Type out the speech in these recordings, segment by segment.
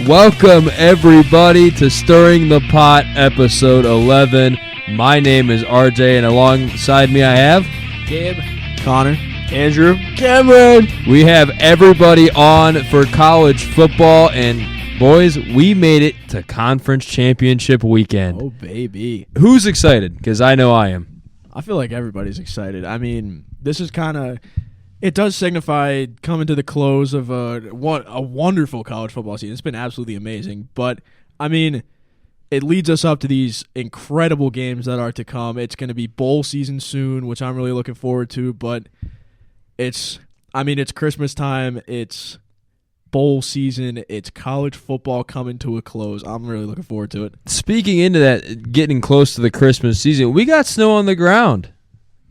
Welcome, everybody, to Stirring the Pot, episode 11. My name is RJ, and alongside me I have... Gabe, Connor, Andrew, Cameron. We have everybody on for college football, and boys, we made it to conference championship weekend. Oh, baby. Who's excited? Because I know I am. I feel like everybody's excited. I mean, this is kind of... It does signify coming to the close of a wonderful college football season. It's been absolutely amazing. But, I mean, it leads us up to these incredible games that are to come. It's going to be bowl season soon, which I'm really looking forward to. But it's Christmas time. It's bowl season. It's college football coming to a close. I'm really looking forward to it. Speaking into that, getting close to the Christmas season, we got snow on the ground.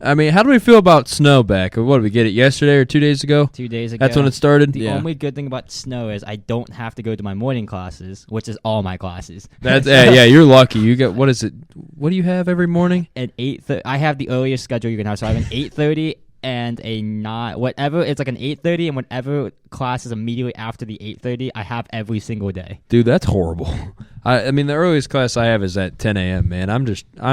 I mean, how do we feel about snow back? What did we get it yesterday or 2 days ago? 2 days ago. That's when it started? The only good thing about snow is I don't have to go to my morning classes, which is all my classes. That's yeah, you're lucky. You get, what is it? What do you have every morning? At 8:30, I have the earliest schedule you can have. So I have an 8:30 and a whatever. It's like an 8:30 and whatever class is immediately after the 8:30, I have every single day. Dude, that's horrible. I mean, the earliest class I have is at 10 a.m., man. I'm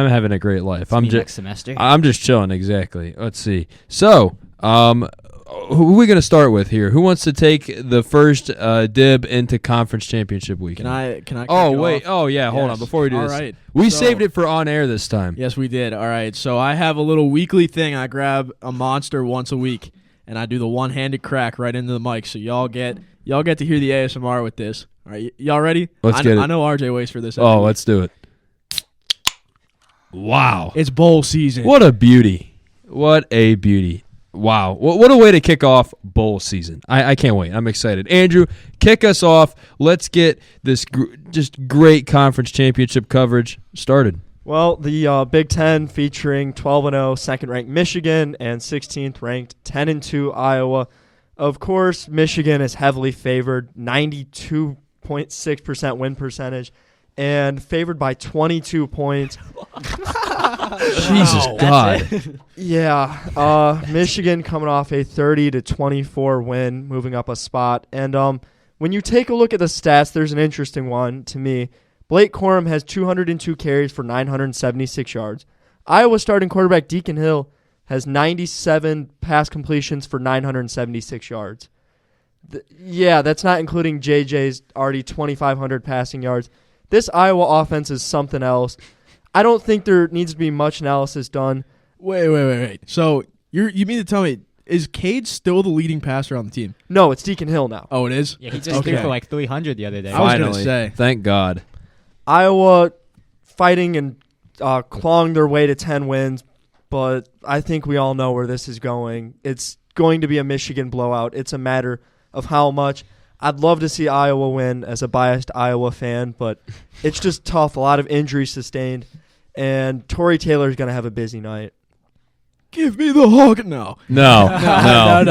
having a great life. Next semester. I'm just chilling, exactly. Let's see. So, who are we going to start with here? Who wants to take the first dib into conference championship weekend? Can I Oh, wait. Oh, yeah. Hold on. Before we do this. All right. We saved it for on air this time. Yes, we did. All right. So I have a little weekly thing. I grab a monster once a week, and I do the one-handed crack right into the mic. So y'all get to hear the ASMR with this. All right, y'all ready? Let's get it. I know RJ waits for this. Oh, let's do it. Wow. It's bowl season. What a beauty. What a beauty. Wow. What a way to kick off bowl season. I can't wait. I'm excited. Andrew, kick us off. Let's get this just great conference championship coverage started. Well, the Big Ten featuring 12-0 second-ranked Michigan and 16th-ranked 10-2 Iowa. Of course, Michigan is heavily favored, 92.6% win percentage, and favored by 22 points. Jesus God. Yeah, Michigan coming off a 30-24 win, moving up a spot. And when you take a look at the stats, there's an interesting one to me. Blake Corum has 202 carries for 976 yards. Iowa starting quarterback Deacon Hill has 97 pass completions for 976 yards. That's not including JJ's already 2,500 passing yards. This Iowa offense is something else. I don't think there needs to be much analysis done. Wait. So you mean to tell me, is Cade still the leading passer on the team? No, it's Deacon Hill now. Oh, it is? Yeah, he just threw for like 300 the other day. I was going Finally. to say. Thank God. Iowa fighting and clawing their way to 10 wins, but I think we all know where this is going. It's going to be a Michigan blowout. It's a matter of how much. I'd love to see Iowa win as a biased Iowa fan, but it's just tough. A lot of injuries sustained, and Torrey Taylor's going to have a busy night. Give me the hawk. No. No. I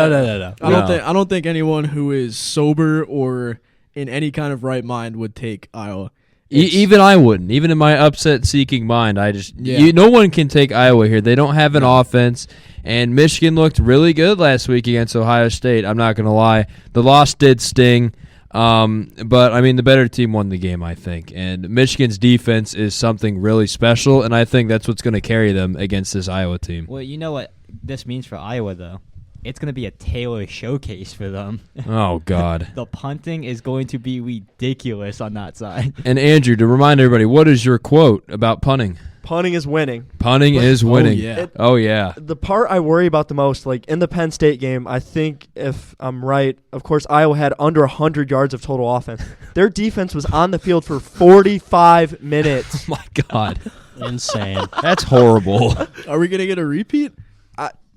don't think anyone who is sober or in any kind of right mind would take Iowa. Even I wouldn't. Even in my upset-seeking mind, no one can take Iowa here. They don't have an offense, and Michigan looked really good last week against Ohio State. I'm not going to lie. The loss did sting, but, I mean, the better team won the game, I think. And Michigan's defense is something really special, and I think that's what's going to carry them against this Iowa team. Well, you know what this means for Iowa, though? It's going to be a Taylor showcase for them. Oh, God. The punting is going to be ridiculous on that side. And, Andrew, to remind everybody, what is your quote about punting? Punting is winning. Punting is winning. Oh, yeah. The part I worry about the most, like in the Penn State game, I think if I'm right, of course, Iowa had under 100 yards of total offense. Their defense was on the field for 45 minutes. Oh, my God. Insane. That's horrible. Are we going to get a repeat?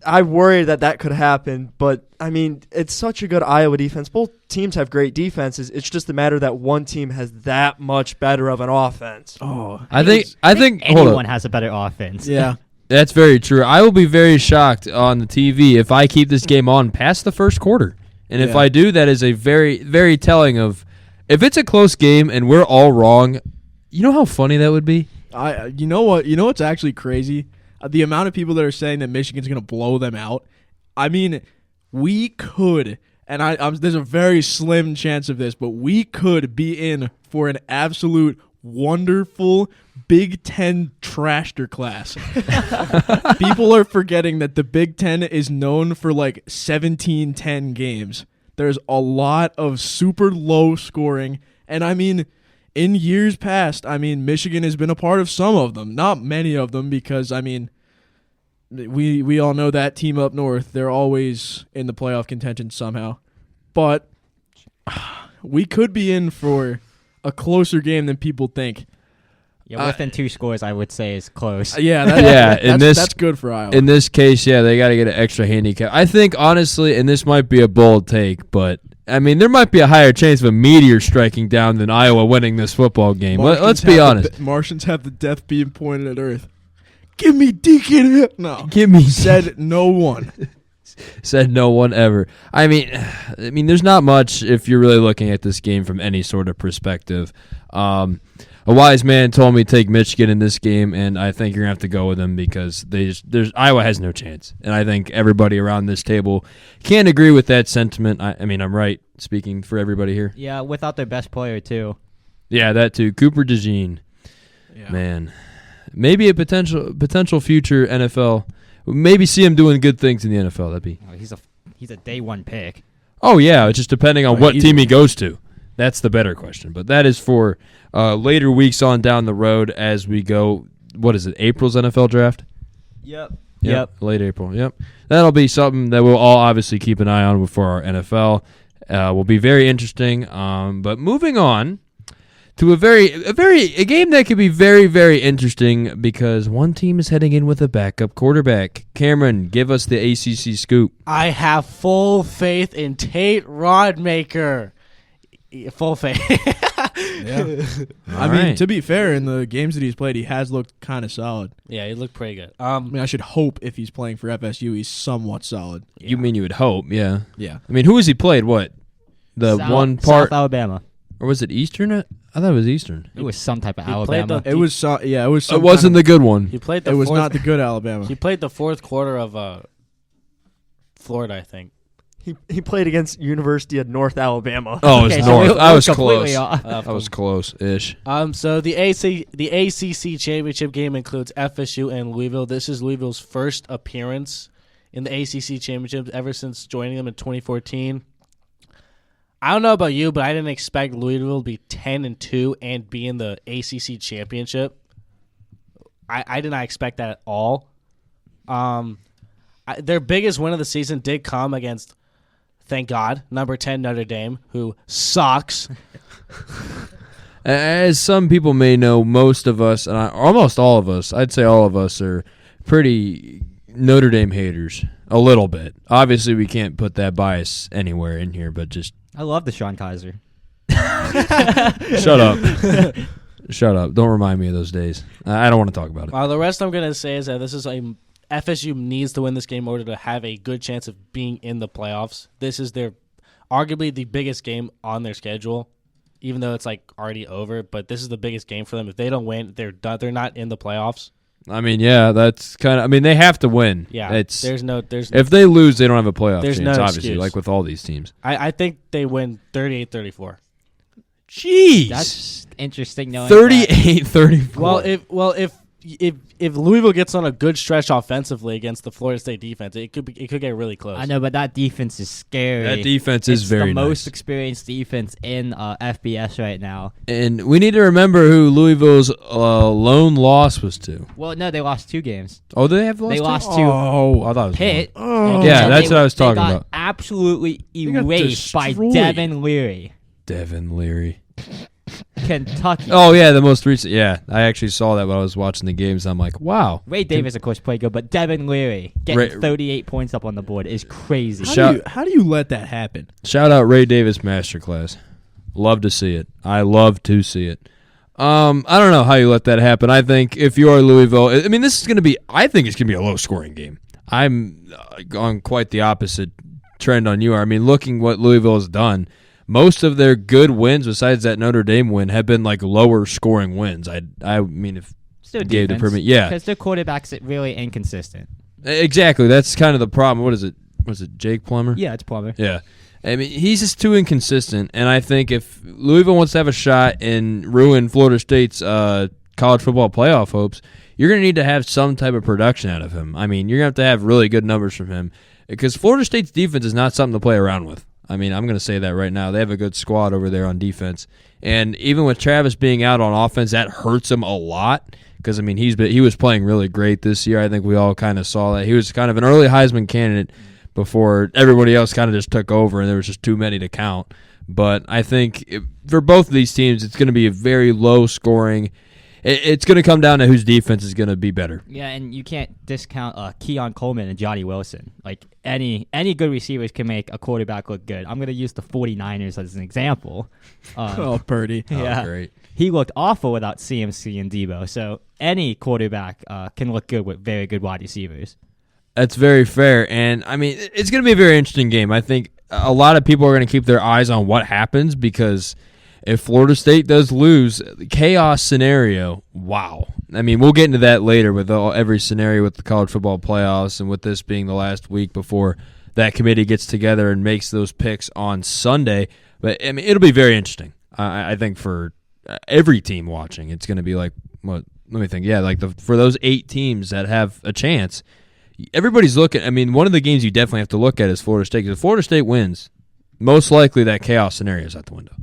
I worry that could happen, but, I mean, it's such a good Iowa defense. Both teams have great defenses. It's just a matter that one team has that much better of an offense. Oh, I think anyone has a better offense. Yeah. That's very true. I will be very shocked on the TV if I keep this game on past the first quarter. And if I do, that is a very, very telling of if it's a close game and we're all wrong, you know how funny that would be? You know what? You know what's actually crazy? The amount of people that are saying that Michigan's going to blow them out. I mean, we could and there's a very slim chance of this, but we could be in for an absolute wonderful Big Ten trashter class. People are forgetting that the Big Ten is known for like 17-10 games. There's a lot of super low scoring, and I mean, in years past, I mean, Michigan has been a part of some of them, not many of them, because I mean, we all know that team up north, they're always in the playoff contention somehow. But we could be in for a closer game than people think. Yeah, within 2 scores, I would say is close. That's good for Iowa. In this case, yeah, they got to get an extra handicap. I think, honestly, and this might be a bold take, but, I mean, there might be a higher chance of a meteor striking down than Iowa winning this football game. Let's be honest. Martians have the death beam pointed at Earth. Give me Deacon. No. Give me. Said no one. Said no one ever. I mean, there's not much if you're really looking at this game from any sort of perspective. A wise man told me to take Michigan in this game, and I think you're going to have to go with them because Iowa has no chance. And I think everybody around this table can agree with that sentiment. I mean, I'm right speaking for everybody here. Yeah, without their best player, too. Yeah, that too. Cooper DeJean. Yeah. Man. Maybe a potential future NFL. Maybe see him doing good things in the NFL. That'd be. He's a day 1 pick. Oh, yeah. It's just depending on what team he goes to. That's the better question. But that is for later weeks on down the road as we go. What is it? April's NFL draft? Yep. Late April. Yep. That'll be something that we'll all obviously keep an eye on before our NFL. Will be very interesting. But moving on to a game that could be very, very interesting because one team is heading in with a backup quarterback. Cameron, give us the ACC scoop. I have full faith in Tate Rodmaker. Full faith. Yeah. I mean, to be fair, in the games that he's played, he has looked kind of solid. Yeah, he looked pretty good. I mean, I should hope if he's playing for FSU, he's somewhat solid. You mean you would hope, yeah. Yeah. I mean, who has he played? What? South Alabama. Or was it Eastern? I thought it was Eastern. It was some type of He Alabama. It was It wasn't the good one. He played the It was not the good Alabama. He played the 4th quarter of Florida, I think. He played against University of North Alabama. Oh, it was North. I was completely close. off. I was close-ish. So the ACC championship game includes FSU and Louisville. This is Louisville's first appearance in the ACC championship ever since joining them in 2014. I don't know about you, but I didn't expect Louisville to be 10-2 and be in the ACC championship. I did not expect that at all. Their biggest win of the season did come against, thank God, number 10 Notre Dame, who sucks. As some people may know, most of us, and almost all of us, I'd say all of us, are pretty Notre Dame haters. A little bit. Obviously, we can't put that bias anywhere in here, but just... I love Deshaun Kaiser. Shut up. Shut up. Don't remind me of those days. I don't want to talk about it. The rest I'm going to say is that this is FSU needs to win this game in order to have a good chance of being in the playoffs. This is their arguably the biggest game on their schedule, even though it's like already over. But this is the biggest game for them. If they don't win, they're done. They're not in the playoffs. I mean, yeah, that's kind of. I mean, they have to win. Yeah, there's if they lose, they don't have a playoff there's chance. No obviously, excuse. like with all these teams. I think they win 38-34. Jeez, That's interesting. Knowing 38-34. Well, if Louisville gets on a good stretch offensively against the Florida State defense, it could get really close. I know, but that defense is scary. That defense is very the most nice. Experienced defense in FBS right now. And we need to remember who Louisville's lone loss was to. Well, no, they lost 2 games. Oh, they have lost. They two? lost to Oh, I thought it was Pitt. one. Yeah, that's what I was talking they got about. Absolutely got erased by destroyed. Devin Leary. Devin Leary. Kentucky. Oh yeah, the most recent. Yeah, I actually saw that when I was watching the games. I'm like, wow. Ray Davis, of course, played good, but Devin Leary getting 38 points up on the board is crazy. How do you let that happen? Shout out Ray Davis masterclass. Love to see it. I love to see it. I don't know how you let that happen. I think if you are Louisville, I mean, this is going to be. I think it's going to be a low scoring game. I'm on quite the opposite trend on you. I mean, looking what Louisville has done. Most of their good wins, besides that Notre Dame win, have been like lower scoring wins. I mean, if Still gave the defense, permit, yeah, because their quarterback's really inconsistent. Exactly. That's kind of the problem. What is it? Was it Jake Plummer? Yeah, it's Plummer. Yeah. I mean, he's just too inconsistent, and I think if Louisville wants to have a shot and ruin Florida State's college football playoff hopes, you're going to need to have some type of production out of him. I mean, you're going to have really good numbers from him because Florida State's defense is not something to play around with. I mean, I'm going to say that right now. They have a good squad over there on defense, and even with Travis being out on offense, that hurts him a lot because, I mean, he was playing really great this year. I think we all kind of saw that. He was kind of an early Heisman candidate before everybody else kind of just took over and there was just too many to count. But I think for both of these teams, it's going to be a very low scoring. It's going to come down to whose defense is going to be better. Yeah, and you can't discount Keon Coleman and Johnny Wilson. Like any good receivers can make a quarterback look good. I'm going to use the 49ers as an example. Purdy. Yeah, great. He looked awful without CMC and Debo. So any quarterback can look good with very good wide receivers. That's very fair, and I mean it's going to be a very interesting game. I think a lot of people are going to keep their eyes on what happens because if Florida State does lose, the chaos scenario, wow. I mean, we'll get into that later with every scenario with the college football playoffs and with this being the last week before that committee gets together and makes those picks on Sunday. But I mean, it'll be very interesting. I think for every team watching, it's going to be like what? Let me think. Yeah, like for those 8 teams that have a chance. Everybody's looking. I mean, one of the games you definitely have to look at is Florida State. Because if Florida State wins, most likely that chaos scenario is out the window.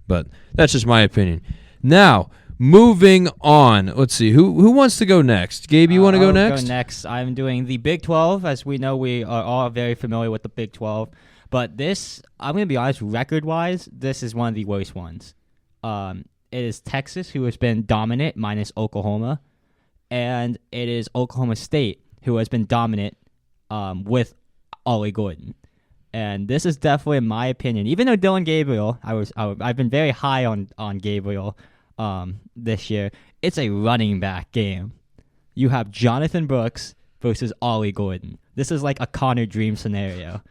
But that's just my opinion. Now, moving on. Let's see. Who wants to go next? Gabe, you want to go next? Go next. I'm doing the Big 12. As we know, we are all very familiar with the Big 12. But this, I'm going to be honest, record-wise, this is one of the worst ones. It is Texas, who has been dominant, minus Oklahoma. And it is Oklahoma State, who has been dominant with Ollie Gordon. And this is definitely, in my opinion, even though Dylan Gabriel, I've been very high on Gabriel this year, it's a running back game. You have Jonathan Brooks versus Ollie Gordon. This is like a Connor Dream scenario.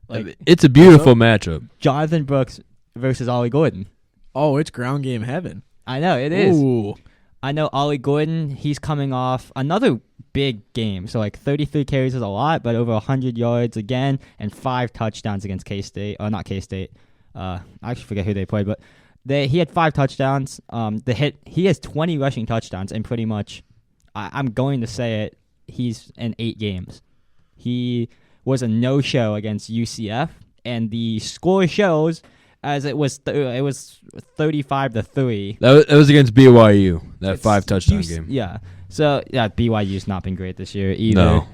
Like, it's a beautiful matchup. Jonathan Brooks versus Ollie Gordon. Oh, it's ground game heaven. I know, it is. Ooh. I know Ollie Gordon, he's coming off another big game. So, like, 33 carries is a lot, but over 100 yards again and 5 touchdowns against K-State. Not K-State. I actually forget who they played, but he had 5 touchdowns. He has 20 rushing touchdowns, and pretty much, I'm going to say it, he's in 8 games. He was a no-show against UCF, and the score shows as it was 35-3. That was against BYU, that 5 touchdown game. Yeah. So, yeah, BYU's not been great this year either. No.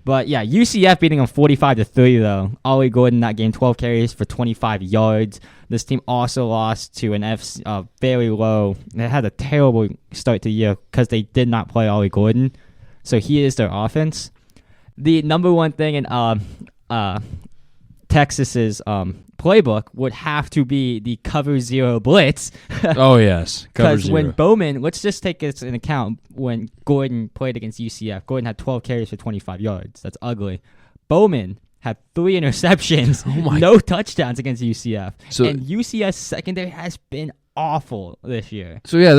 But, yeah, UCF beating them 45-3, though. Ollie Gordon, that game, 12 carries for 25 yards. This team also lost to an very low. They had a terrible start to the year because they did not play Ollie Gordon. So he is their offense. The number one thing in Texas's playbook would have to be the cover 0 blitz. Oh, yes. Cover 0. Because when Bowman, let's just take this into account, when Gordon played against UCF, Gordon had 12 carries for 25 yards. That's ugly. Bowman had 3 interceptions, no touchdowns against UCF. And UCF's secondary has been awful this year. So, yeah,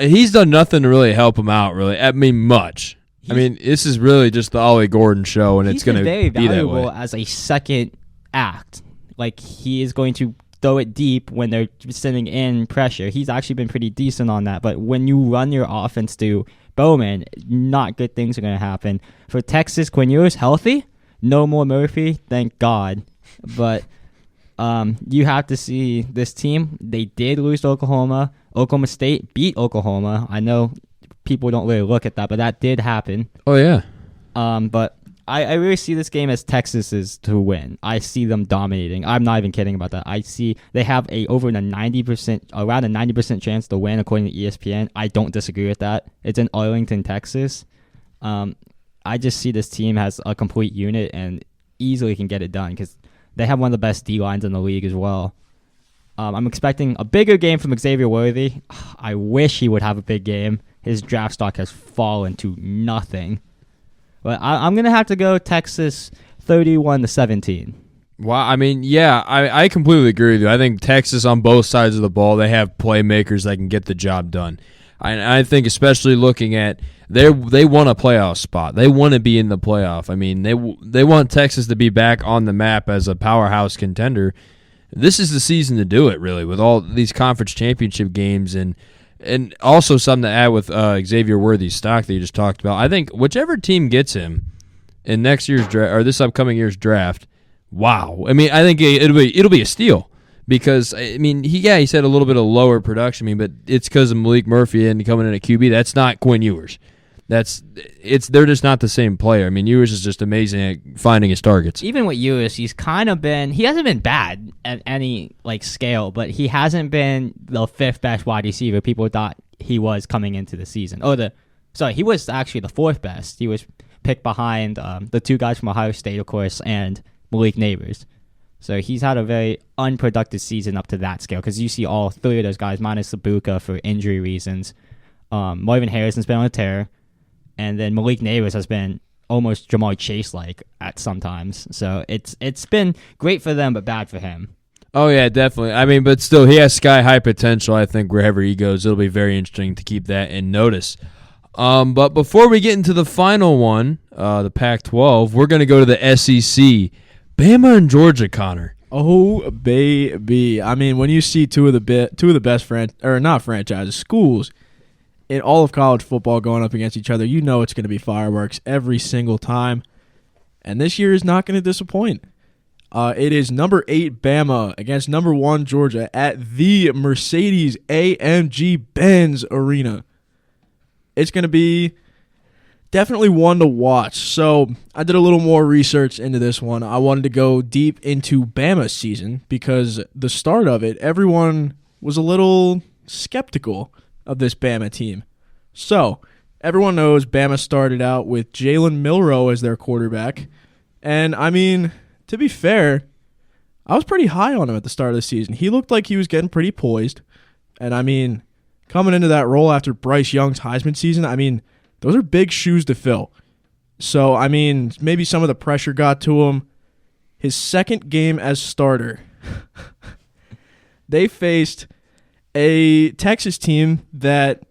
he's done nothing to really help him out, really. I mean, much. This is really just the Ollie Gordon show, and it's going to be that way. He's been very valuable as a second act. Like, he is going to throw it deep when they're sending in pressure. He's actually been pretty decent on that. But when you run your offense to Bowman, not good things are going to happen. For Texas, Quinn Ewers healthy. No more Murphy, thank God. But you have to see this team. They did lose to Oklahoma. Oklahoma State beat Oklahoma. I know people don't really look at that, but that did happen. Oh, yeah. But I really see this game as Texas's to win. I see them dominating. I'm not even kidding about that. I see they have around a 90% chance to win according to ESPN. I don't disagree with that. It's in Arlington, Texas. I just see this team has a complete unit and easily can get it done because they have one of the best D-lines in the league as well. I'm expecting a bigger game from Xavier Worthy. I wish he would have a big game. His draft stock has fallen to nothing. But I'm going to have to go Texas 31-17. Wow, I completely agree with you. I think Texas on both sides of the ball, they have playmakers that can get the job done. I think especially looking at they want a playoff spot. They want to be in the playoff. I mean, they want Texas to be back on the map as a powerhouse contender. This is the season to do it, really, with all these conference championship games and also something to add with Xavier Worthy's stock that you just talked about. I think whichever team gets him in next year's draft or this upcoming year's draft, wow. I mean, I think it'll be a steal. Because, I mean, he said a little bit of lower production, but it's because of Malik Murphy and coming in at QB. That's not Quinn Ewers. They're just not the same player. I mean, Ewers is just amazing at finding his targets. Even with Ewers, he hasn't been bad at any scale, but he hasn't been the fifth best wide receiver people thought he was coming into the season. He was actually the fourth best. He was picked behind the two guys from Ohio State, of course, and Malik Neighbors. So he's had a very unproductive season up to that scale because you see all three of those guys minus Sabuka for injury reasons. Marvin Harrison's been on a tear, and then Malik Neighbors has been almost Jamar Chase-like at sometimes. So it's been great for them, but bad for him. Oh, yeah, definitely. I mean, but still, he has sky-high potential, I think, wherever he goes. It'll be very interesting to keep that in notice. But before we get into the final one, the Pac-12, we're going to go to the SEC. Bama and Georgia, Connor. Oh, baby. I mean, when you see two of the best schools in all of college football going up against each other, you know it's going to be fireworks every single time. And this year is not going to disappoint. It is number 8 Bama against number 1 Georgia at the Mercedes-AMG Benz Arena. It's going to be definitely one to watch. So I did a little more research into this one. I wanted to go deep into Bama's season because the start of it, everyone was a little skeptical of this Bama team. So everyone knows Bama started out with Jalen Milroe as their quarterback. And, I mean, to be fair, I was pretty high on him at the start of the season. He looked like he was getting pretty poised. And, I mean, coming into that role after Bryce Young's Heisman season, I mean, those are big shoes to fill. So, I mean, maybe some of the pressure got to him. His second game as starter, they faced a Texas team that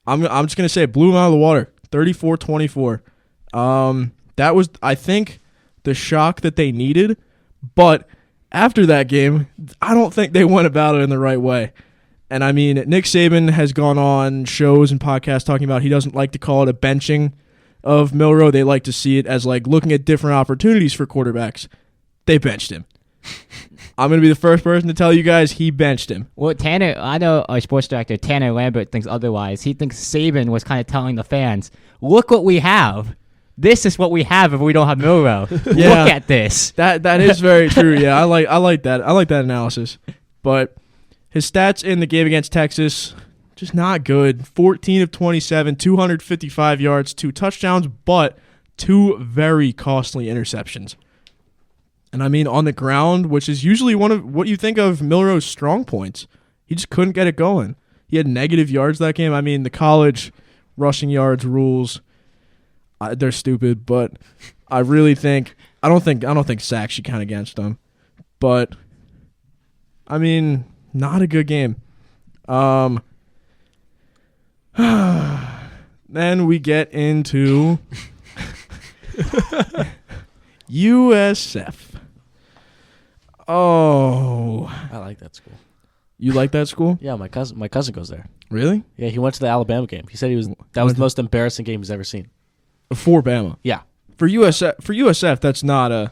I'm just going to say blew him out of the water, 34-24. That was, I think, the shock that they needed. But after that game, I don't think they went about it in the right way. And, I mean, Nick Saban has gone on shows and podcasts talking about he doesn't like to call it a benching of Milroe. They like to see it as, like, looking at different opportunities for quarterbacks. They benched him. I'm going to be the first person to tell you guys he benched him. Well, I know our sports director, Tanner Lambert, thinks otherwise. He thinks Saban was kind of telling the fans, look what we have. This is what we have if we don't have Milroe. Yeah, look at this. That is very true. Yeah, I like that. I like that analysis. But his stats in the game against Texas, just not good. 14 of 27, 255 yards, 2 touchdowns, but 2 very costly interceptions. And I mean, on the ground, which is usually one of what you think of Milroe's strong points, he just couldn't get it going. He had negative yards that game. I mean, the college rushing yards rules, they're stupid, but I really think I don't think sacks should count against them. But I mean, not a good game. Then we get into USF. Oh, I like that school. You like that school? Yeah, my cousin goes there. Really? Yeah, he went to the Alabama game. He said that was the most embarrassing game he's ever seen. For Bama. Yeah. For USF, that's not an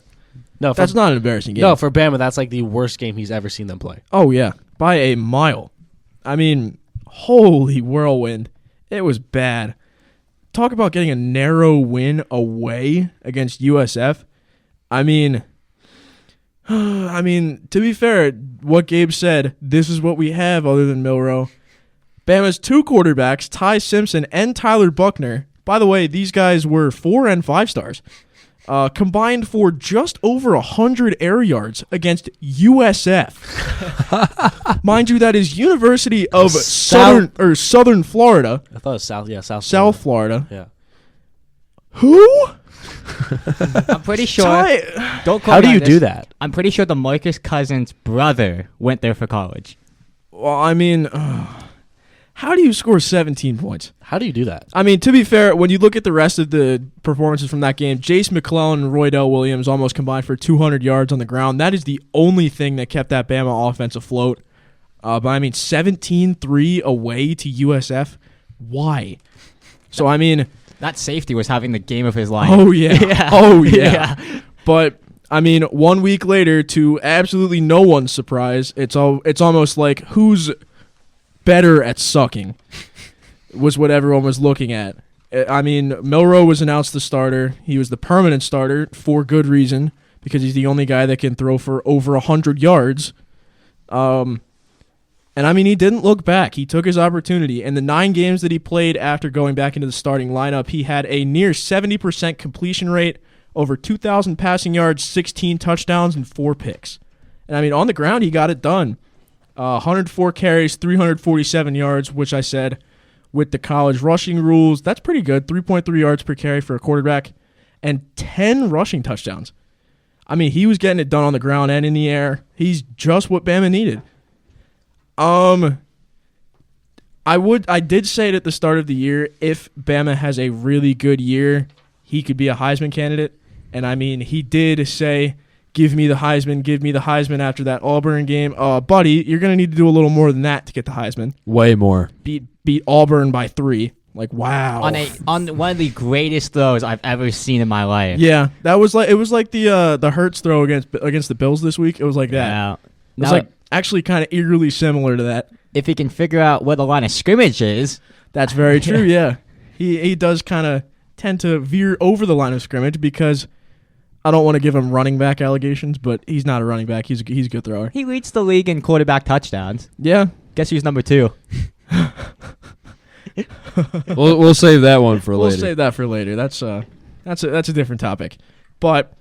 embarrassing game. No, for Bama, that's like the worst game he's ever seen them play. Oh yeah, by a mile. I mean, holy whirlwind. It was bad. Talk about getting a narrow win away against USF. I mean, to be fair, what Gabe said, this is what we have other than Milroe. Bama's 2 quarterbacks, Ty Simpson and Tyler Buckner. By the way, these guys were 4 and 5 stars. Combined for just over 100 air yards against USF. Mind you, that is University of Southern Florida. I thought it was South. Yeah, South Florida. Yeah. Who? I'm pretty sure. Don't call How do me you on do this. that? I'm pretty sure the Marcus Cousins' brother went there for college. Well, I mean, How do you score 17 points? How do you do that? I mean, to be fair, when you look at the rest of the performances from that game, Jace McClellan and Roydell Williams almost combined for 200 yards on the ground. That is the only thing that kept that Bama offense afloat. But I mean, 17-3 away to USF. Why? So, I mean... That safety was having the game of his life. Oh, yeah. Yeah. Oh, yeah. But, I mean, 1 week later, to absolutely no one's surprise, it's almost like who's better at sucking was what everyone was looking at. I mean, Milroe was announced the starter. He was the permanent starter for good reason because he's the only guy that can throw for over 100 yards. And, I mean, he didn't look back. He took his opportunity. In the 9 games that he played after going back into the starting lineup, he had a near 70% completion rate, over 2,000 passing yards, 16 touchdowns, and 4 picks. And, I mean, on the ground, he got it done. 104 carries, 347 yards, which I said with the college rushing rules, that's pretty good. 3.3 yards per carry for a quarterback, and 10 rushing touchdowns. I mean, he was getting it done on the ground and in the air. He's just what Bama needed. I did say it at the start of the year, if Bama has a really good year, he could be a Heisman candidate. And I mean, he did say, give me the Heisman after that Auburn game. Buddy, you're going to need to do a little more than that to get the Heisman. Way more. Beat Auburn by 3. Like, wow. On one of the greatest throws I've ever seen in my life. Yeah, it was like the Hurts throw against the Bills this week. It was like that. Yeah. It was like actually kind of eerily similar to that. If he can figure out where the line of scrimmage is. That's very true, yeah. He does kind of tend to veer over the line of scrimmage because I don't want to give him running back allegations, but he's not a running back. He's a good thrower. He leads the league in quarterback touchdowns. Yeah. Guess who's number 2? We'll save that one for later. We'll save that for later. That's a different topic. But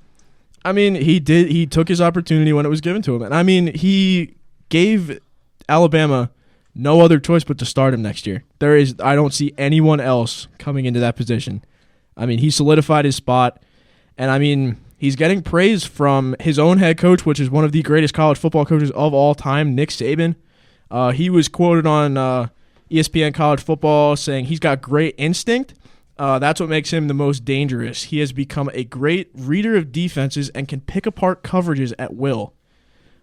I mean, he took his opportunity when it was given to him. And I mean, he gave Alabama no other choice but to start him next year. I don't see anyone else coming into that position. I mean, he solidified his spot. And I mean, he's getting praise from his own head coach, which is one of the greatest college football coaches of all time, Nick Saban. He was quoted on ESPN College Football saying he's got great instinct. That's what makes him the most dangerous. He has become a great reader of defenses and can pick apart coverages at will,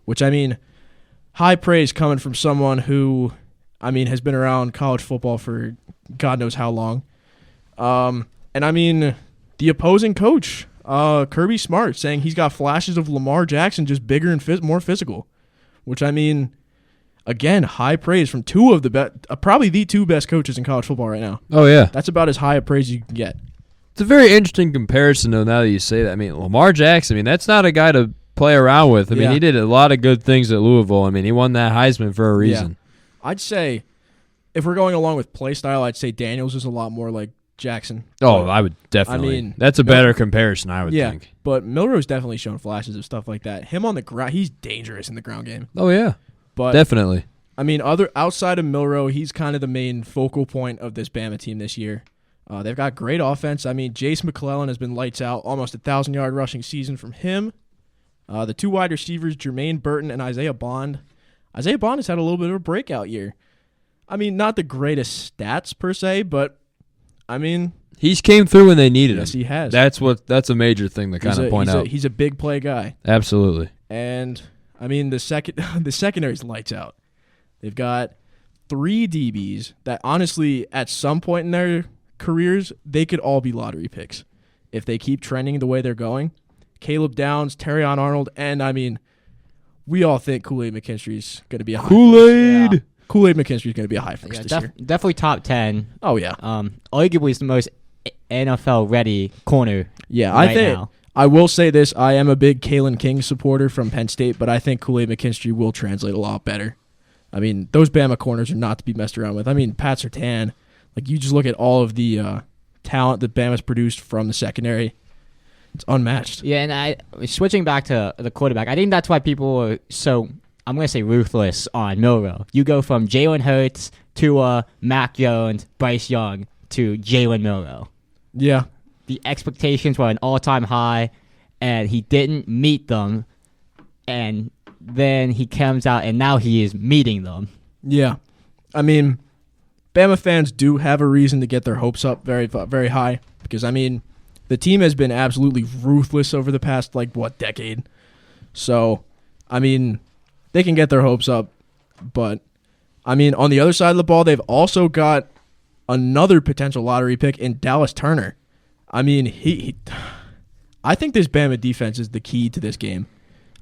which, I mean, high praise coming from someone who, I mean, has been around college football for God knows how long. And, I mean, the opposing coach, Kirby Smart, saying he's got flashes of Lamar Jackson, just bigger and more physical, which, I mean, again, high praise from two of the probably the 2 best coaches in college football right now. Oh, yeah. That's about as high a praise you can get. It's a very interesting comparison, though, now that you say that. I mean, Lamar Jackson, I mean, that's not a guy to play around with. I mean, he did a lot of good things at Louisville. I mean, he won that Heisman for a reason. Yeah. I'd say, if we're going along with play style, I'd say Daniels is a lot more like Jackson. Oh, I would definitely. I mean, that's a better comparison, I would think. But Milroe's definitely shown flashes of stuff like that. Him on the ground, he's dangerous in the ground game. Oh, yeah. But definitely. I mean, outside of Milroe, he's kind of the main focal point of this Bama team this year. They've got great offense. I mean, Jace McClellan has been lights out, almost 1,000-yard rushing season from him. The 2 wide receivers, Jermaine Burton and Isaiah Bond. Isaiah Bond has had a little bit of a breakout year. I mean, not the greatest stats per se, but I mean, he's came through when they needed him. Yes, he has. That's a major thing to kind of point out. He's a big play guy. Absolutely. And I mean, the secondary's lights out. They've got 3 DBs that honestly, at some point in their careers, they could all be lottery picks if they keep trending the way they're going. Caleb Downs, Terrion Arnold, and I mean, we all think Kool-Aid McKinstry's going to be a high. Kool-Aid! Yeah. Kool-Aid McKinstry's going to be a high for us this year. Definitely top 10. Oh, yeah. Arguably the most NFL-ready corner I think now. I will say this. I am a big Kalen King supporter from Penn State, but I think Kool-Aid McKinstry will translate a lot better. I mean, those Bama corners are not to be messed around with. I mean, Pat Surtain, like, you just look at all of the talent that Bama's produced from the secondary. It's unmatched. Yeah, and switching back to the quarterback, I think that's why people are so, I'm going to say, ruthless on Milroe. You go from Jalen Hurts to Mac Jones, Bryce Young to Jalen Milroe. Yeah. The expectations were an all-time high, and he didn't meet them, and then he comes out, and now he is meeting them. Yeah. I mean, Bama fans do have a reason to get their hopes up very, very high because, I mean, the team has been absolutely ruthless over the past, decade. So, I mean, they can get their hopes up. But, I mean, on the other side of the ball, they've also got another potential lottery pick in Dallas Turner. I mean, I think this Bama defense is the key to this game.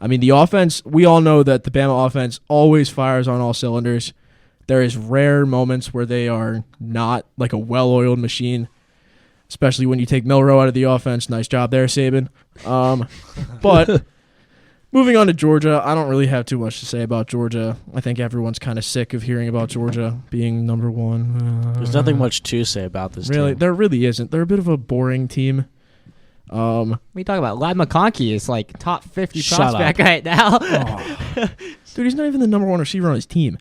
I mean, the offense, we all know that the Bama offense always fires on all cylinders. There is rare moments where they are not like a well-oiled machine, especially when you take Milroe out of the offense. Nice job there, Saban. But moving on to Georgia, I don't really have too much to say about Georgia. I think everyone's kind of sick of hearing about Georgia being number one. There's nothing much to say about this really, team. There really isn't. They're a bit of a boring team. What are you talking about? Ladd McConkey is like top 50 Shut prospect up. right now. Dude, he's not even the number one receiver on his team.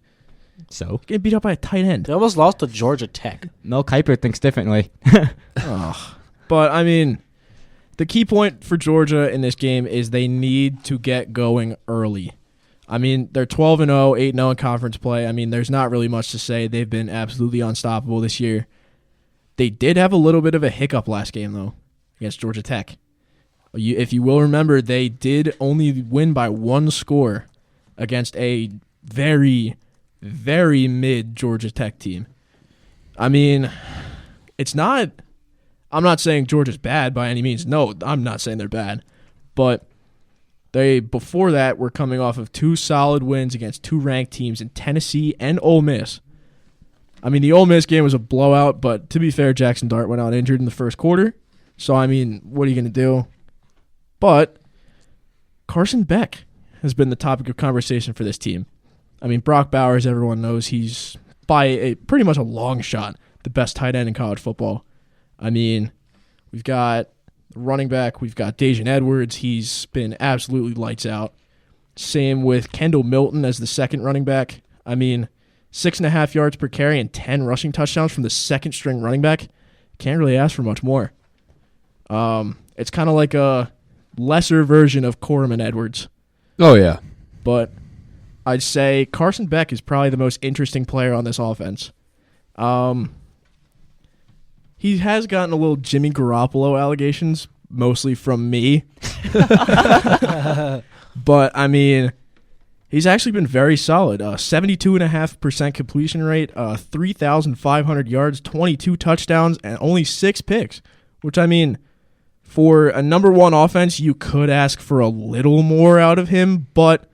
So Getting beat up by a tight end. They almost lost to Georgia Tech. Mel Kiper thinks differently. But, I mean, the key point for Georgia in this game is they need to get going early. I mean, they're 12-0, 8-0 in conference play. I mean, there's not really much to say. They've been absolutely unstoppable this year. They did have a little bit of a hiccup last game, though, against Georgia Tech. If you will remember, they did only win by one score against a very, very mid Georgia Tech team. I mean, I'm not saying Georgia's bad by any means. No, I'm not saying they're bad. But they, before that, were coming off of two solid wins against two ranked teams in Tennessee and Ole Miss. I mean, the Ole Miss game was a blowout, but to be fair, Jackson Dart went out injured in the first quarter. So, I mean, what are you going to do? But Carson Beck has been the topic of conversation for this team. I mean, Brock Bowers, everyone knows he's by pretty much a long shot the best tight end in college football. I mean, we've got running back, we've got Dejan Edwards. He's been absolutely lights out. Same with Kendall Milton as the second running back. I mean, 6.5 yards per carry and 10 rushing touchdowns from the second string running back. Can't really ask for much more. It's kind of like a lesser version of Corum and Edwards. Oh, yeah. But I'd say Carson Beck is probably the most interesting player on this offense. He has gotten a little Jimmy Garoppolo allegations, mostly from me. But, I mean, he's actually been very solid. 72.5% completion rate, 3,500 yards, 22 touchdowns, and only 6 picks. Which, I mean, for a number one offense, you could ask for a little more out of him, but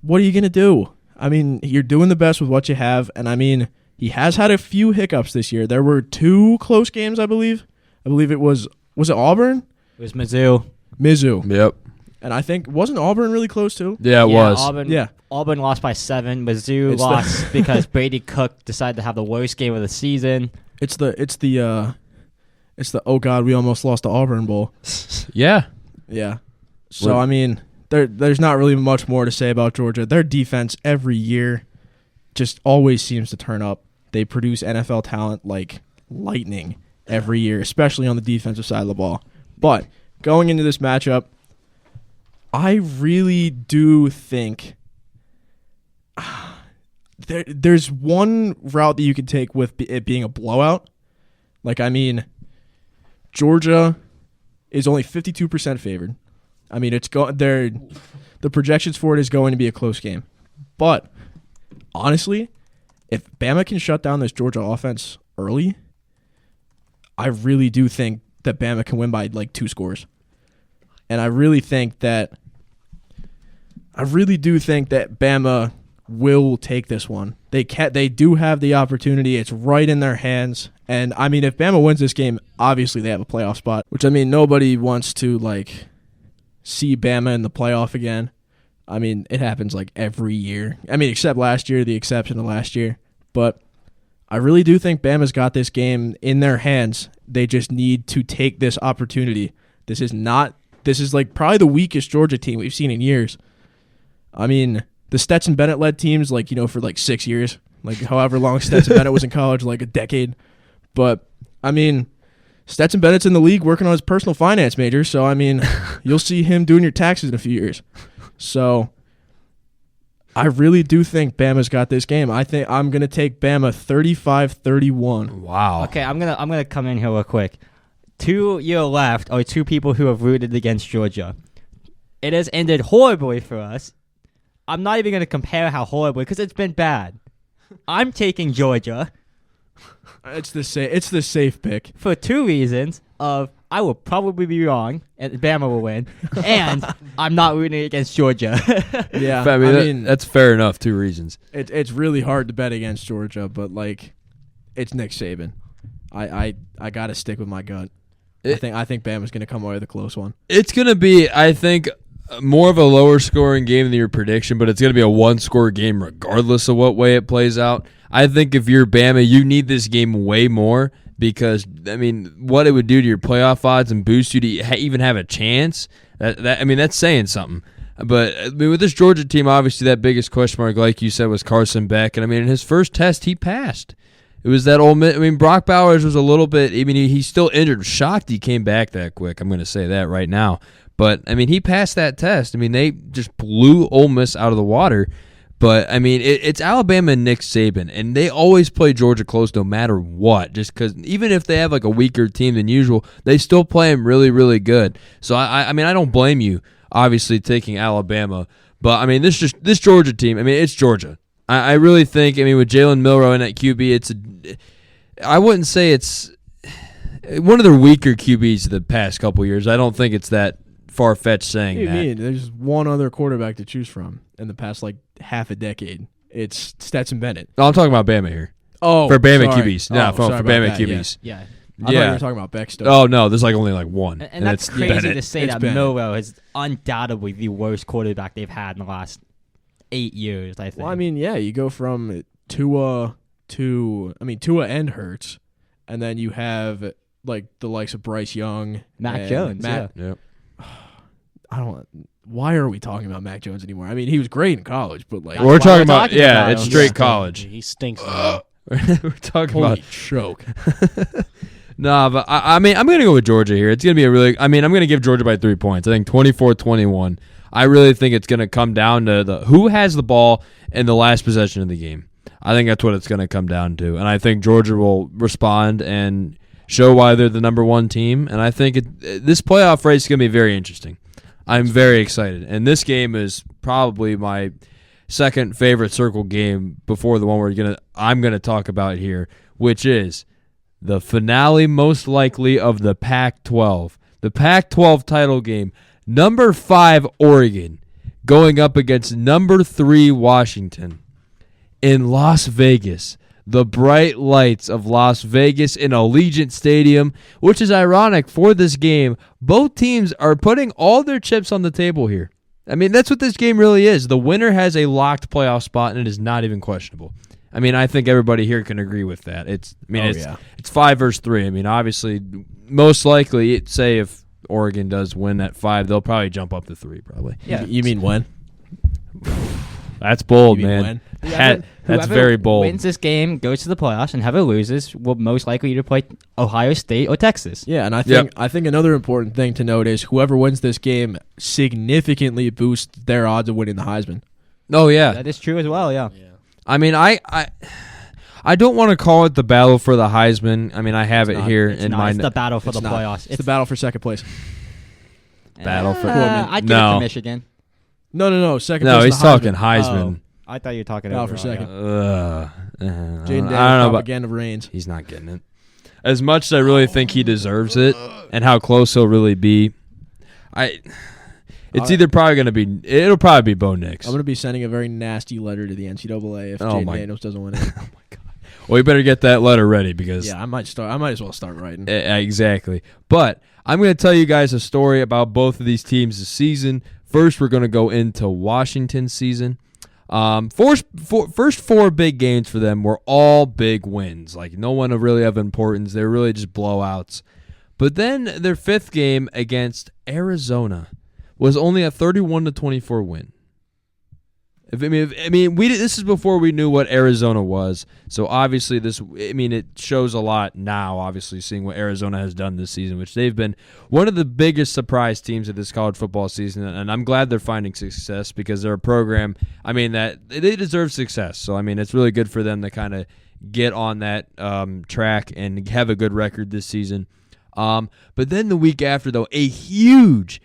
what are you going to do? I mean, you're doing the best with what you have, and I mean, he has had a few hiccups this year. There were 2 close games, I believe. I believe it was it Auburn? It was Mizzou. Yep. And I think, wasn't Auburn really close too? Yeah, it was. Auburn lost by 7. Mizzou lost because Brady Cook decided to have the worst game of the season. It's the oh god, we almost lost the Auburn Bowl. Yeah. Yeah. So I mean, there's not really much more to say about Georgia. Their defense every year just always seems to turn up. They produce NFL talent like lightning every year, especially on the defensive side of the ball. But going into this matchup, I really do think there's one route that you could take with it being a blowout. Like, I mean, Georgia is only 52% favored. I mean, the projections for it is going to be a close game. But honestly, if Bama can shut down this Georgia offense early, I really do think that Bama can win by like 2 scores. And I really do think that Bama will take this one. They do have the opportunity. It's right in their hands. And I mean, if Bama wins this game, obviously they have a playoff spot, which I mean, nobody wants to like see Bama in the playoff again. I mean, it happens like every year. I mean, except last year, the exception of last year. But I really do think Bama's got this game in their hands. They just need to take this opportunity. This is like probably the weakest Georgia team we've seen in years. I mean, the Stetson Bennett-led teams, like, you know, for like 6 years, like however long Stetson Bennett was in college, like a decade. But, I mean, Stetson Bennett's in the league working on his personal finance major, so, I mean, you'll see him doing your taxes in a few years. So, I really do think Bama's got this game. I think I'm going to take Bama 35-31. Wow. Okay, I'm gonna come in here real quick. To your left are two people who have rooted against Georgia. It has ended horribly for us. I'm not even gonna compare how horribly because it's been bad. I'm taking Georgia It's the safe pick. for two reasons. I will probably be wrong and Bama will win, and I'm not rooting against Georgia. Yeah, I mean, that's fair enough. 2 reasons. It's really hard to bet against Georgia, but like, it's Nick Saban. I got to stick with my gut. I think Bama's going to come away with a close one. It's going to be, I think, more of a lower scoring game than your prediction, but it's going to be a 1-score game regardless of what way it plays out. I think if you're Bama, you need this game way more because, I mean, what it would do to your playoff odds and boost you to even have a chance, that's saying something. But I mean, with this Georgia team, obviously that biggest question mark, like you said, was Carson Beck. And, I mean, in his first test, he passed. It was that old. I mean, Brock Bowers was a little bit. I mean, he's still injured. Shocked he came back that quick. I'm going to say that right now. But I mean, he passed that test. I mean, they just blew Ole Miss out of the water. But I mean, it's Alabama and Nick Saban, and they always play Georgia close no matter what. Just because even if they have like a weaker team than usual, they still play them really, really good. So I mean, I don't blame you obviously taking Alabama. But I mean, this Georgia team. I mean, it's Georgia. I really think, I mean, with Jalen Milroe in at QB, I wouldn't say it's one of their weaker QBs the past couple years. I don't think it's that far-fetched saying What do you that. mean? There's one other quarterback to choose from in the past, like, half a decade. It's Stetson Bennett. No, I'm talking about Bama here. Oh, For Bama sorry. QBs. No, for sorry Bama about that, QBs. yeah. I thought you were talking about Beck still. Oh, no, there's like only like one. And that's it's crazy Bennett. to say It's that Bennett. Milroe is undoubtedly the worst quarterback they've had in the last 8 years, I think. Well, I mean, yeah, you go from Tua and Hurts, and then you have like the likes of Bryce Young, Mac and Jones, Matt. Yep. Why are we talking about Mac Jones anymore? I mean, he was great in college, but like, That's We're why talking we're about, talking yeah, about it's him. straight Yeah. college. He stinks. Now. We're talking holy about. choke. No, but I mean, I'm going to go with Georgia here. It's going to be I'm going to give Georgia by 3 points. I think 24-21. I really think it's going to come down to who has the ball in the last possession of the game. I think that's what it's going to come down to. And I think Georgia will respond and show why they're the number one team. And I think this playoff race is going to be very interesting. I'm very excited. And this game is probably my second favorite circle game before the one I'm going to talk about here, which is the finale most likely of the Pac-12. The Pac-12 title game. Number 5 Oregon going up against number 3 Washington in Las Vegas. The bright lights of Las Vegas in Allegiant Stadium, which is ironic for this game. Both teams are putting all their chips on the table here. I mean, that's what this game really is. The winner has a locked playoff spot, and it is not even questionable. I mean, I think everybody here can agree with that. It's 5 versus 3. I mean, obviously, most likely, say if Oregon does win at 5, they'll probably jump up to 3, probably. Yeah. You mean when? That's bold, You mean man. when? That's Whoever very bold. wins this game goes to the playoffs, and whoever loses will most likely either play Ohio State or Texas. Yeah, and I think another important thing to note is whoever wins this game significantly boosts their odds of winning the Heisman. Oh, yeah. That is true as well, yeah. I mean, I don't want to call it the battle for the Heisman. I mean, I have it here in my It's the battle for It's the not. playoffs. It's the battle for second place. battle for- I'd give it No. to Michigan. No. Second No, place. he's is the Heisman. talking Heisman. I thought you were talking Battle overall, for second. I Jaden don't Daniels, know about. propaganda reigns. He's not getting it. As much as I really think he deserves it, and how close he'll really be, it's either probably going to be. It'll probably be Bo Nix. I'm going to be sending a very nasty letter to the NCAA if Oh Jaden my- Daniels doesn't win it. Oh my god! Well, you better get that letter ready because Yeah, I might as well start writing. Exactly. But I'm going to tell you guys a story about both of these teams this season. First, we're going to go into Washington's season. First 4 big games for them were all big wins. Like, no one really of importance. They're really just blowouts. But then their 5th game against Arizona was only a 31-24 win. This is before we knew what Arizona was. So obviously it shows a lot now, obviously, seeing what Arizona has done this season, which they've been one of the biggest surprise teams of this college football season. And I'm glad they're finding success because they're a program, that they deserve success. So, it's really good for them to kind of get on that track and have a good record this season. But then the week after, though, a huge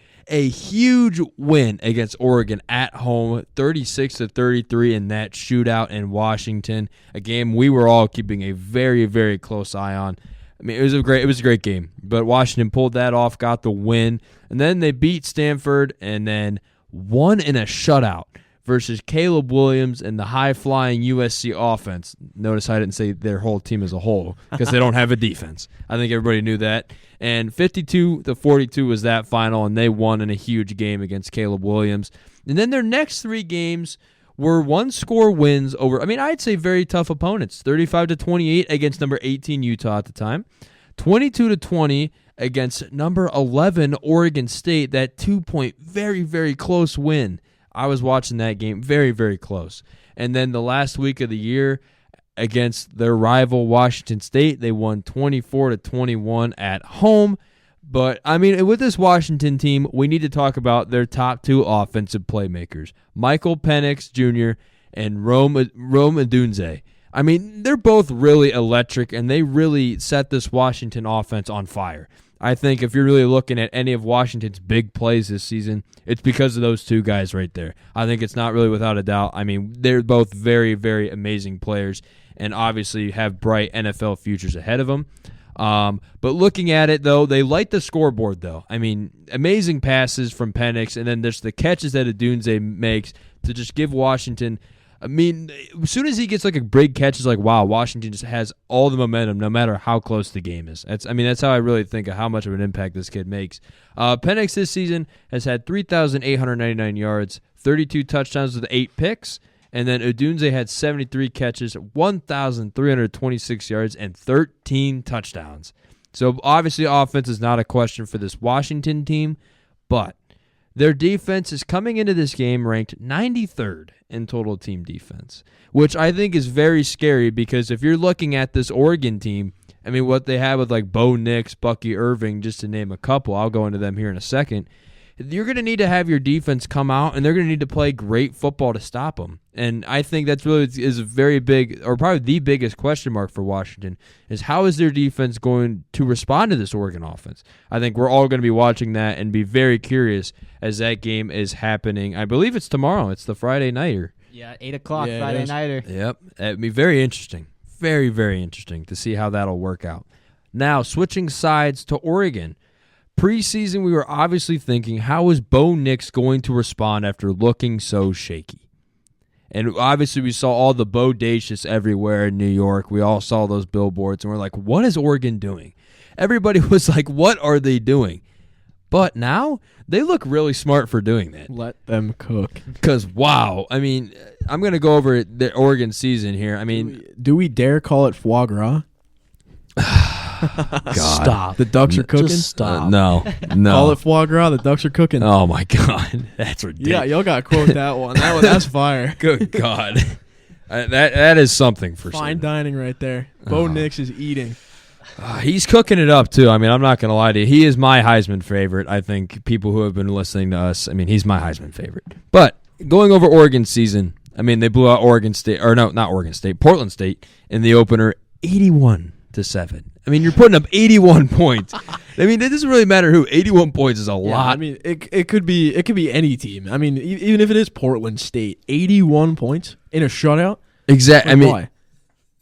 win against Oregon at home, 36-33 in that shootout in Washington. A game we were all keeping a very, very close eye on. It was a great game, but Washington pulled that off, got the win, and then they beat Stanford and then won in a shutout versus Caleb Williams and the high-flying USC offense. Notice I didn't say their whole team as a whole because they don't have a defense. I think everybody knew that. And 52-42 was that final, and they won in a huge game against Caleb Williams. And then their next 3 games were one-score wins over, I'd say very tough opponents. 35-28 against number 18 Utah at the time. 22-20 against number 11 Oregon State, that 2-point very, very close win. I was watching that game, very, very close. And then the last week of the year against their rival Washington State, they won 24-21 at home. But, with this Washington team, we need to talk about their top 2 offensive playmakers, Michael Penix Jr. and Rome Odunze. They're both really electric, and they really set this Washington offense on fire. I think if you're really looking at any of Washington's big plays this season, it's because of those 2 guys right there. I think it's not really without a doubt. They're both very, very amazing players and obviously have bright NFL futures ahead of them. But looking at it, though, they light the scoreboard, though. Amazing passes from Penix, and then there's the catches that Odunze makes to just give Washington. As soon as he gets like a big catch, it's like, wow, Washington just has all the momentum no matter how close the game is. That's how I really think of how much of an impact this kid makes. Penix this season has had 3,899 yards, 32 touchdowns with 8 picks, and then Odunze had 73 catches, 1,326 yards, and 13 touchdowns. So obviously offense is not a question for this Washington team, but their defense is coming into this game ranked 93rd in total team defense, which I think is very scary because if you're looking at this Oregon team, what they have with like Bo Nix, Bucky Irving, just to name a couple, I'll go into them here in a second, you're going to need to have your defense come out, and they're going to need to play great football to stop them. And I think that's really is a very big, or probably the biggest question mark for Washington, is how is their defense going to respond to this Oregon offense? I think we're all going to be watching that and be very curious as that game is happening. I believe it's tomorrow. It's the Friday nighter. Yeah, 8 o'clock Friday nighter. Yep. It'd be very interesting. Very, very interesting to see how that'll work out. Now, switching sides to Oregon. Preseason, we were obviously thinking, how is Bo Nix going to respond after looking so shaky? And obviously, we saw all the bodacious everywhere in New York. We all saw those billboards, and we're like, what is Oregon doing? Everybody was like, what are they doing? But now, they look really smart for doing that. Let them cook. Because, wow. I'm going to go over the Oregon season here. Do we dare call it foie gras? God. Stop. The Ducks are cooking? Just stop. No. Call it foie gras. The Ducks are cooking. Oh, my God. That's ridiculous. Yeah, y'all got to quote that one. That's fire. Good God. That is something for Fine sure. dining right there. Bo Nix is eating. He's cooking it up, too. I'm not going to lie to you. He is my Heisman favorite. I think people who have been listening to us, he's my Heisman favorite. But going over Oregon's season, they blew out Portland State in the opener 81-7. You're putting up 81 points. It doesn't really matter who. 81 points is a lot. It could be any team. Even if it is Portland State, 81 points in a shutout. Exactly. Why?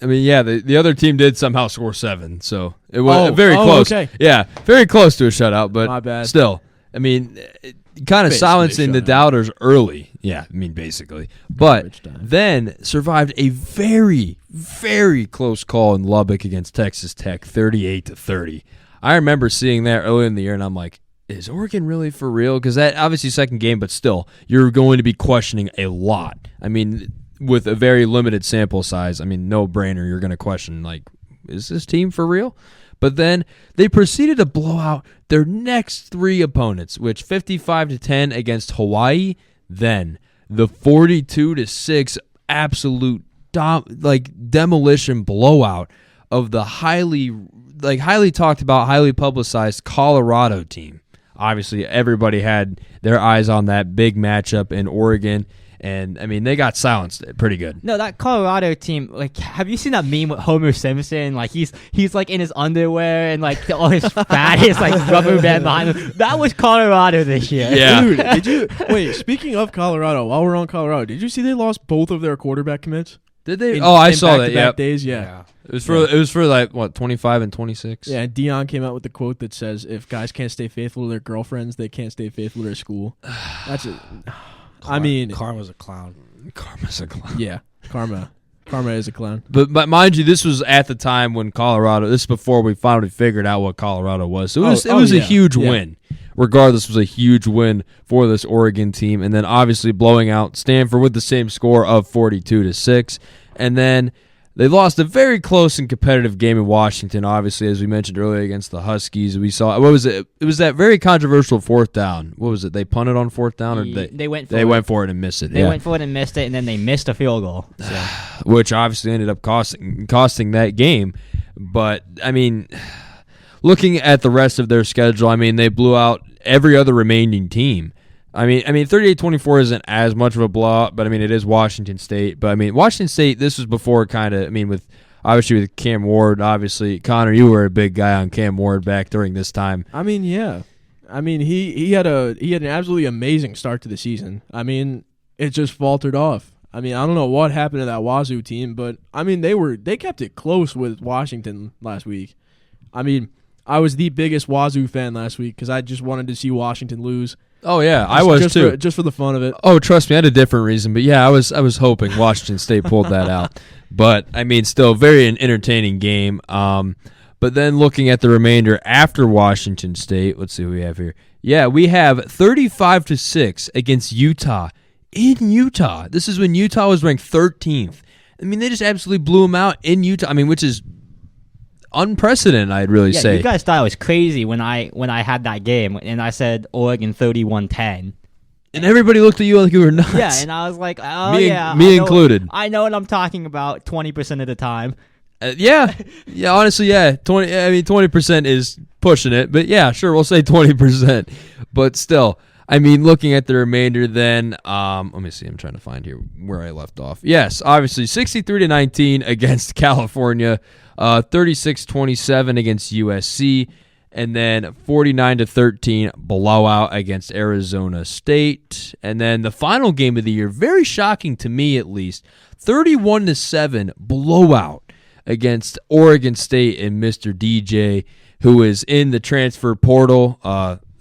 The other team did somehow score 7, so it was very close. Okay. Yeah, very close to a shutout, but my bad. Still, kind of silencing the doubters early. Yeah, basically. But then survived a very, very close call in Lubbock against Texas Tech, 38-30. I remember seeing that early in the year, and I'm like, is Oregon really for real? Because that obviously second game, but still, you're going to be questioning a lot. With a very limited sample size, no brainer. You're going to question, is this team for real? But then they proceeded to blow out their next 3 opponents, which 55-10 against Hawaii, then the 42-6 absolute demolition blowout of the highly talked about, highly publicized Colorado team. Obviously, everybody had their eyes on that big matchup in Oregon, and I mean they got silenced pretty good. No, that Colorado team, like, have you seen that meme with Homer Simpson? Like he's like in his underwear and like all his fat is like rubber band behind him. That was Colorado this year. Yeah. Dude, did you wait? Speaking of Colorado, while we're on Colorado, did you see they lost both of their quarterback commits? Did they? I saw that. Yeah. Days, yeah. It was for like what 25 and 26. Yeah, Dion came out with the quote that says, "If guys can't stay faithful to their girlfriends, they can't stay faithful to their school." That's it. I mean, Karma's a clown. Karma's a clown. Yeah, karma is a clown. But mind you, this was at the time when Colorado. This is before we finally figured out what Colorado was. So it was a huge win. Regardless, it was a huge win for this Oregon team, and then obviously blowing out Stanford with the same score of 42-6, and then they lost a very close and competitive game in Washington. Obviously, as we mentioned earlier, against the Huskies, we saw what was it? It was that very controversial fourth down. What was it? They punted on fourth down, or they went for it and missed it. They went for it and missed it, and then they missed a field goal, which obviously ended up costing that game. But I mean, looking at the rest of their schedule, I mean, they blew out every other remaining team. I mean, 38-24 isn't as much of a blowout, but I mean, it is Washington State. But I mean, Washington State, this was before with Cam Ward. Obviously, Connor, you were a big guy on Cam Ward back during this time. I mean, yeah. I mean, he had an absolutely amazing start to the season. I mean, it just faltered off. I mean, I don't know what happened to that Wazoo team, but I mean, they kept it close with Washington last week. I mean, I was the biggest Wazoo fan last week because I just wanted to see Washington lose. Oh yeah, I was too. Just for the fun of it. Oh, trust me, I had a different reason, but yeah, I was hoping Washington State pulled that out. But I mean, still very entertaining game. But then looking at the remainder after Washington State, let's see who we have here. Yeah, we have 35-6 against Utah in Utah. This is when Utah was ranked 13th. I mean, they just absolutely blew them out in Utah. I mean, which is unprecedented, I'd really say. You guys thought I was crazy when I had that game, and I said Oregon 31-10. And everybody looked at you like you were nuts. Yeah, and I was like, me included. I know what I'm talking about 20% of the time. Yeah, honestly, yeah. 20% is pushing it, but yeah, sure, we'll say 20%. But still, I mean, looking at the remainder, then let me see. I'm trying to find here where I left off. Yes, obviously, 63-19 against California, 36-27 against USC, and then 49-13 blowout against Arizona State, and then the final game of the year, very shocking to me at least, 31-7 blowout against Oregon State and Mr. DJ, who is in the transfer portal.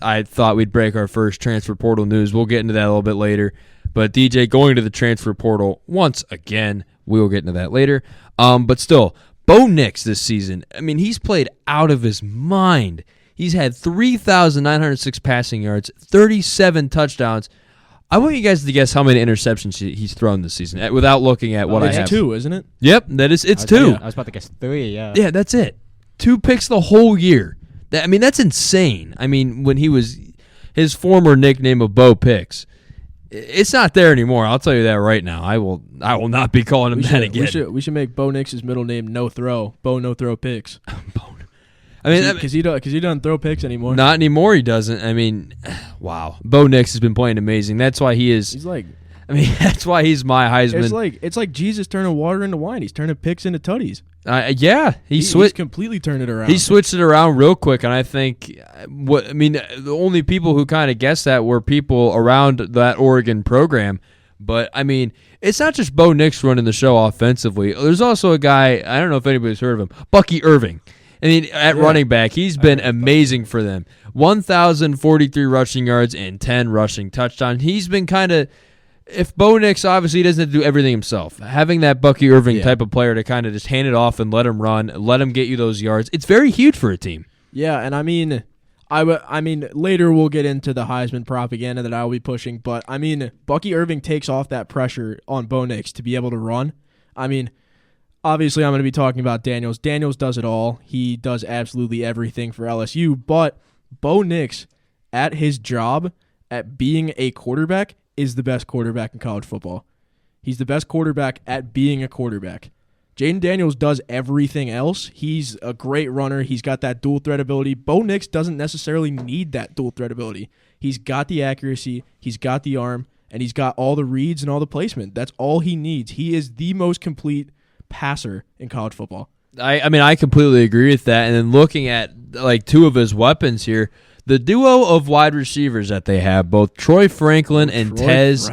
I thought we'd break our first transfer portal news. We'll get into that a little bit later. But DJ going to the transfer portal once again. We will get into that later. But still, Bo Nix this season, I mean, he's played out of his mind. He's had 3,906 passing yards, 37 touchdowns. I want you guys to guess how many interceptions he's thrown this season without looking at what I have. It's 2, isn't it? Yep, it's 2. I was about to guess 3, yeah. Yeah, that's it. 2 picks the whole year. I mean, that's insane. I mean, when he was his former nickname of Bo Picks, it's not there anymore. I'll tell you that right now. I will not be calling him that again. We should make Bo Nix's middle name No Throw. Bo No Throw Picks. I mean, because he doesn't throw picks anymore. Not anymore. He doesn't. I mean, wow. Bo Nix has been playing amazing. That's why he is. He's like. I mean, that's why he's my Heisman. It's like Jesus turning water into wine. He's turning picks into tutties. Yeah, he's completely turned it around. He switched it around real quick, and I think the only people who kind of guessed that were people around that Oregon program. But I mean, it's not just Bo Nix running the show offensively. There's also a guy, I don't know if anybody's heard of him, Bucky Irving. I mean, at running back, he's been amazing for them. 1,043 rushing yards and 10 rushing touchdowns. He's been kind of, if Bo Nix obviously doesn't have to do everything himself, having that Bucky Irving type of player to kind of just hand it off and let him run, let him get you those yards, it's very huge for a team. Yeah, and I mean, later we'll get into the Heisman propaganda that I'll be pushing, but I mean, Bucky Irving takes off that pressure on Bo Nix to be able to run. I mean, obviously, I'm going to be talking about Daniels. Daniels does it all. He does absolutely everything for LSU. But Bo Nix, at his job, at being a quarterback, is the best quarterback in college football. He's the best quarterback at being a quarterback. Jaden Daniels does everything else. He's a great runner. He's got that dual threat ability. Bo Nix doesn't necessarily need that dual threat ability. He's got the accuracy, he's got the arm, and he's got all the reads and all the placement. That's all he needs. He is the most complete passer in college football. I mean, I completely agree with that. And then looking at like two of his weapons here, the duo of wide receivers that they have, both Troy Franklin and Tez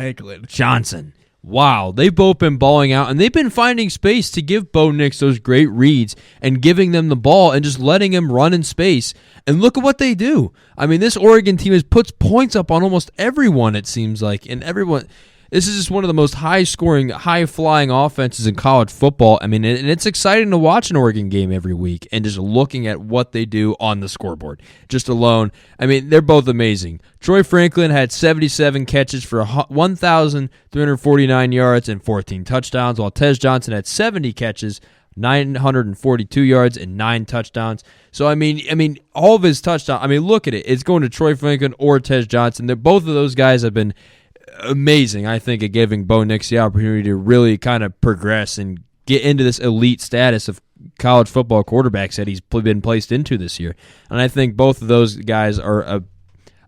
Johnson. Wow, they've both been balling out, and they've been finding space to give Bo Nix those great reads and giving them the ball and just letting him run in space. And look at what they do. I mean, this Oregon team puts points up on almost everyone, it seems like, and everyone. This is just one of the most high-scoring, high-flying offenses in college football. I mean, and it's exciting to watch an Oregon game every week and just looking at what they do on the scoreboard. Just alone, I mean, they're both amazing. Troy Franklin had 77 catches for 1,349 yards and 14 touchdowns, while Tez Johnson had 70 catches, 942 yards, and 9 touchdowns. So, I mean, all of his touchdowns, I mean, look at it. It's going to Troy Franklin or Tez Johnson. Both of those guys have been amazing, I think, at giving Bo Nix the opportunity to really kind of progress and get into this elite status of college football quarterbacks that he's been placed into this year. And I think both of those guys are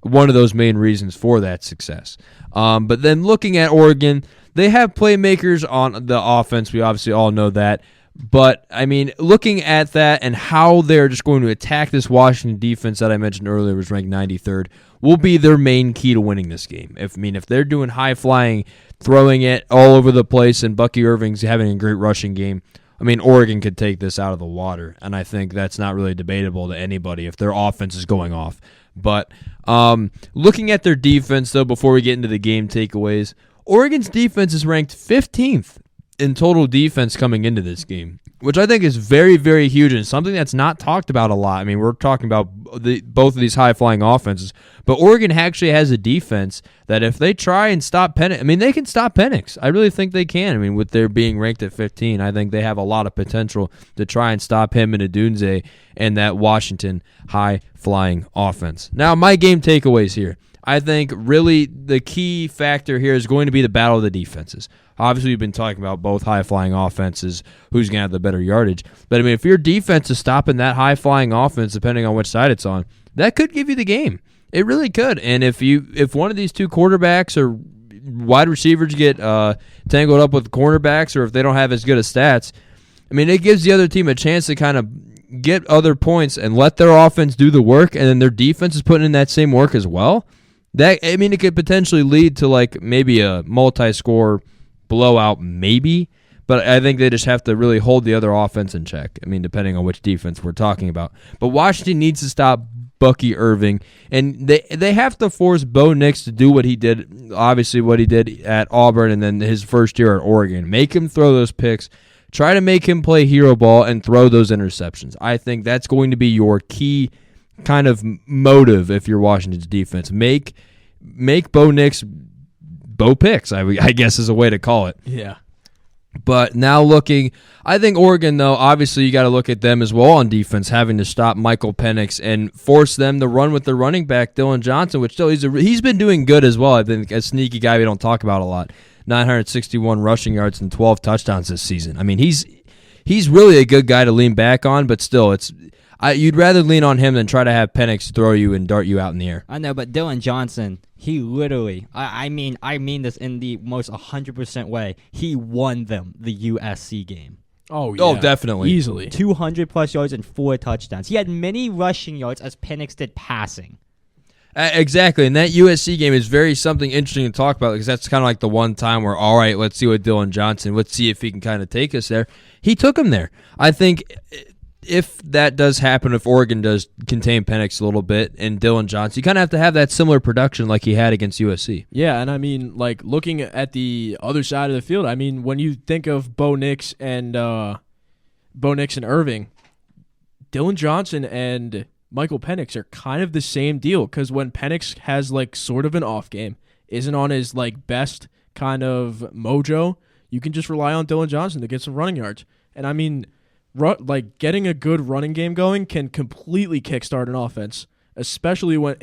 one of those main reasons for that success. But then looking at Oregon, they have playmakers on the offense. We obviously all know that. But, I mean, looking at that and how they're just going to attack this Washington defense that I mentioned earlier was ranked 93rd will be their main key to winning this game. If they're doing high-flying, throwing it all over the place, and Bucky Irving's having a great rushing game, I mean, Oregon could take this out of the water. And I think that's not really debatable to anybody if their offense is going off. But looking at their defense, though, before we get into the game takeaways, Oregon's defense is ranked 15th in total defense coming into this game, which I think is very, very huge and something that's not talked about a lot. I mean, we're talking about both of these high-flying offenses, but Oregon actually has a defense that if they try and stop Penix, I mean, they can stop Penix. I really think they can. I mean, with their being ranked at 15, I think they have a lot of potential to try and stop him and Adunze and that Washington high-flying offense. Now, my game takeaways here. I think really the key factor here is going to be the battle of the defenses. Obviously, we've been talking about both high-flying offenses, who's going to have the better yardage. But, I mean, if your defense is stopping that high-flying offense, depending on which side it's on, that could give you the game. It really could. And if one of these two quarterbacks or wide receivers get tangled up with cornerbacks, or if they don't have as good of stats, I mean, it gives the other team a chance to kind of get other points and let their offense do the work, and then their defense is putting in that same work as well. It could potentially lead to like maybe a multi-score blowout, maybe, but I think they just have to really hold the other offense in check. I mean, depending on which defense we're talking about. But Washington needs to stop Bucky Irving, and they have to force Bo Nix to do what he did, obviously what he did at Auburn and then his first year at Oregon. Make him throw those picks. Try to make him play hero ball and throw those interceptions. I think that's going to be your key kind of motive if you're Washington's defense. Make Bo Nix Bo picks, I guess is a way to call it. Yeah. But now I think Oregon, though, obviously you got to look at them as well on defense, having to stop Michael Penix and force them to run with their running back, Dylan Johnson, which still he's been doing good as well. I think a sneaky guy we don't talk about a lot. 961 rushing yards and 12 touchdowns this season. I mean, he's really a good guy to lean back on, but still, you'd rather lean on him than try to have Penix throw you and dart you out in the air. I know, but Dylan Johnson, he literally, I mean this in the most 100% way, he won them the USC game. Oh, yeah. Oh, definitely. Easily. 200-plus yards and 4 touchdowns. He had many rushing yards as Penix did passing. Exactly, and that USC game is something interesting to talk about because that's kind of like the one time where, all right, let's see what Dylan Johnson, let's see if he can kind of take us there. He took him there. I think if that does happen, if Oregon does contain Penix a little bit and Dylan Johnson, you kind of have to have that similar production like he had against USC. Yeah, and I mean, like, looking at the other side of the field, I mean, when you think of Bo Nix and Irving, Dylan Johnson and Michael Penix are kind of the same deal because when Penix has, like, sort of an off game, isn't on his, like, best kind of mojo, you can just rely on Dylan Johnson to get some running yards. And, I mean, getting a good running game going can completely kickstart an offense, especially when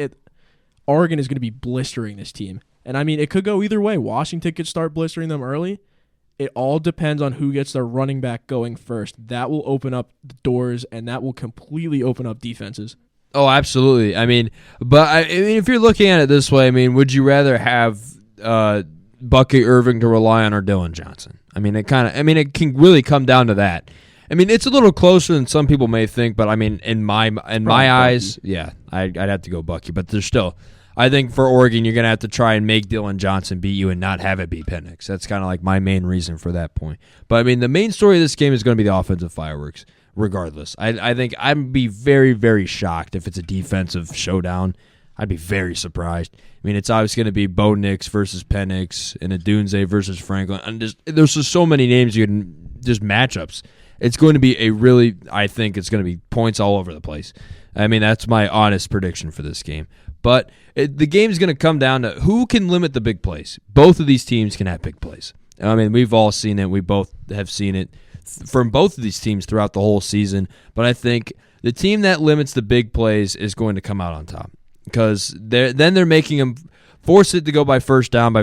Oregon is going to be blistering this team. And I mean, it could go either way. Washington could start blistering them early. It all depends on who gets their running back going first. That will open up the doors, and that will completely open up defenses. Oh, absolutely. I mean, if you're looking at it this way, I mean, would you rather have Bucky Irving to rely on or Dylan Johnson? I mean, it can really come down to that. I mean, it's a little closer than some people may think, but I mean, in my eyes, yeah, I'd have to go Bucky. But there's still, I think for Oregon, you're gonna have to try and make Dylan Johnson beat you and not have it be Penix. That's kind of like my main reason for that point. But I mean, the main story of this game is going to be the offensive fireworks. Regardless, I think I'd be very, very shocked if it's a defensive showdown. I'd be very surprised. I mean, it's obviously going to be Bo Nix versus Penix and Adunze versus Franklin. And there's just so many names you can just matchups. It's going to be I think it's going to be points all over the place. I mean, that's my honest prediction for this game. But the game is going to come down to who can limit the big plays. Both of these teams can have big plays. I mean, we've all seen it. We both have seen it from both of these teams throughout the whole season. But I think the team that limits the big plays is going to come out on top because they're making them force it to go by first down.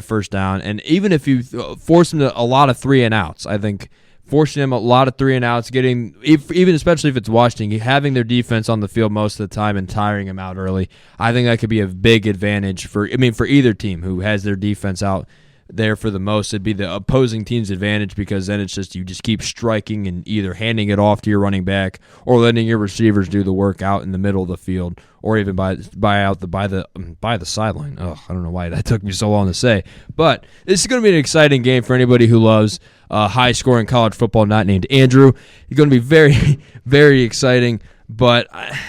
And even if you force them to a lot of 3-and-outs, I think forcing them a lot of 3-and-outs, even especially if it's Washington, having their defense on the field most of the time and tiring them out early, I think that could be a big advantage for either team who has their defense out there for the most. It'd be the opposing team's advantage because then it's just you just keep striking and either handing it off to your running back or letting your receivers do the work out in the middle of the field or even by the sideline. Oh, I don't know why that took me so long to say, but this is going to be an exciting game for anybody who loves high-scoring college football not named Andrew. It's going to be very, very exciting. But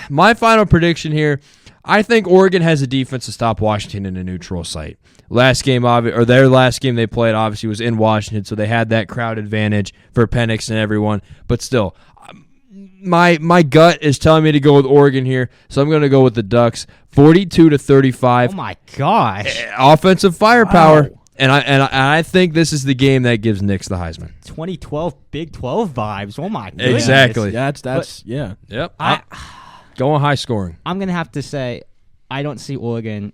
my final prediction here, I think Oregon has a defense to stop Washington in a neutral site. Their last game they played obviously was in Washington, so they had that crowd advantage for Penix and everyone. But still, my gut is telling me to go with Oregon here, so I'm going to go with the Ducks, 42-35. Oh my gosh! Offensive firepower, Wow. and I think this is the game that gives Nix the Heisman. 2012 Big 12 vibes. Oh my goodness. Exactly. Yeah. Yep. Going high scoring. I'm going to have to say I don't see Oregon,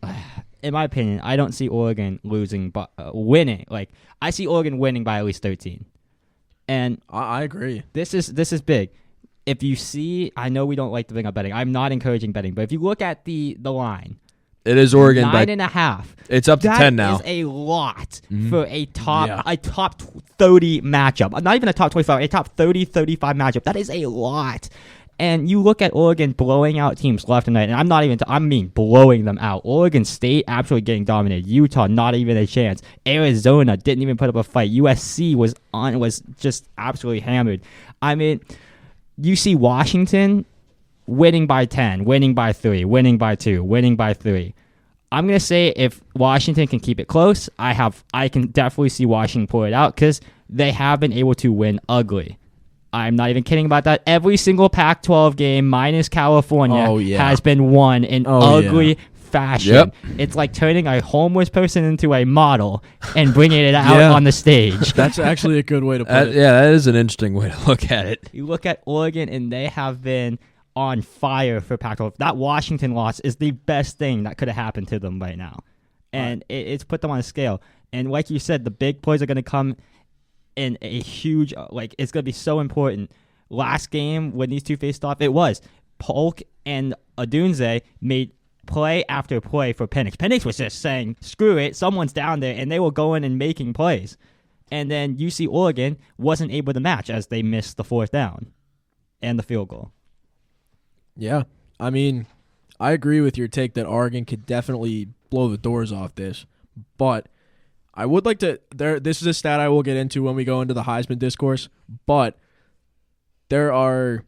in my opinion, I don't see Oregon losing but winning. Like I see Oregon winning by at least 13. And I agree. This is big. If you see, I know we don't like to bring up betting. I'm not encouraging betting, but if you look at the line, it is Oregon 9.5. It's up to 10 now. That is a lot for a top 30 matchup. Not even a top 25, a top 30, 35 matchup. That is a lot. And you look at Oregon blowing out teams left and right, and I mean blowing them out. Oregon State absolutely getting dominated. Utah, not even a chance. Arizona didn't even put up a fight. USC was just absolutely hammered. I mean, you see Washington winning by 10, winning by 3, winning by 2, winning by 3. I'm going to say if Washington can keep it close, I can definitely see Washington pull it out because they have been able to win ugly. I'm not even kidding about that. Every single Pac-12 game minus California has been won in ugly fashion. Yep. It's like turning a homeless person into a model and bringing it out on the stage. That's actually a good way to put it. Yeah, that is an interesting way to look at it. You look at Oregon, and they have been on fire for Pac-12. That Washington loss is the best thing that could have happened to them right now. And it's put them on a scale. And like you said, the big plays are going to come in a huge, it's going to be so important. Last game, when these two faced off, it was Polk and Adunze made play after play for Penix. Penix was just saying, screw it, someone's down there, and they were going and making plays. And then UC Oregon wasn't able to match as they missed the fourth down and the field goal. Yeah. I mean, I agree with your take that Oregon could definitely blow the doors off this, but I would like to this is a stat I will get into when we go into the Heisman discourse, but there's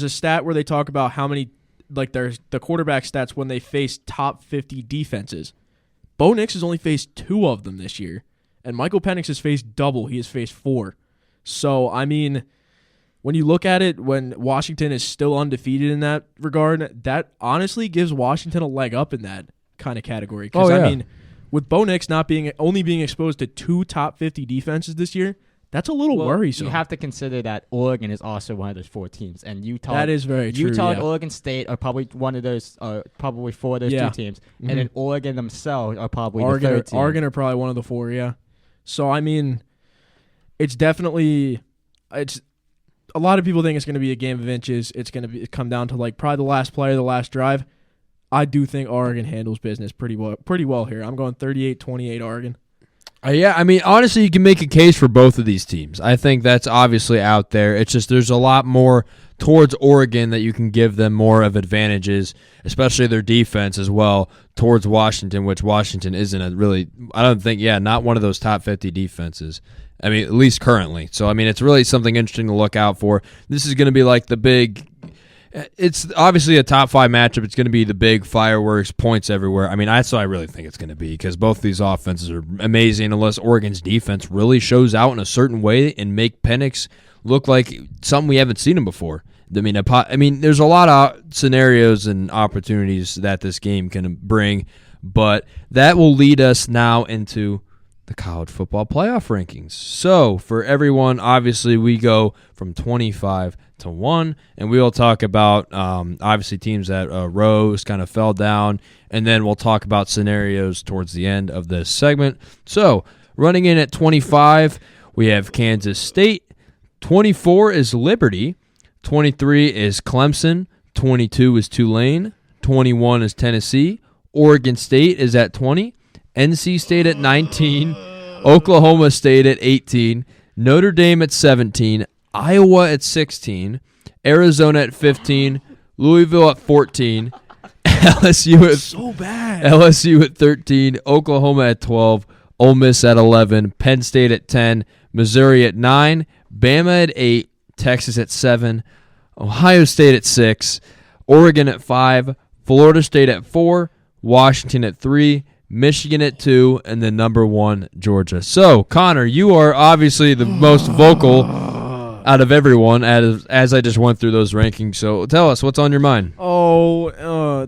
a stat where they talk about how many, there's the quarterback stats when they face top 50 defenses. Bo Nix has only faced 2 of them this year, and Michael Penix has faced double. He has faced 4. So, I mean, when you look at it, when Washington is still undefeated in that regard, that honestly gives Washington a leg up in that kind of category. Because, I mean, with Bo Nix only being exposed to 2 top 50 defenses this year, That's a little worrisome. You have to consider that Oregon is also one of those 4 teams, and Utah. That is very true. Utah and Oregon State are probably one of those, probably 4 of those 2 teams, and then Oregon themselves are probably the 3rd team. Oregon are probably one of the 4. Yeah. So I mean, it's definitely a lot of people think it's going to be a game of inches. It's going to come down to like probably the last play, the last drive. I do think Oregon handles business pretty well here. I'm going 38-28 Oregon. Yeah, I mean, honestly, you can make a case for both of these teams. I think that's obviously out there. It's just there's a lot more towards Oregon that you can give them more of advantages, especially their defense as well, towards Washington, which Washington isn't a really, I don't think, not one of those top 50 defenses. I mean, at least currently. So, I mean, it's really something interesting to look out for. This is going to be like the big... It's obviously a top 5 matchup. It's going to be the big fireworks, points everywhere. I mean, that's what I really think it's going to be because both these offenses are amazing unless Oregon's defense really shows out in a certain way and make Penix look like something we haven't seen him before. I mean, there's a lot of scenarios and opportunities that this game can bring, but that will lead us now into the college football playoff rankings. So for everyone, obviously we go from 25 to 1, and we'll talk about obviously teams that rose, kind of fell down, and then we'll talk about scenarios towards the end of this segment. So running in at 25, we have Kansas State. 24 is Liberty. 23 is Clemson. 22 is Tulane. 21 is Tennessee. Oregon State is at 20. NC State at 19, Oklahoma State at 18, Notre Dame at 17, Iowa at 16, Arizona at 15, Louisville at 14, LSU at 13, Oklahoma at 12, Ole Miss at 11, Penn State at 10, Missouri at 9, Bama at 8, Texas at 7, Ohio State at 6, Oregon at 5, Florida State at 4, Washington at 3, Michigan at 2, and then number 1, Georgia. So, Connor, you are obviously the most vocal out of everyone as I just went through those rankings. So, tell us, what's on your mind?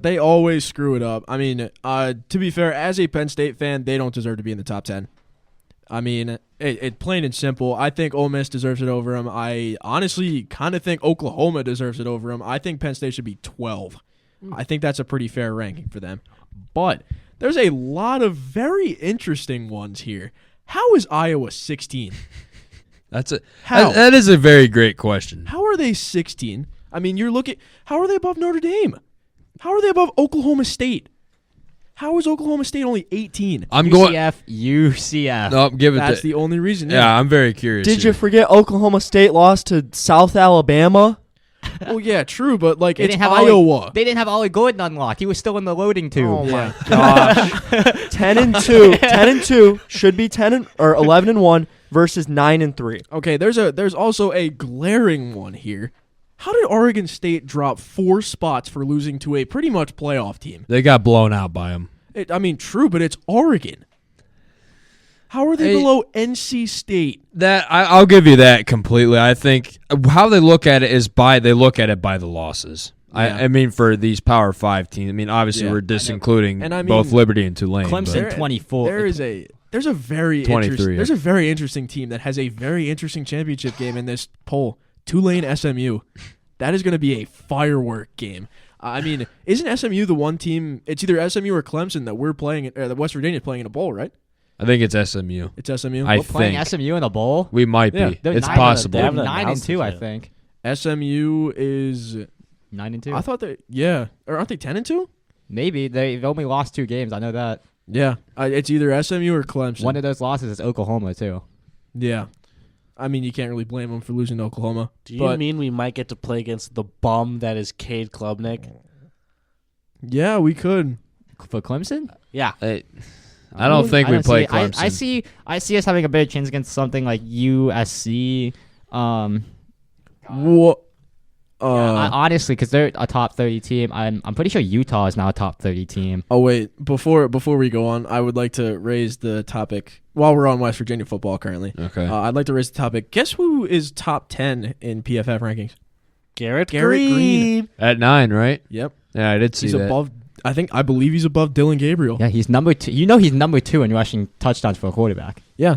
They always screw it up. I mean, to be fair, as a Penn State fan, they don't deserve to be in the top 10. I mean, it plain and simple. I think Ole Miss deserves it over them. I honestly kind of think Oklahoma deserves it over them. I think Penn State should be 12. I think that's a pretty fair ranking for them. But there's a lot of very interesting ones here. How is Iowa 16? That is a very great question. How are they 16? I mean, how are they above Notre Dame? How are they above Oklahoma State? How is Oklahoma State only 18? UCF. No, give it. That's the only reason. Yeah, I'm very curious. Did you forget Oklahoma State lost to South Alabama? Well, yeah, true, but like They it's didn't have Iowa. They didn't have Ollie Gordon unlocked. He was still in the loading tube. Oh my gosh. 10-2. 10-2 should be 11-1 versus 9-3. Okay, there's also a glaring one here. How did Oregon State drop 4 spots for losing to a pretty much playoff team? They got blown out by them. True, but it's Oregon. How are they below NC State? I'll give you that completely. I think how they look at it is by the losses. Yeah. I mean, for these Power 5 teams. I mean, obviously we're disincluding both Liberty and Tulane. Clemson 24. There's a very interesting team that has a very interesting championship game in this poll. Tulane SMU. That is going to be a firework game. I mean, isn't SMU the one team? It's either SMU or Clemson that we're playing, or that West Virginia is playing in a bowl, right? I think it's SMU. It's SMU. We're playing SMU in a bowl. We might be. It's possible. They're 9-2, I think. SMU is 9-2. I thought or aren't they 10-2? Maybe they've only lost 2 games. I know that. Yeah, it's either SMU or Clemson. One of those losses is Oklahoma too. Yeah, I mean you can't really blame them for losing to Oklahoma. Do you mean we might get to play against the bum that is Cade Klubnik? Yeah, we could. For Clemson? Yeah. I don't think we play Clemson. I see us having a better chance against something like USC. What? Honestly, because they're a top 30 team. I'm pretty sure Utah is now a top 30 team. Oh wait, before we go on, I would like to raise the topic while we're on West Virginia football currently. Okay. I'd like to raise the topic. Guess who is top 10 in PFF rankings? Garrett Green. At 9, right? Yep. Yeah, I did see he's that. above. I believe he's above Dylan Gabriel. Yeah, he's number 2. You know he's number 2 in rushing touchdowns for a quarterback. Yeah.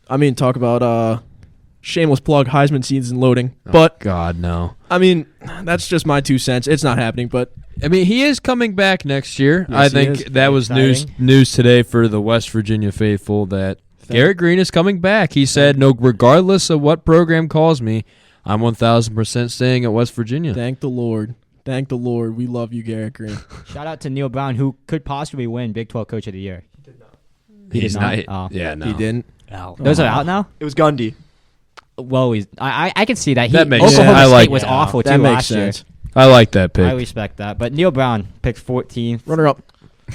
I mean, talk about shameless plug, Heisman season loading. Oh, But God, no. I mean, that's just my 2 cents. It's not happening, but I mean, he is coming back next year. Yes, I he think is. that was Exciting. news today for the West Virginia faithful that Garrett Green is coming back. He said, "No, regardless of what program calls me, I'm 1,000% staying at West Virginia." thank the Lord. Thank the Lord. We love you, Garrett Green. Shout out to Neil Brown, who could possibly win Big 12 Coach of the Year. He He's did not. not? Oh. Yeah, no. He didn't. Those are out now? It was Gundy. Well, I can see that. That makes Oklahoma sense. I State like was that. awful That too makes last sense. I like that year. I pick. respect that. But Neil Brown picked 14th. Runner up.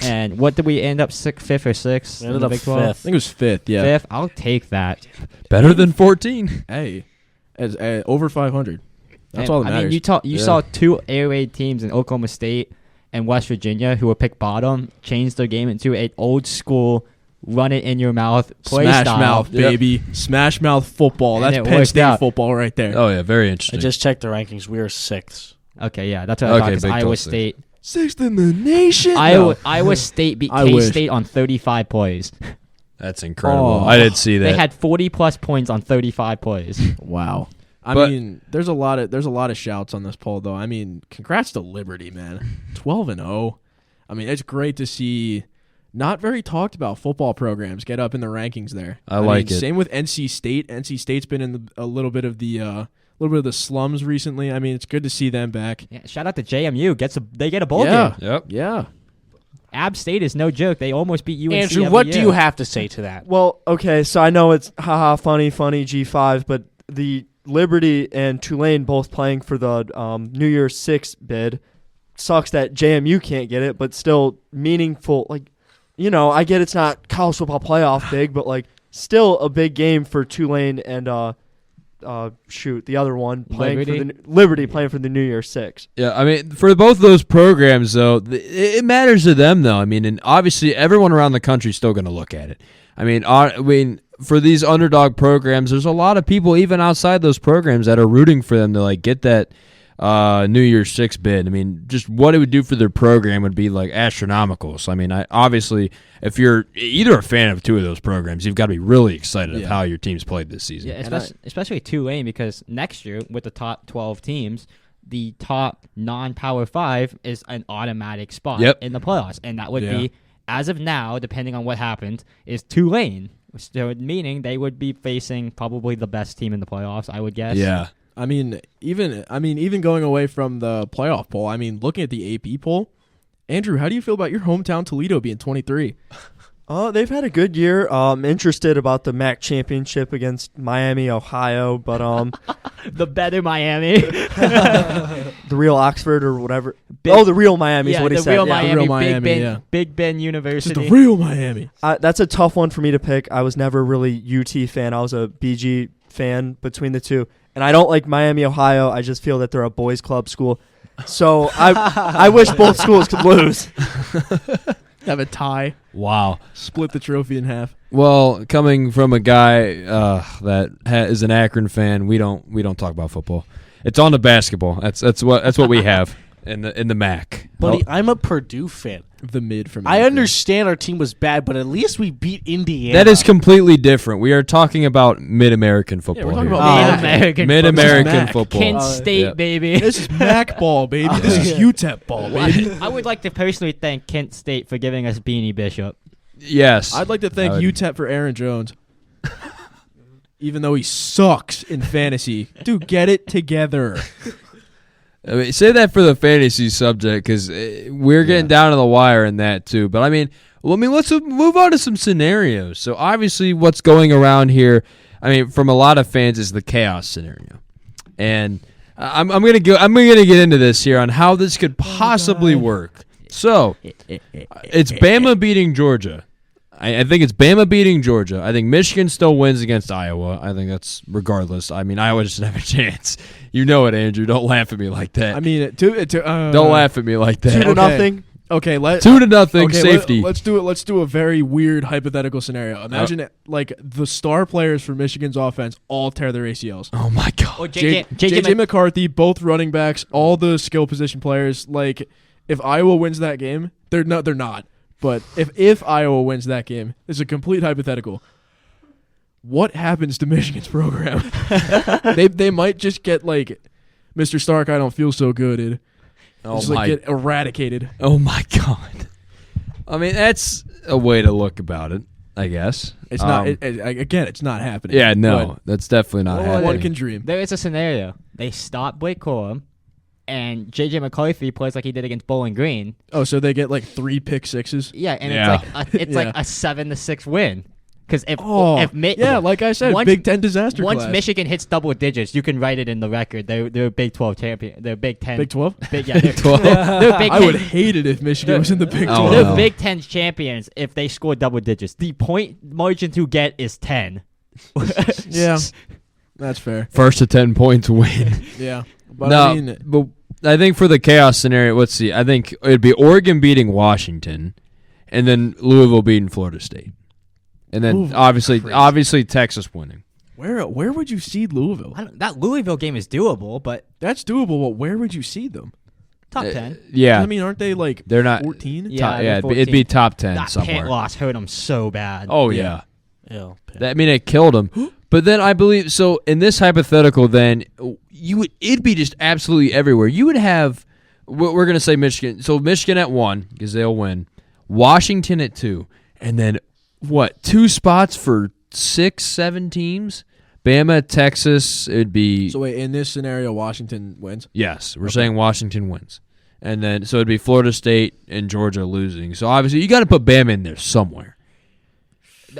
And what did we end up, 5th or 6th? We in ended the up Big 12? I think it was 5th. Yeah. 5th? I'll take that. Better than 14. Hey, as over 500. That's And, all that I matters. mean, you Yeah. saw 2 air raid teams in Oklahoma State and West Virginia who were picked bottom change their game into an old school, run it in your mouth play Smash style. mouth, baby. Smash mouth football. And That's it Penn worked State out. football right there. Oh yeah, very I interesting. just checked the rankings. We are 6th. Okay, yeah, that's what I Okay, thought. 'Cause Big 12 Iowa six. State, 6th in the nation. Iowa State beat I wish. K-State on 35 plays. That's incredible. Oh. I did see that. They had 40-plus points on 35 plays. Wow. I But- mean, there's a lot of shouts on this poll though. I mean, congrats to Liberty, man. 12-0. I mean, it's great to see not very talked about football programs get up in the rankings there. I like mean, it. Same with NC State. NC State's been in a little bit of the slums recently. I mean, it's good to see them back. Yeah, shout out to JMU. They get a bowl Yeah. game. Yep. Yeah. App State is no joke. They almost beat UNC. Andrew, every what year. do you have to say to that? Well, okay, so I know it's haha funny G5, but the Liberty and Tulane both playing for the New Year's 6 bid. Sucks that JMU can't get it, but still meaningful. Like, you know, I get it's not college football playoff big, but like still a big game for Tulane and the other one playing Liberty? for the Liberty playing for the New Year's 6. Yeah, I mean, for both those programs, though, it matters to them, though. I mean, and obviously everyone around the country is still going to look at it. I mean, for these underdog programs, there's a lot of people even outside those programs that are rooting for them to like get that New Year's 6 bid. I mean, just what it would do for their program would be like astronomical. So, I mean, obviously, if you're either a fan of 2 of those programs, you've got to be really excited of how your team's played this season. Yeah, especially Tulane, because next year with the top 12 teams, the top non-Power 5 is an automatic spot in the playoffs, and that would be, as of now, depending on what happens, is Tulane. So meaning they would be facing probably the best team in the playoffs, I would guess. Yeah. I mean, even going away from the playoff poll, I mean, looking at the AP poll, Andrew, how do you feel about your hometown Toledo being 23? They've had a good year. Interested about the MAC championship against Miami, Ohio, but The better Miami. the real Oxford or whatever. The real Miami is what he the said. real Yeah. Miami, The real Big Miami, Ben, yeah. Big Ben Just University. the real Miami. That's a tough one for me to pick. I was never really UT fan. I was a BG fan between the two. And I don't like Miami, Ohio. I just feel that they're a boys' club school. So I wish both schools could lose. Have a tie. Wow. Split the trophy in half. Well, coming from a guy that is an Akron fan, we don't talk about football. It's on to basketball. That's what we have in the MAC. Buddy, I'm a Purdue fan. The mid from I Akron. understand our team was bad, but at least we beat Indiana. That is completely different. We are talking about Mid-American football. we're talking here. about Mid-American Mid-American This is football. Kent State, yeah. baby. This is MAC ball, baby. This is UTEP ball, baby. I would like to personally thank Kent State for giving us Beanie Bishop. Yes. I'd like to thank I would- UTEP for Aaron Jones. Even though he sucks in fantasy. Dude, get it together. I mean, say that for the fantasy subject because we're getting down to the wire in that too. But I mean, let's move on to some scenarios. So obviously, what's going around here, I mean, from a lot of fans, is the chaos scenario, and I'm gonna get into this here on how this could possibly work. So it's Bama beating Georgia. I think it's Bama beating Georgia. I think Michigan still wins against Iowa. I think that's regardless. I mean, Iowa doesn't have a chance. You know it, Andrew. Don't laugh at me like that. I mean, Don't laugh at me like that. 2-0. Okay, 2-0 safety. Let's do it. Let's do a very weird hypothetical scenario. Imagine it, like the star players for Michigan's offense all tear their ACLs. Oh my god. Or JJ McCarthy, both running backs, all the skill position players. Like, if Iowa wins that game, they're not. But if Iowa wins that game, it's a complete hypothetical. what happens to Michigan's program? they might just get like, Mr. Stark, I don't feel so good. And just get eradicated. Oh my God! I mean, that's a way to look about it. I guess It's not. Again, it's not happening. Yeah, no, that's definitely not happening. One can dream. There is a scenario. They stop Blake Corum, and J.J. McCarthy plays like he did against Bowling Green. Oh, so they get like 3 pick sixes? Yeah, and Yeah. it's like a 7-6 win. Because like I said, once, Big Ten disaster Once class. Michigan hits double digits, you can write it in the record. They're a Big 12 champion. They're Big 10. Big 12? Yeah, they're 12. They're Big 10. I would hate it if Michigan was in the Big 12. Oh, They're no. Big 10 champions if they score double digits. The point margin to get is 10. Yeah, that's fair. First to 10 points win. Yeah. But No, I mean, but I think for the chaos scenario, let's see. I think it'd be Oregon beating Washington, and then Louisville beating Florida State, and then Louisville, obviously Texas winning. where would you seed Louisville? That Louisville game is doable, but That's doable, but where would you seed them? top 10. Yeah, I mean, aren't they like they're not 14? Yeah, yeah, they're it'd be 14. top 10 That somewhere. Pitt loss hurt them so bad. Oh yeah. Ew, Pitt. I mean, it killed him. But then I believe so. In this hypothetical, then it'd be just absolutely everywhere. You would have. We're gonna say Michigan. So Michigan at 1 because they'll win. Washington at 2, and then 2 spots for 6, 7 teams. Bama, Texas. It'd be So wait, in this scenario, Washington wins? yes. We're saying Washington wins, and then so it'd be Florida State and Georgia losing. So obviously you got to put Bama in there somewhere.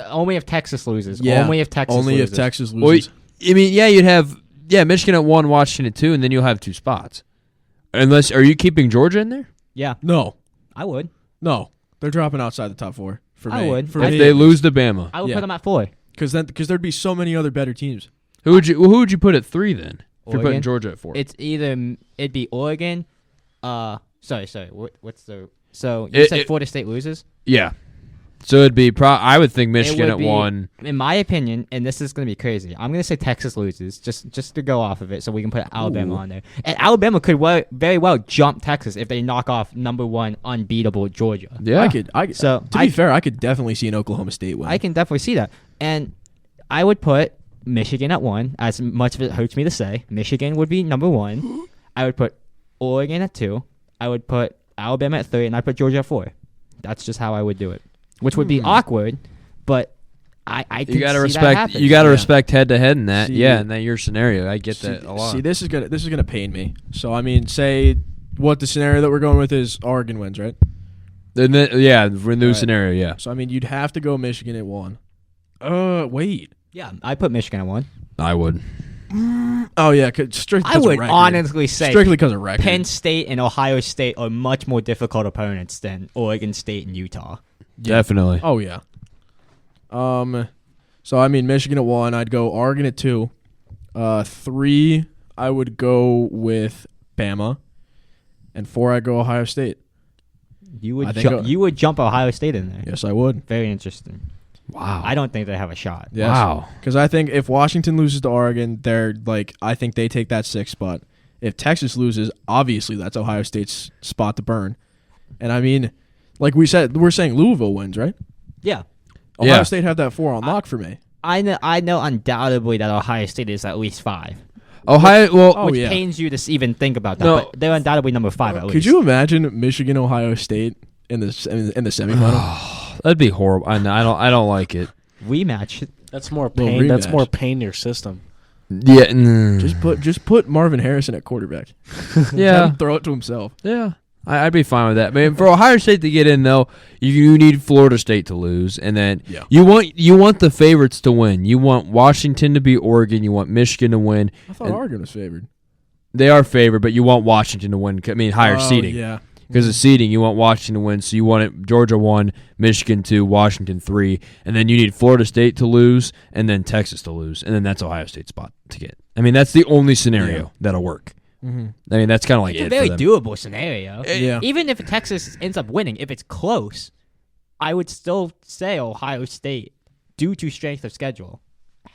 Only if Texas loses. Yeah. Only if Texas Only loses. if Texas Well, loses. I mean, yeah, you'd have Michigan at 1, Washington at 2, and then you'll have 2 spots. Unless, are you keeping Georgia in there? Yeah, No. I would. No. They're dropping outside the top 4 for I me. would. For If me, they lose to Bama, I would Yeah. put them at 4. because there'd be so many other better teams. who would you put at 3 then? If you're putting Oregon? Georgia at 4, It'd be Oregon. Sorry. What's the? So you said Florida State loses. yeah. So it'd be I would think Michigan would at be- 1. In my opinion, and this is going to be crazy, I'm going to say Texas loses just to go off of it, so we can put Alabama on there. And Alabama could very well jump Texas if they knock off number 1 unbeatable Georgia. Yeah, I could. So To be fair, I could definitely see an Oklahoma State win. I can definitely see that, and I would put Michigan at 1. As much as it hurts me to say, Michigan would be number 1. I would put Oregon at 2. I would put Alabama at 3, and I'd put Georgia at 4. That's just how I would do it, which would be awkward, but I you gotta see respect. That happen. You gotta Yeah. respect head to head in that. See- Yeah, in that your scenario, I get that a lot. See, this is gonna pain me. So I mean, say what the scenario that we're going with is Oregon wins, right? And then, yeah, for a new Right. scenario, yeah. So I mean, you'd have to go Michigan at 1. Wait. Yeah, I put Michigan at 1. I would. Oh yeah, strictly. I would honestly say strictly because of record. Penn State and Ohio State are much more difficult opponents than Oregon State and Utah. Definitely. Oh yeah. So I mean, Michigan at 1. I'd go Oregon at 2. 3. I would go with Bama, and 4. I'd go Ohio State. You I would think you would jump Ohio State in there. Yes, I would. Very interesting. Wow. I don't think they have a shot. Yes. Wow. Because I think if Washington loses to Oregon, I think they take that 6th spot. If Texas loses, obviously that's Ohio State's spot to burn. And I mean, like we said, we're saying Louisville wins, right? Yeah. Ohio Yeah. State have that 4 on lock for me. I know undoubtedly that Ohio State is at least 5. Ohio. Well, Oh, which yeah. pains you to even think about that. No. But they're undoubtedly number 5 at least. Could you imagine Michigan Ohio State in the semifinal? that'd be horrible. I don't like it. rematch? That's more Little pain. That's rematch. more pain in your system. Yeah. just put Marvin Harrison at quarterback. Have Yeah. him throw it to himself. Yeah. I'd be fine with that. Man, for Ohio State to get in though, you need Florida State to lose, and then Yeah. you want the favorites to win. You want Washington to beat Oregon. You want Michigan to win. I thought And- Oregon was favored. They are favored, but you want Washington to win. I mean, higher Oh, seeding. Yeah. Because of seeding, you want Washington to win, so you want it Georgia 1, Michigan 2, Washington 3, and then you need Florida State to lose, and then Texas to lose, and then that's Ohio State's spot to get. I mean, that's the only scenario that'll work. Mm-hmm. I mean, that's kind of like It's a it very for them. doable scenario. Yeah. Even if Texas ends up winning, if it's close, I would still say Ohio State, due to strength of schedule,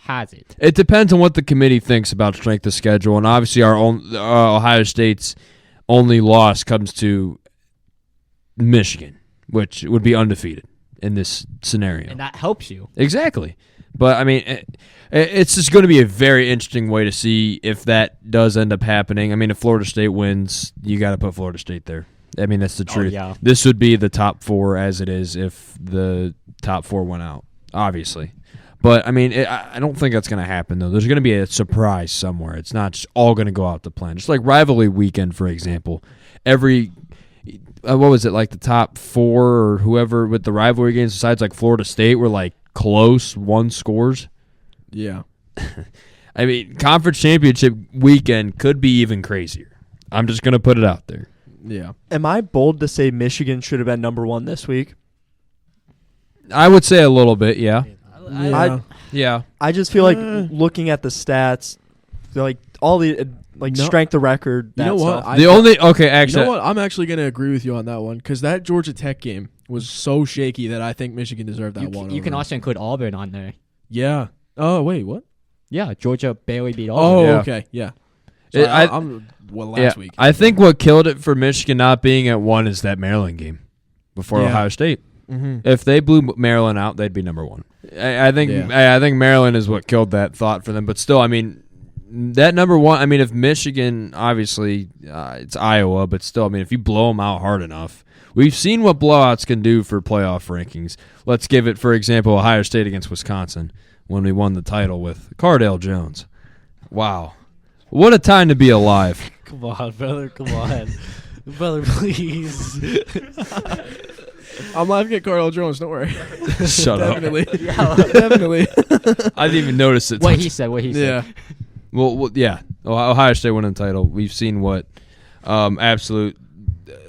has it. It depends on what the committee thinks about strength of schedule, and obviously our own Ohio State's only loss comes to Michigan, which would be undefeated in this scenario. And that helps you. Exactly. But, I mean, it's just going to be a very interesting way to see if that does end up happening. I mean, if Florida State wins, you got to put Florida State there. I mean, that's the truth. Yeah. This would be the top 4 as it is if the top 4 went out, obviously. But, I mean, I don't think that's going to happen, though. There's going to be a surprise somewhere. It's not just all going to go out the plan. Just like rivalry weekend, for example. Every what was it, like the top 4 or whoever with the rivalry games besides like Florida State were like close, one scores? Yeah. I mean, conference championship weekend could be even crazier. I'm just going to put it out there. Yeah. Am I bold to say Michigan should have been number 1 this week? I would say a little bit, yeah. Yeah. I just feel like looking at the stats, like all the strength of record. You know what? Actually, you know what? I'm actually going to agree with you on that one because that Georgia Tech game was so shaky that I think Michigan deserved that one. You can also include Auburn on there. Yeah. Oh, wait, what? Yeah, Georgia barely beat Auburn. Oh, Yeah. okay, yeah. So last week. I think what killed it for Michigan not being at 1 is that Maryland game before Ohio State. Mm-hmm. If they blew Maryland out, they'd be number 1. I think Maryland is what killed that thought for them. But still, I mean, that number 1. I mean, if Michigan, obviously, it's Iowa, but still, I mean, if you blow them out hard enough, we've seen what blowouts can do for playoff rankings. Let's give it, for example, Ohio State against Wisconsin when we won the title with Cardale Jones. Wow, what a time to be alive! Come on, brother. Come on, brother. Please. I'm laughing at Cardale Jones. Don't worry. Shut up. Definitely. I didn't even notice it. What he said. Yeah. Well, yeah. Ohio State winning the title. We've seen what absolute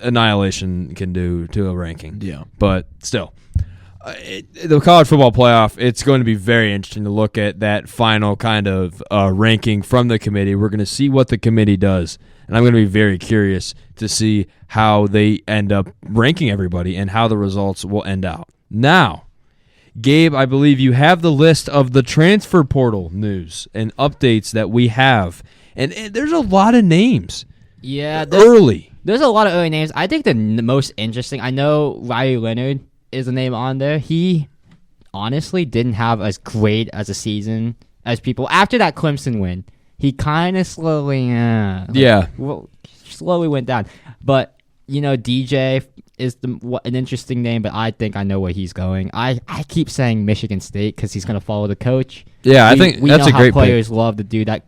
annihilation can do to a ranking. Yeah. But still, the college football playoff, it's going to be very interesting to look at that final kind of ranking from the committee. We're going to see what the committee does. And I'm going to be very curious to see how they end up ranking everybody and how the results will end out. Now, Gabe, I believe you have the list of the transfer portal news and updates that we have. And there's a lot of names. Yeah. Early. There's a lot of early names. I think the most interesting, I know Riley Leonard is a name on there. He honestly didn't have as great as a season as people. After that Clemson win, he kind of slowly slowly went down. But, DJ is an interesting name, but I think I know where he's going. I keep saying Michigan State because he's going to follow the coach. Yeah, I think that's a great pick. Players love to do that.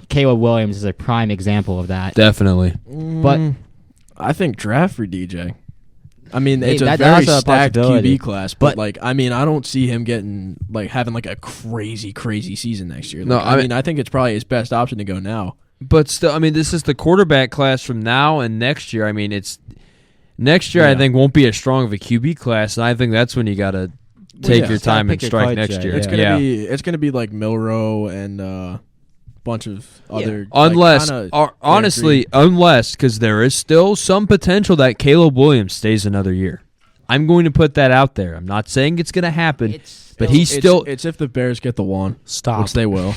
Caleb Williams is a prime example of that. Definitely. But I think draft for DJ. I mean, it's a that's very also a stacked possibility. QB class, but I don't see him having a crazy season next year. No, I mean, I think it's probably his best option to go now. But still, I mean, this is the quarterback class from now and next year. I mean, next year. I think won't be as strong of a QB class, and I think that's when you got to take your time and strike next year. It's gonna be like Milroe and bunch of other unless because there is still some potential that Caleb Williams stays another year. I'm going to put that out there. I'm not saying it's going to happen, but he's still. It's if the Bears get the one, Stop. which they will.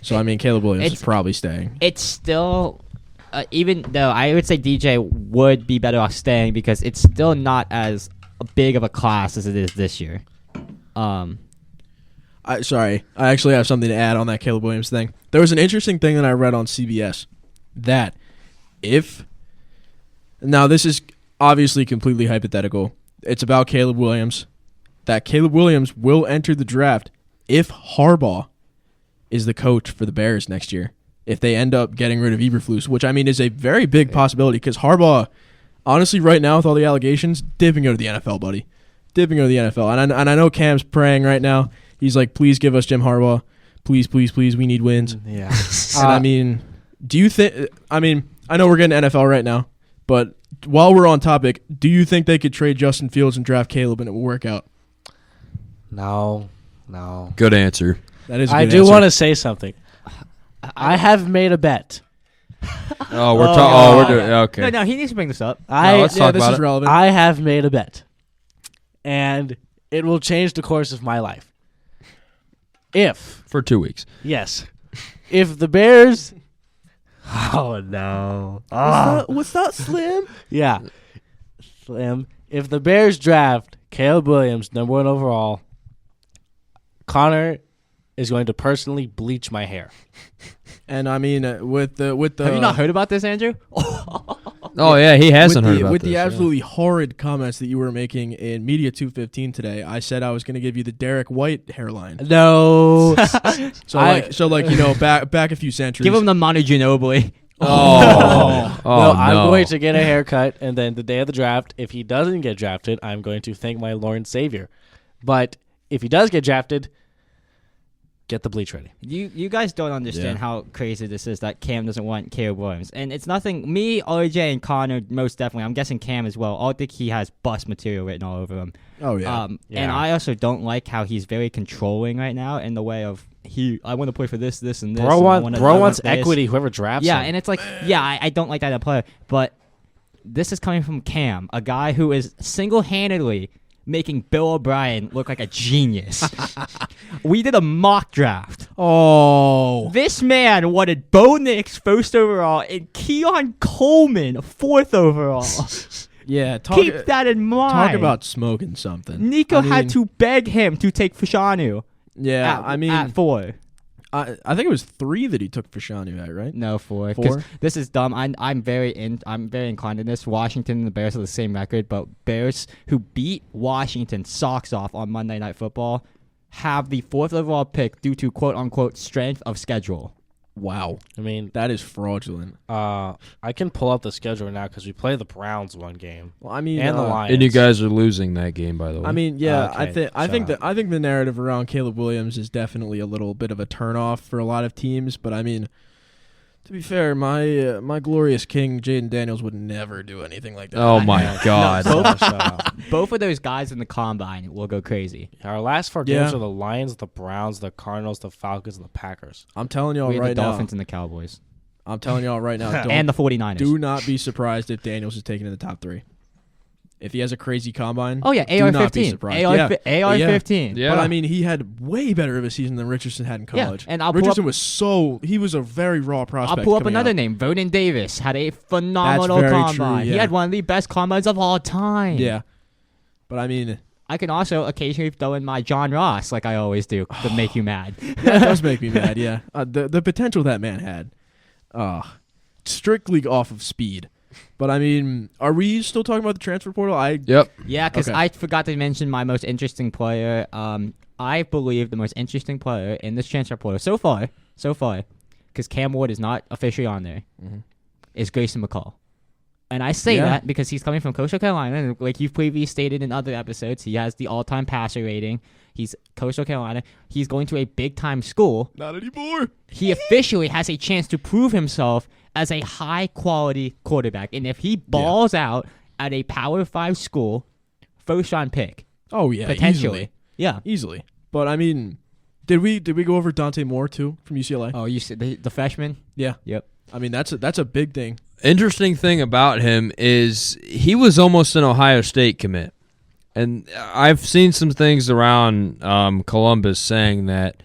So I mean, Caleb Williams is probably staying. It's still, even though I would say DJ would be better off staying because it's still not as big of a class as it is this year. I actually have something to add on that Caleb Williams thing. There was an interesting thing that I read on CBS that now this is obviously completely hypothetical. It's about Caleb Williams. That Caleb Williams will enter the draft if Harbaugh is the coach for the Bears next year. If they end up getting rid of Eberflus, which I mean is a very big possibility because Harbaugh, honestly, right now with all the allegations, dipping out of the NFL, buddy. Dipping out of the NFL. And I know Cam's praying right now. He's like, please give us Jim Harbaugh. Please, please, please. We need wins. Yeah. And I mean, do you think? I mean, I know we're getting NFL right now, but while we're on topic, do you think they could trade Justin Fields and draft Caleb and it will work out? No. Good answer. That is. A I good do answer. want to say something. I have made a bet. Oh, we're doing okay. No, he needs to bring this up. Let's talk this about is it. relevant. I have made a bet, and it will change the course of my life. For 2 weeks. Yes, if the Bears. Oh no! What's that, Slim? Yeah, Slim. If the Bears draft Caleb Williams, #1 overall, Connor is going to personally bleach my hair. And I mean, with the Have you not heard about this, Andrew? Oh yeah, he hasn't heard about with this. the absolutely horrid comments that you were making in Media 215 today, I said I was going to give you the Derek White hairline. No. So back a few centuries. Give him the Manu Ginobili. Oh, No, I'm no. going to get a haircut, and then the day of the draft, if he doesn't get drafted, I'm going to thank my Lord and Savior. But if he does get drafted, get the bleach ready. You guys don't understand how crazy this is that Cam doesn't want Caleb Williams. And it's nothing. Me, RJ, and Connor, most definitely. I'm guessing Cam as well. I think he has bust material written all over him. Oh, yeah. And I also don't like how he's very controlling right now in the way of, I want to play for this, and this. Bro wants equity, whoever drafts him. And it's like, I don't like that in a player. But this is coming from Cam, a guy who is single-handedly making Bill O'Brien look like a genius. We did a mock draft. Oh. This man wanted Bo Nix first overall and Keon Coleman fourth overall. Yeah. Keep that in mind. Talk about smoking something. Nico had to beg him to take Fashanu. Yeah, at 4. I think it was 3 that he took for Shanu at, right? No, 4. 4? This is dumb. I'm very inclined in this. Washington and the Bears have the same record, but Bears, who beat Washington socks off on Monday Night Football, have the 4th overall pick due to quote unquote strength of schedule. Wow. I mean, That is fraudulent. I can pull up the schedule now because we play the Browns one game. Well, I mean, and the Lions. And you guys are losing that game, by the way. I mean, yeah, Okay, I think the narrative around Caleb Williams is definitely a little bit of a turnoff for a lot of teams. But I mean, to be fair, my glorious king Jaden Daniels would never do anything like that. oh my God. Both of those guys in the combine will go crazy. Our last 4 games are the Lions, the Browns, the Cardinals, the Falcons, and the Packers. I'm telling y'all We have right the now. Dolphins and the Cowboys. I'm telling y'all right now. And the 49ers. Do not be surprised if Daniels is taken in the top 3. If he has a crazy combine, Oh, yeah, do not be AR-15. surprised. AR-15. Yeah. But I mean, he had way better of a season than Richardson had in college. and I'll pull Richardson up- he was a very raw prospect. I'll pull up coming another out. name. Vernon Davis had a phenomenal very true, combine. He yeah. had one of the best combines of all time. Yeah, but I mean, I can also occasionally throw in my John Ross, like I always do, to make you mad. that does make me mad. Yeah, the potential that man had, strictly off of speed. But I mean, are we still talking about the transfer portal? Yep. Yeah, because Okay. I forgot to mention my most interesting player. I believe the most interesting player in this transfer portal so far, because Cam Ward is not officially on there, is Grayson McCall. And I say Yeah. that because he's coming from Coastal Carolina, and like you've previously stated in other episodes, he has the all-time passer rating. He's Coastal Carolina. He's going to a big-time school. Not anymore. He officially has a chance to prove himself as a high-quality quarterback. And if he balls out at a Power 5 school, first-round pick, Oh yeah, potentially. easily. But I mean, did we go over Dante Moore too from UCLA? Oh, you said the freshman? Yeah. Yep. I mean, that's a big thing. Interesting thing about him is he was almost an Ohio State commit. And I've seen some things around Columbus saying that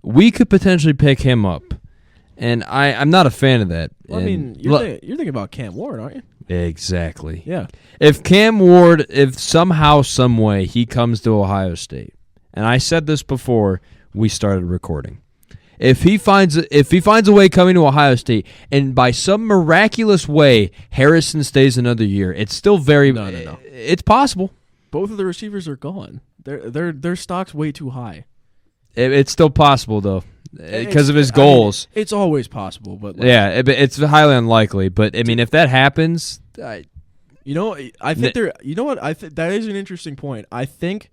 we could potentially pick him up. And I'm not a fan of that. Well, I mean, you're thinking about Cam Ward, aren't you? Exactly. Yeah. If Cam Ward, if somehow, some way he comes to Ohio State, and I said this before we started recording, if he finds a way coming to Ohio State, and by some miraculous way Harrison stays another year, it's still very No. It's possible. Both of the receivers are gone. Their stock's way too high. It's still possible though, because of his goals. I mean, it's always possible, but It's highly unlikely. But I mean, if that happens, I think that is an interesting point. I think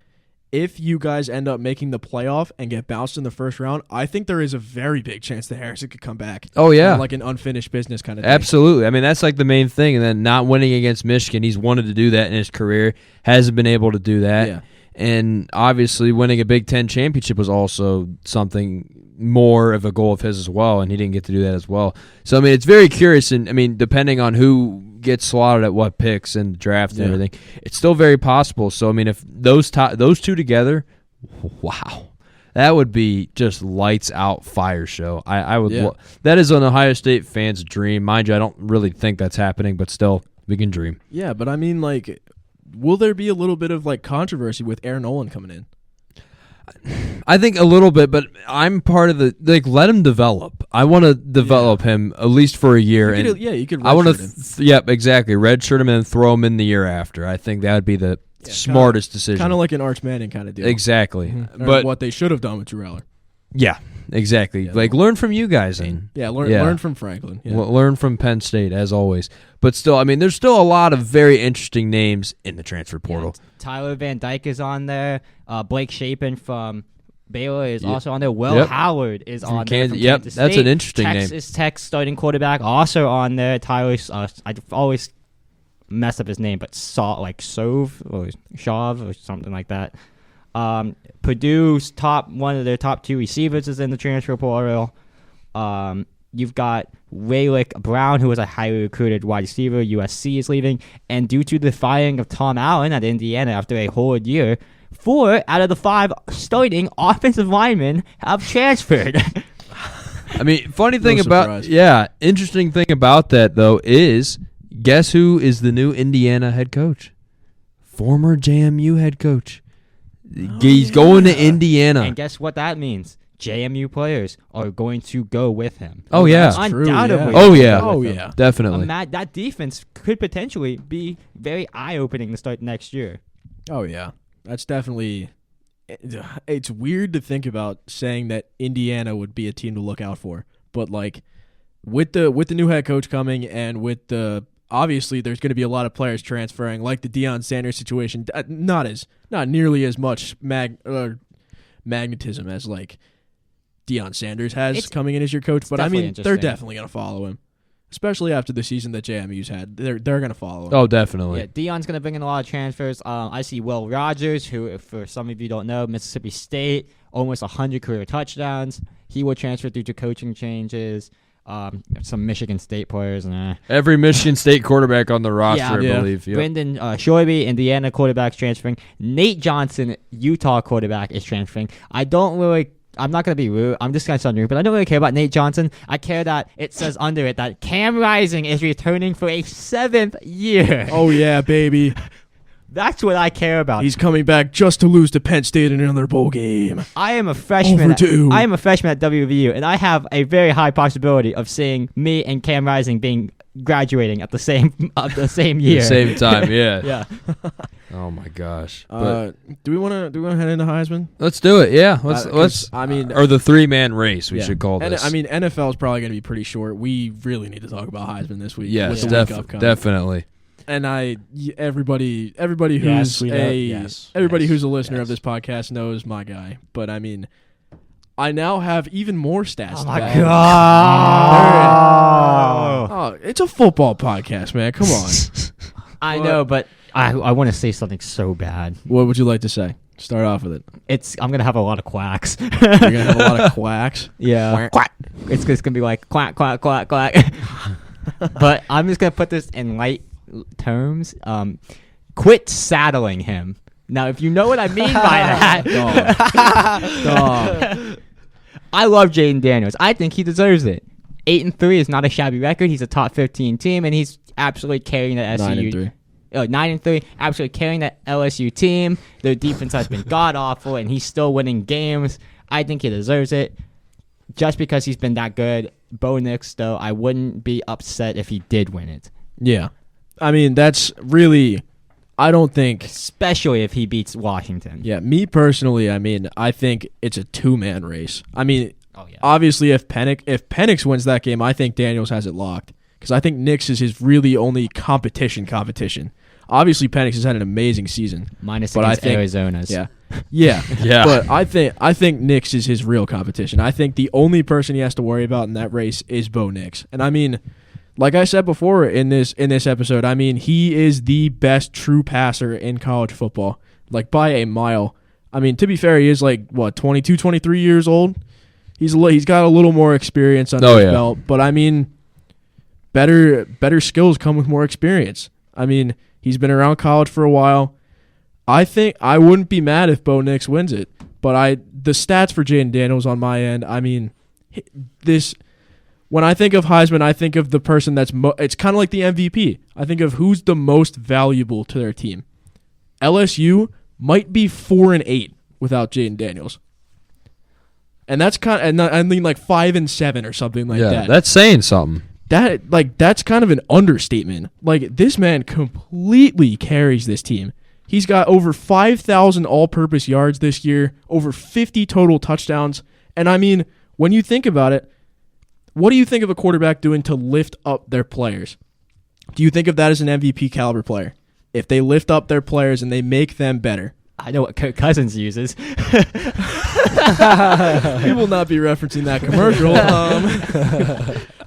if you guys end up making the playoff and get bounced in the first round, I think there is a very big chance that Harrison could come back. Oh yeah, like an unfinished business kind of thing. absolutely. I mean, that's like the main thing. And then not winning against Michigan, he's wanted to do that in his career, hasn't been able to do that. Yeah. And obviously, winning a Big Ten championship was also something more of a goal of his as well, and he didn't get to do that as well. So, I mean, it's very curious, and I mean, depending on who gets slotted at what picks and draft and everything, it's still very possible. So, I mean, if those two together, wow, that would be just lights out fire show. I would. Yeah. That is an Ohio State fan's dream, mind you. I don't really think that's happening, but still, we can dream. Yeah, but I mean, like, will there be a little bit of like controversy with Aaron Nolan coming in? I think a little bit, but I'm part of the let him develop. I want to develop him at least for a year. You could. I want to. Yep, exactly. Redshirt him and throw him in the year after. I think that would be the smartest decision. Kind of like an Arch Manning kind of deal. Exactly. Mm-hmm. But what they should have done with Drew Eller. Yeah, exactly. Learn from you guys and learn from Franklin. Yeah. Learn from Penn State as always. But still, I mean, there's still a lot of very interesting names in the transfer portal. Yeah, Tyler Van Dyke is on there. Blake Shapen from Baylor is also on there. Will Howard is on there from Kansas State. That's an interesting name. Texas Tech starting quarterback also on there. Tyler, I always mess up his name, but Sove or Shav or something like that. Purdue's one of their top 2 receivers is in the transfer portal. You've got Raylick Brown, who was a highly recruited wide receiver. USC is leaving, and due to the firing of Tom Allen at Indiana after a whole year, 4 out of the 5 starting offensive linemen have transferred. I mean, interesting thing about that though is, guess who is the new Indiana head coach? Former JMU head coach. He's going to Indiana. And guess what that means? JMU players are going to go with him. Oh, yeah. Undoubtedly. Oh, yeah. Definitely. That defense could potentially be very eye-opening to start next year. Oh, yeah. That's definitely... It's weird to think about saying that Indiana would be a team to look out for. But, with the new head coach coming and with the... Obviously, there's going to be a lot of players transferring, like the Deion Sanders situation. Not nearly as much magnetism as Deion Sanders has coming in as your coach. But I mean, they're definitely going to follow him, especially after the season that JMU's had. They're going to follow him. Oh, definitely. Yeah, Deion's going to bring in a lot of transfers. I see Will Rogers, who, for some of you don't know, Mississippi State, almost 100 career touchdowns. He will transfer due to coaching changes. Some Michigan State players. Every Michigan State quarterback on the roster, I believe. Yep. Brendan Schorby, Indiana quarterback's transferring. Nate Johnson, Utah quarterback, is transferring. I'm not going to be rude. I'm just going to sound rude, but I don't really care about Nate Johnson. I care that it says under it that Cam Rising is returning for a 7th year. Oh, yeah, baby. That's what I care about. He's coming back just to lose to Penn State in another bowl game. I am a freshman. I am a freshman at WVU, and I have a very high possibility of seeing me and Cam Rising graduating at the same year, same time. Yeah. Yeah. Oh my gosh. Do we want to head into Heisman? Let's do it. Yeah. Let's. Or the 3-man race. We should call this. NFL is probably going to be pretty short. We really need to talk about Heisman this week. Yes, definitely. And everybody who's who's a listener of this podcast knows my guy. But I mean, I now have even more stats. Oh my god! It's a football podcast, man. Come on. I know, but I want to say something so bad. What would you like to say? Start off with it. I'm gonna have a lot of quacks. You're gonna have a lot of quacks. Yeah. Quack. It's just gonna be like quack, quack, quack, quack. But I'm just gonna put this in light terms. Quit saddling him. Now, if you know what I mean by that, dog. I love Jaden Daniels. I think he deserves it. 8-3 is not a shabby record. He's a top 15 team, and he's absolutely carrying the SU. 9-3, absolutely carrying that LSU team. Their defense has been god awful, and he's still winning games. I think he deserves it, just because he's been that good. Bo Nix, though, I wouldn't be upset if he did win it. Yeah. I mean, that's really, I don't think. Especially if he beats Washington. Yeah, me personally, I mean, I think it's a 2-man race. I mean, obviously, if Penix wins that game, I think Daniels has it locked. Because I think Nix is his really only competition. Obviously, Penix has had an amazing season. Minus against Arizona's. Yeah. Yeah. But I think Nix is his real competition. I think the only person he has to worry about in that race is Bo Nix. And I mean, like I said before in this episode, I mean, he is the best true passer in college football, like by a mile. I mean, to be fair, he is 22, 23 years old. He's got a little more experience under his belt, but I mean, better skills come with more experience. I mean, he's been around college for a while. I think I wouldn't be mad if Bo Nix wins it, but the stats for Jaden Daniels on my end, I mean, when I think of Heisman, I think of the person that's it's kind of like the MVP. I think of who's the most valuable to their team. LSU might be 4-8 without Jaden Daniels. And that's I mean like 5-7 or something like that. Yeah, that's saying something. That's kind of an understatement. Like, this man completely carries this team. He's got over 5,000 all-purpose yards this year, over 50 total touchdowns. And I mean, when you think about it, what do you think of a quarterback doing to lift up their players? Do you think of that as an MVP caliber player? If they lift up their players and they make them better. I know what Kirk Cousins uses. We will not be referencing that commercial.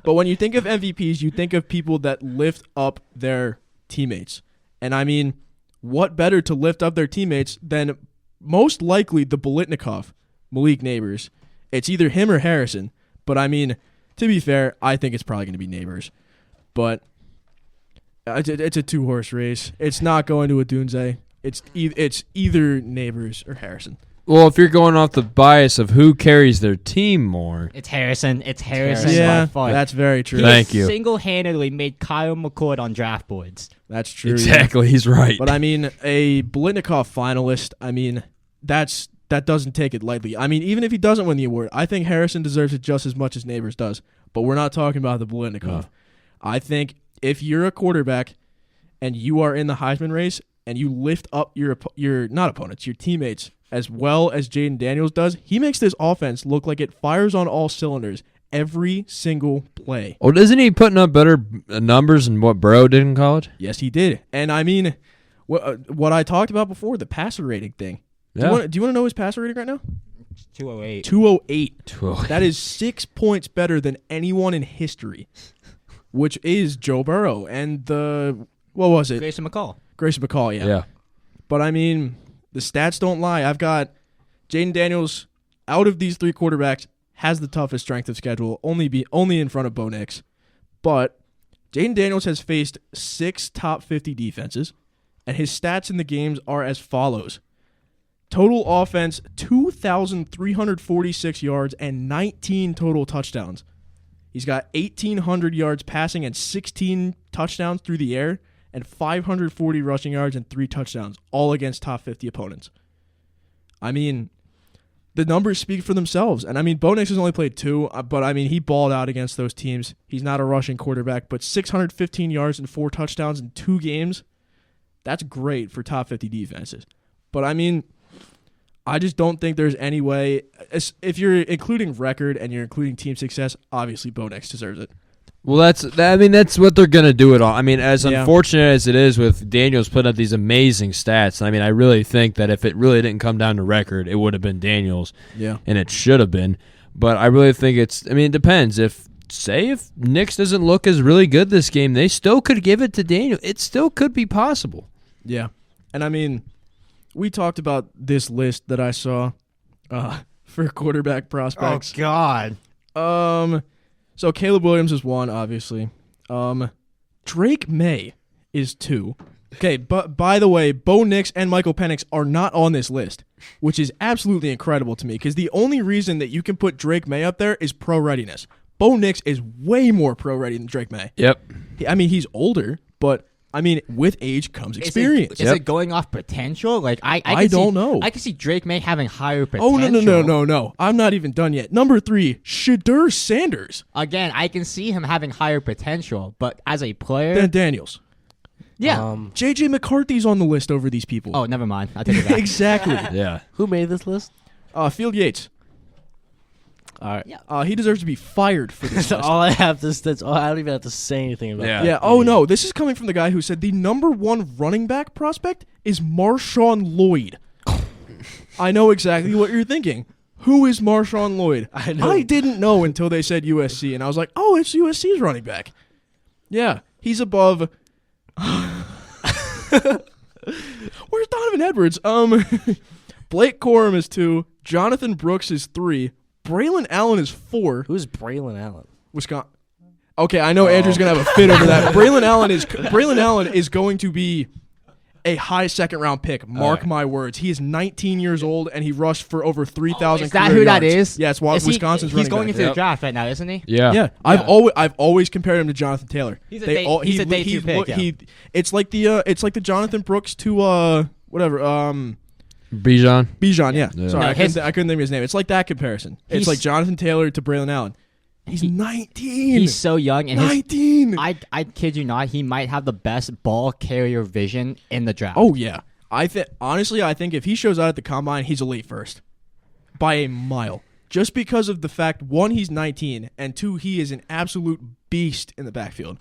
But when you think of MVPs, you think of people that lift up their teammates. And I mean, what better to lift up their teammates than most likely the Bolitnikov, Malik Neighbors. It's either him or Harrison. But I mean, to be fair, I think it's probably going to be Neighbors. But it's a two-horse race. It's not going to a Dunze. It's either Neighbors or Harrison. Well, if you're going off the bias of who carries their team more, It's Harrison. It's Harrison. Yeah, by far. that's very true. Thank you. Single-handedly made Kyle McCord on draft boards. That's true. exactly, he's right. But I mean, a Bolitnikov finalist, I mean, that doesn't take it lightly. I mean, even if he doesn't win the award, I think Harrison deserves it just as much as Neighbors does. But we're not talking about the Bolitnikov. No. I think if you're a quarterback and you are in the Heisman race and you lift up your not opponents, your teammates, as well as Jaden Daniels does, he makes this offense look like it fires on all cylinders every single play. Well, isn't he putting up better numbers than what Burrow did in college? Yes, he did. And I mean, what I talked about before, the passer rating thing. Yeah. Do you want to know his passer rating right now? 208. 208. That is 6 points better than anyone in history, which is Joe Burrow and what was it? Grayson McCall. Grayson McCall, yeah. Yeah. But I mean, the stats don't lie. I've got Jaden Daniels out of these three quarterbacks has the toughest strength of schedule, only in front of Bo Nix. But Jaden Daniels has faced 6 top 50 defenses, and his stats in the games are as follows. Total offense, 2,346 yards and 19 total touchdowns. He's got 1,800 yards passing and 16 touchdowns through the air and 540 rushing yards and 3 touchdowns, all against top 50 opponents. I mean, the numbers speak for themselves. And I mean, Bo Nix has only played 2, but I mean, he balled out against those teams. He's not a rushing quarterback, but 615 yards and 4 touchdowns in 2 games, that's great for top 50 defenses. But I mean, I just don't think there's any way. If you're including record and you're including team success, obviously Bo Nix deserves it. Well, that's what they're going to do it all. I mean, as Yeah. unfortunate as it is with Daniels putting up these amazing stats, I mean, I really think that if it really didn't come down to record, it would have been Daniels. Yeah. And it should have been. But I really think it depends. If Nix doesn't look as really good this game, they still could give it to Daniel. It still could be possible. Yeah. And I mean, we talked about this list that I saw for quarterback prospects. Oh, God. So Caleb Williams is 1, obviously. Drake May is 2. Okay, but by the way, Bo Nix and Michael Penix are not on this list, which is absolutely incredible to me because the only reason that you can put Drake May up there is pro readiness. Bo Nix is way more pro ready than Drake May. Yep. I mean, he's older, but I mean, with age comes experience. Is it going off potential? Like I don't know. I can see Drake May having higher potential. Oh, no. I'm not even done yet. Number 3, Shadur Sanders. Again, I can see him having higher potential, but as a player, Dan Daniels. yeah. J.J. McCarthy's on the list over these people. Oh, never mind. I'll take it back. Exactly. Yeah. Who made this list? Field Yates. All right. He deserves to be fired for this That's list. all I have to. I don't even have to say anything about Yeah. that. Yeah. Oh, no. This is coming from the guy who said the number 1 running back prospect is Marshawn Lloyd. I know exactly what you're thinking. Who is Marshawn Lloyd? I know. I didn't know until they said USC, and I was like, oh, it's USC's running back. Yeah. He's above... Where's Donovan Edwards? Blake Corum is 2. Jonathan Brooks is 3. Braylon Allen is 4. Who's Braylon Allen? Wisconsin. Okay, I know Andrew's gonna have a fit over that. Braylon Allen is going to be a high second-round pick. Mark my words. He is 19 years old and he rushed for over 3,000. Is that who that is? Yeah, it's Wisconsin's running He's going back. into the draft right now, isn't he? Yeah. Yeah, I've always compared him to Jonathan Taylor. He's a day 2 pick. It's like the Jonathan Brooks to whatever Bijan, yeah. Yeah. Sorry, No, I couldn't think of his name. It's like that comparison. It's He's- like Jonathan Taylor to Braylon Allen. He's 19. He's so young, and 19. I kid you not, he might have the best ball carrier vision in the draft. Oh yeah. I think if he shows out at the combine, he's a late first by a mile. Just because of the fact, one, he's 19, and two, he is an absolute beast in the backfield.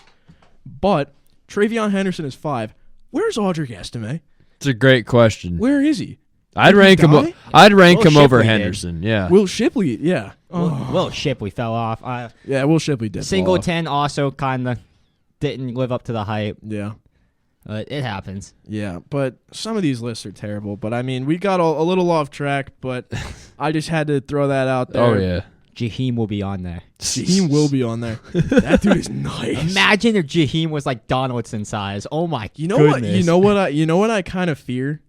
But Travion Henderson is 5. Where's Audric Estime? It's a great question. Where is he? I'd Did he rank him. die? I'd rank Will him over Shipley did. Henderson. Yeah. Will Shipley, yeah. Will Shipley fell off. Yeah, Will Shipley did. fall off. Singleton also kind of didn't live up to the hype. Yeah. It happens. Yeah, but some of these lists are terrible. But, I mean, we got a little off track, but I just had to throw that out there. Oh yeah. Jaheim will be on there. Jaheim will be on there. That dude is nice. Imagine if Jaheim was like Donaldson size. Oh my You know goodness. what? You know what I kind of fear?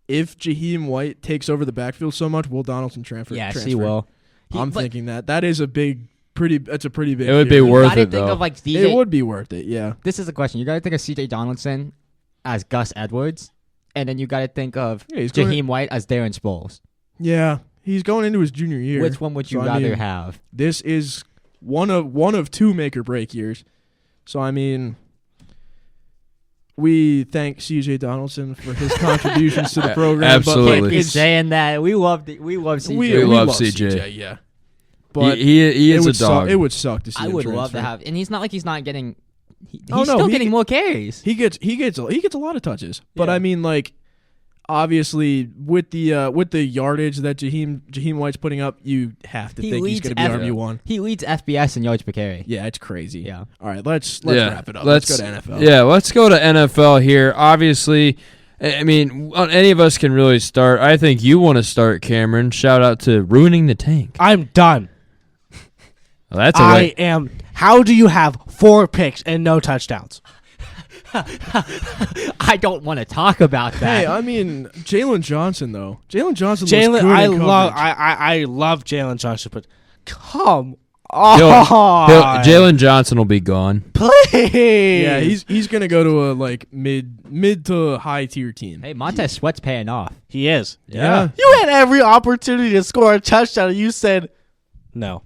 If Jaheim White takes over the backfield so much, will Donaldson transfer? Yes, he will. I'm thinking that is a that's a pretty big. It would be fear. worth You gotta it think though. of like DJ. It would be worth it. Yeah. This is the question. You gotta think of CJ Donaldson as Gus Edwards, and then you gotta think of Yeah, he's Jaheim going- White as Darren Sproles. Yeah. He's going into his junior year. Which one would you So, I rather mean, have? This is one of two make or break years. So I mean, we thank CJ Donaldson for his contributions to the program. Absolutely. But Keep it's, saying that. We love CJ. We love CJ. Yeah. But he it is a would dog. it would suck to see I him would love to transfer. have, and he's not like he's not getting. He's Oh, no, still he- getting more carries. He gets a lot of touches, but Yeah. I mean, like, obviously with the yardage that Jaheim White's putting up, you have to He think he's leads going to be RB1. He leads FBS in yards per carry. Yeah, it's crazy. Yeah. All right, let's wrap it up. Let's go to NFL. Yeah, let's go to NFL here. Obviously, I mean, any of us can really start. I think you want to start, Cameron. Shout out to Ruining the Tank. I'm done. Well, that's a I way. am. How do you have 4 picks and no touchdowns? I don't want to talk about that. Hey, I mean, Jalen Johnson though. Jalen Johnson. Jalen, looks good I in love, coverage. I love Jalen Johnson, but come He'll- on, Jalen Johnson will be gone. please. Yeah, he's gonna go to a like mid to high tier team. Hey, Montez Sweat's paying off. He is. Yeah. You had every opportunity to score a touchdown, and you said no,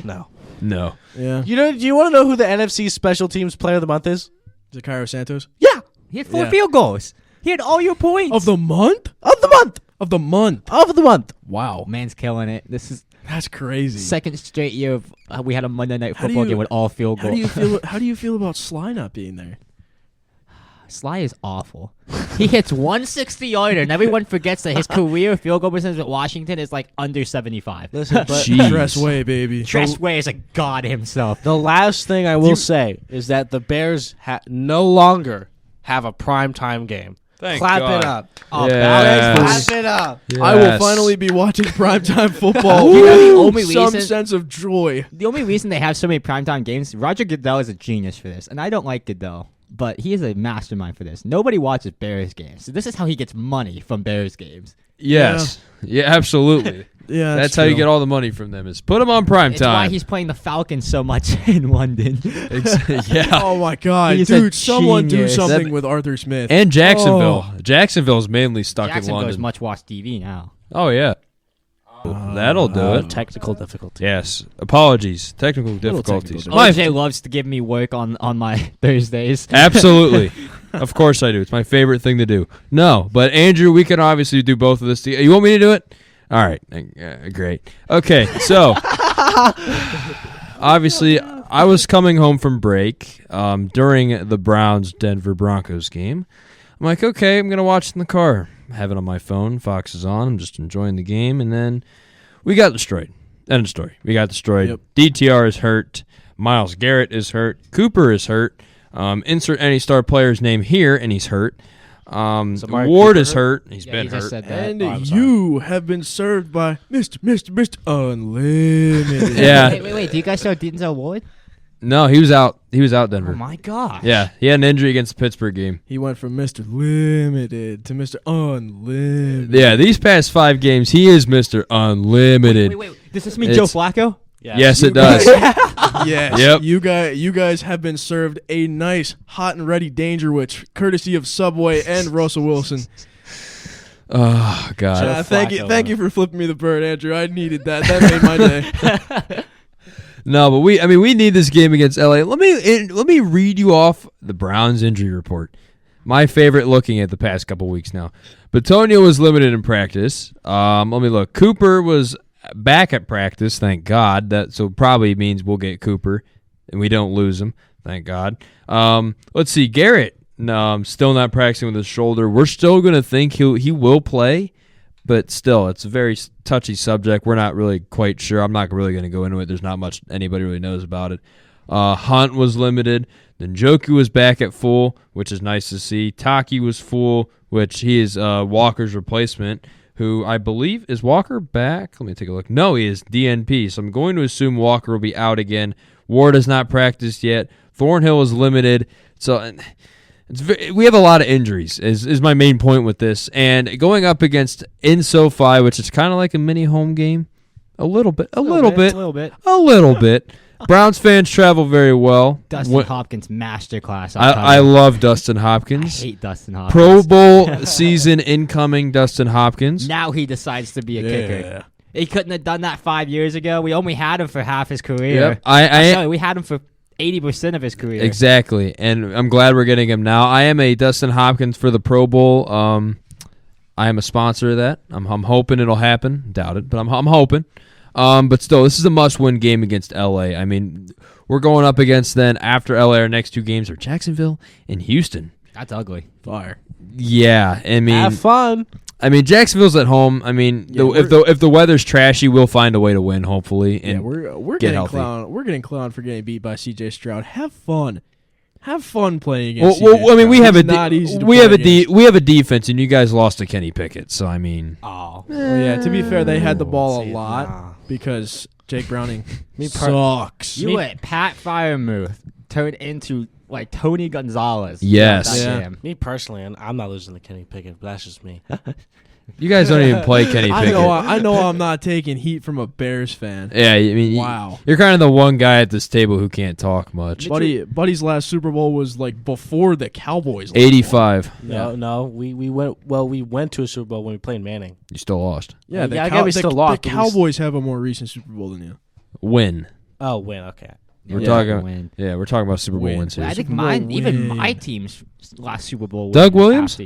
no. No. Yeah. You know? Do you want to know who the NFC Special Teams Player of the Month is? Is it Cairo Santos Yeah, He had 4 Yeah. field goals. He had all your points. of the month? of the month, Of the month. of the month. Wow, Man's killing it. This is that's crazy. second straight year of we had a Monday Night How do Football you- game with all field How goals. do you feel? How do you feel about Sly not being there? Sly is awful. He hits 160-yarder, and everyone forgets that his career field goal percentage at Washington is like under 75. Listen, but Jeez. Dress way, baby. Tressway is a god himself. the last thing I will say is that the Bears no longer have a primetime game. Thank Clap God. it up. Oh, Yes. Clap it up. I will Yes. finally be watching primetime football. You know, the Woo! only Some reason- sense of joy. The only reason they have so many primetime games, Roger Goodell is a genius for this, and I don't like Goodell, but he is a mastermind for this. Nobody watches Bears games, so this is how he gets money from Bears games. Yes. Yeah, absolutely. Yeah, That's how you get all the money from them. Is put them on prime It's why time. he's playing the Falcons so much in London. Yeah. Oh my God, He's a dude! Someone do genius. something That- with Arthur Smith. And Jacksonville. Jacksonville's mainly stuck in Jacksonville is London. much watch TV now. Oh yeah. That'll do it. Technical difficulty. Yes. Apologies. Technical difficulties. technical My OJ loves to give me work on my Thursdays. Absolutely. Of course I do. It's my favorite thing to do. No, but Andrew, we can obviously do both of this. You want me to do it? All right. Great. Okay, so obviously I was coming home from break during the Browns-Denver Broncos game. I'm like, okay, I'm going to watch it in the car. I have it on my phone. Fox is on. I'm just enjoying the game. And then we got destroyed. End of story. We got destroyed. Yep. DTR is hurt. Myles Garrett is hurt. Cooper is hurt. Insert any star player's name here, and he's hurt. Amari Ward Cooper is hurt. He's Yeah, been he just hurt. said that. And I'm sorry. you have been served by Mr. Unlimited. Yeah. Wait. Do you guys know Denzel Ward? No, he was out. He was out Denver. Oh my gosh. Yeah, he had an injury against the Pittsburgh game. He went from Mr. Limited to Mr. Unlimited. Yeah, these past 5 games, he is Mr. Unlimited. Wait. Does this mean Joe It's- Flacco? Yes, it does. Yes. Yep. You guys have been served a nice hot and ready danger witch, courtesy of Subway and Russell Wilson. Oh God. Joe Thank you for flipping me the bird, Andrew. I needed that. That made my day. No, but we need this game against LA. Let me read you off the Browns injury report. My favorite looking at the past couple weeks now. Bitonio was limited in practice. Let me look. Cooper was back at practice, thank God. That so probably means we'll get Cooper and we don't lose him, thank God. Let's see. Garrett, still not practicing with his shoulder. We're still going to think he will play. But still, it's a very touchy subject. We're not really quite sure. I'm not really going to go into it. There's not much anybody really knows about it. Hunt was limited. Then Njoku was back at full, which is nice to see. Taki was full, which he is Walker's replacement, who I believe is Walker back. Let me take a look. No, he is DNP. So I'm going to assume Walker will be out again. Ward has not practiced yet. Thornhill is limited. So we have a lot of injuries is my main point with this. And going up against in SoFi, which is kind of like a mini home game, a little bit. Browns fans travel very well. Dustin Hopkins masterclass. I love Dustin Hopkins. I hate Dustin Hopkins. Pro Bowl season incoming Dustin Hopkins. Now he decides to be a kicker. He couldn't have done that 5 years ago. We only had him for half his career. Yep. We had him for 80% of his career. Exactly, and I'm glad we're getting him now. I am a Dustin Hopkins for the Pro Bowl. I am a sponsor of that. I'm hoping it'll happen. Doubt it, but I'm hoping. But still, this is a must-win game against LA. I mean, we're going up against then after LA. Our next two games are Jacksonville and Houston. That's ugly. Fire. Yeah, I mean, have fun. I mean, Jacksonville's at home. I mean, if the weather's trashy, we'll find a way to win, hopefully. And we're get getting healthy. We're getting clowned for getting beat by C.J. Stroud. Have fun. Have fun playing against. Well, I mean, we have we have a defense, and you guys lost to Kenny Pickett. So I mean, well, yeah. To be fair, they had the ball a lot because Jake Browning sucks. You let Pat Freiermuth turn into like Tony Gonzalez. Yes. Me personally, and I'm not losing to Kenny Pickett, but that's just me. You guys don't even play Kenny Pickett. I know I'm not taking heat from a Bears fan. Yeah, I mean, wow. You're kind of the one guy at this table who can't talk much. Buddy's last Super Bowl was like before the Cowboys. 85. No, we went to a Super Bowl when we played Manning. You still lost. Yeah, we still lost. The Cowboys have a more recent Super Bowl than you. Win. Oh, win. Okay. We're talking about Super Bowl wins here. I think my team's last Super Bowl. Doug Williams.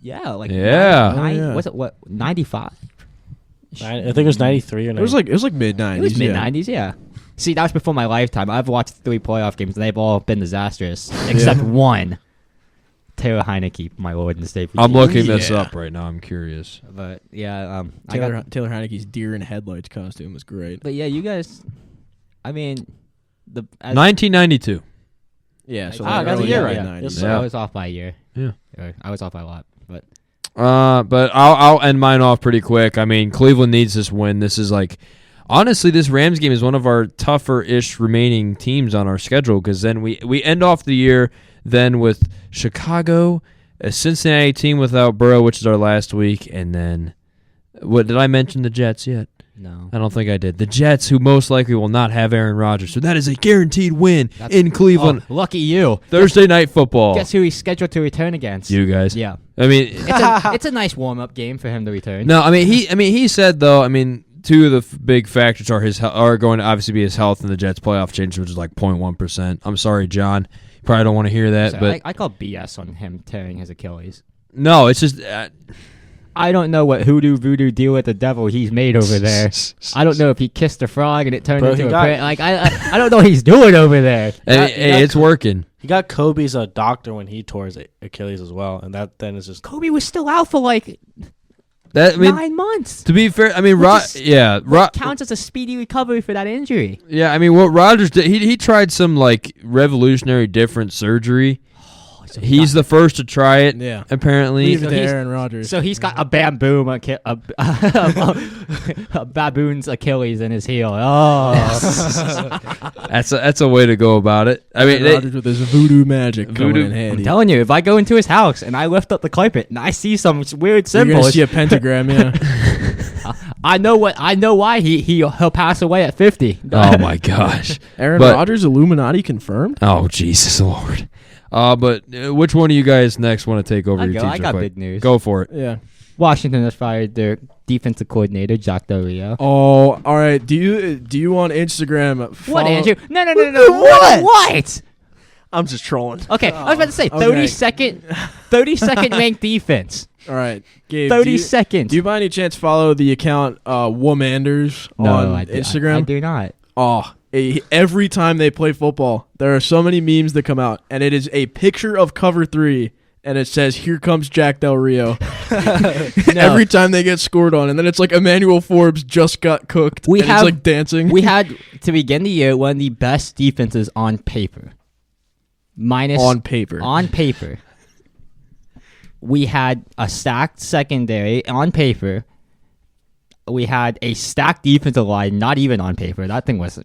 Yeah, was it 95? I think it was 93 or 90. It was like mid 90s. It was mid 90s, yeah. See, that was before my lifetime. I've watched 3 playoff games, and they've all been disastrous, except one. Taylor Heineke, my Lord and Savior. I'm looking this up right now. I'm curious. But yeah, Taylor Heineke's deer in headlights costume was great. But yeah, you guys. I mean, 1992. Yeah, so that's a year right. 90s. I was off by a year. Yeah, I was off by a lot. But I'll end mine off pretty quick. I mean, Cleveland needs this win. This is like, honestly, this Rams game is one of our tougher-ish remaining teams on our schedule because then we end off the year then with Chicago, a Cincinnati team without Burrow, which is our last week, and then what did I mention the Jets yet? No. I don't think I did. The Jets, who most likely will not have Aaron Rodgers. So that is a guaranteed win in Cleveland. Oh, lucky you. Thursday Night Football. Guess who he's scheduled to return against? You guys. Yeah. I mean, it's a nice warm-up game for him to return. No, I mean he said though. I mean, two of the big factors are going to obviously be his health and the Jets' playoff change, which is like 0.1%. I'm sorry, John. You probably don't want to hear that, but I call BS on him tearing his Achilles. No, it's just. I don't know what hoodoo voodoo deal with the devil he's made over there. I don't know if he kissed a frog and it turned into a print. Like I don't know what he's doing over there. It's working. He got Kobe's doctor when he tore his Achilles as well, and that then is just Kobe was still out for like 9 months. To be fair, I mean, counts as a speedy recovery for that injury. Yeah, I mean, what Rodgers did, he tried some like revolutionary different surgery. He's the first to try it, apparently. Leave it to Aaron Rodgers. So he's got a baboon's Achilles in his heel. Oh. That's a way to go about it. I mean, Rodgers with his voodoo magic coming in handy. I'm telling you, if I go into his house and I lift up the carpet and I see some weird symbols. You're going to see a pentagram, yeah. I know why he'll pass away at 50. Oh, my gosh. Aaron Rodgers, Illuminati confirmed? Oh, Jesus Lord. But which one of you guys next want to take over your teams? I got big news. Go for it. Yeah. Washington has fired their defensive coordinator, Jack Del Rio. Oh, all right. Do you on Instagram? What, Andrew? No. What? What? I'm just trolling. Okay, I was about to say Okay. 32nd ranked defense. All right, Gabe. 32nd. Do you by any chance follow the account Womanders on Instagram? I do not. Oh, every time they play football, there are so many memes that come out, and it is a picture of cover 3, and it says, "Here comes Jack Del Rio." Every time they get scored on, and then it's like Emmanuel Forbes just got cooked. We and have- he's like dancing. We had, to begin the year, one of the best defenses on paper. on paper. We had a stacked secondary on paper. We had a stacked defensive line, not even on paper. That thing was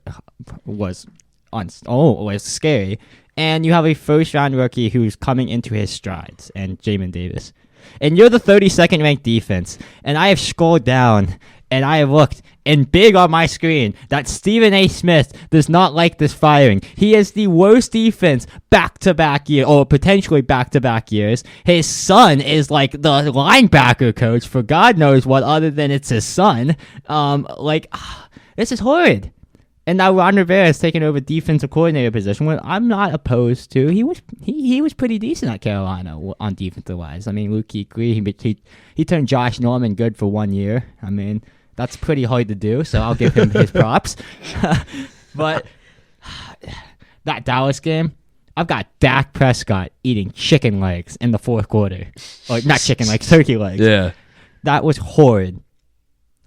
scary. And you have a first-round rookie who's coming into his strides, and Jamin Davis. And you're the 32nd ranked defense. And I have scrolled down, and I have looked, and big on my screen, that Stephen A. Smith does not like this firing. He is the worst defense back-to-back year, or potentially back-to-back years. His son is like the linebacker coach for God knows what, other than it's his son. This is horrid. And now Ron Rivera has taken over defensive coordinator position, which I'm not opposed to. He was pretty decent at Carolina on defensive wise. I mean, Luke Kuechly, he turned Josh Norman good for 1 year. I mean, that's pretty hard to do, so I'll give him his props. But that Dallas game, I've got Dak Prescott eating chicken legs in the fourth quarter. Or not chicken legs, turkey legs. Yeah. That was horrid.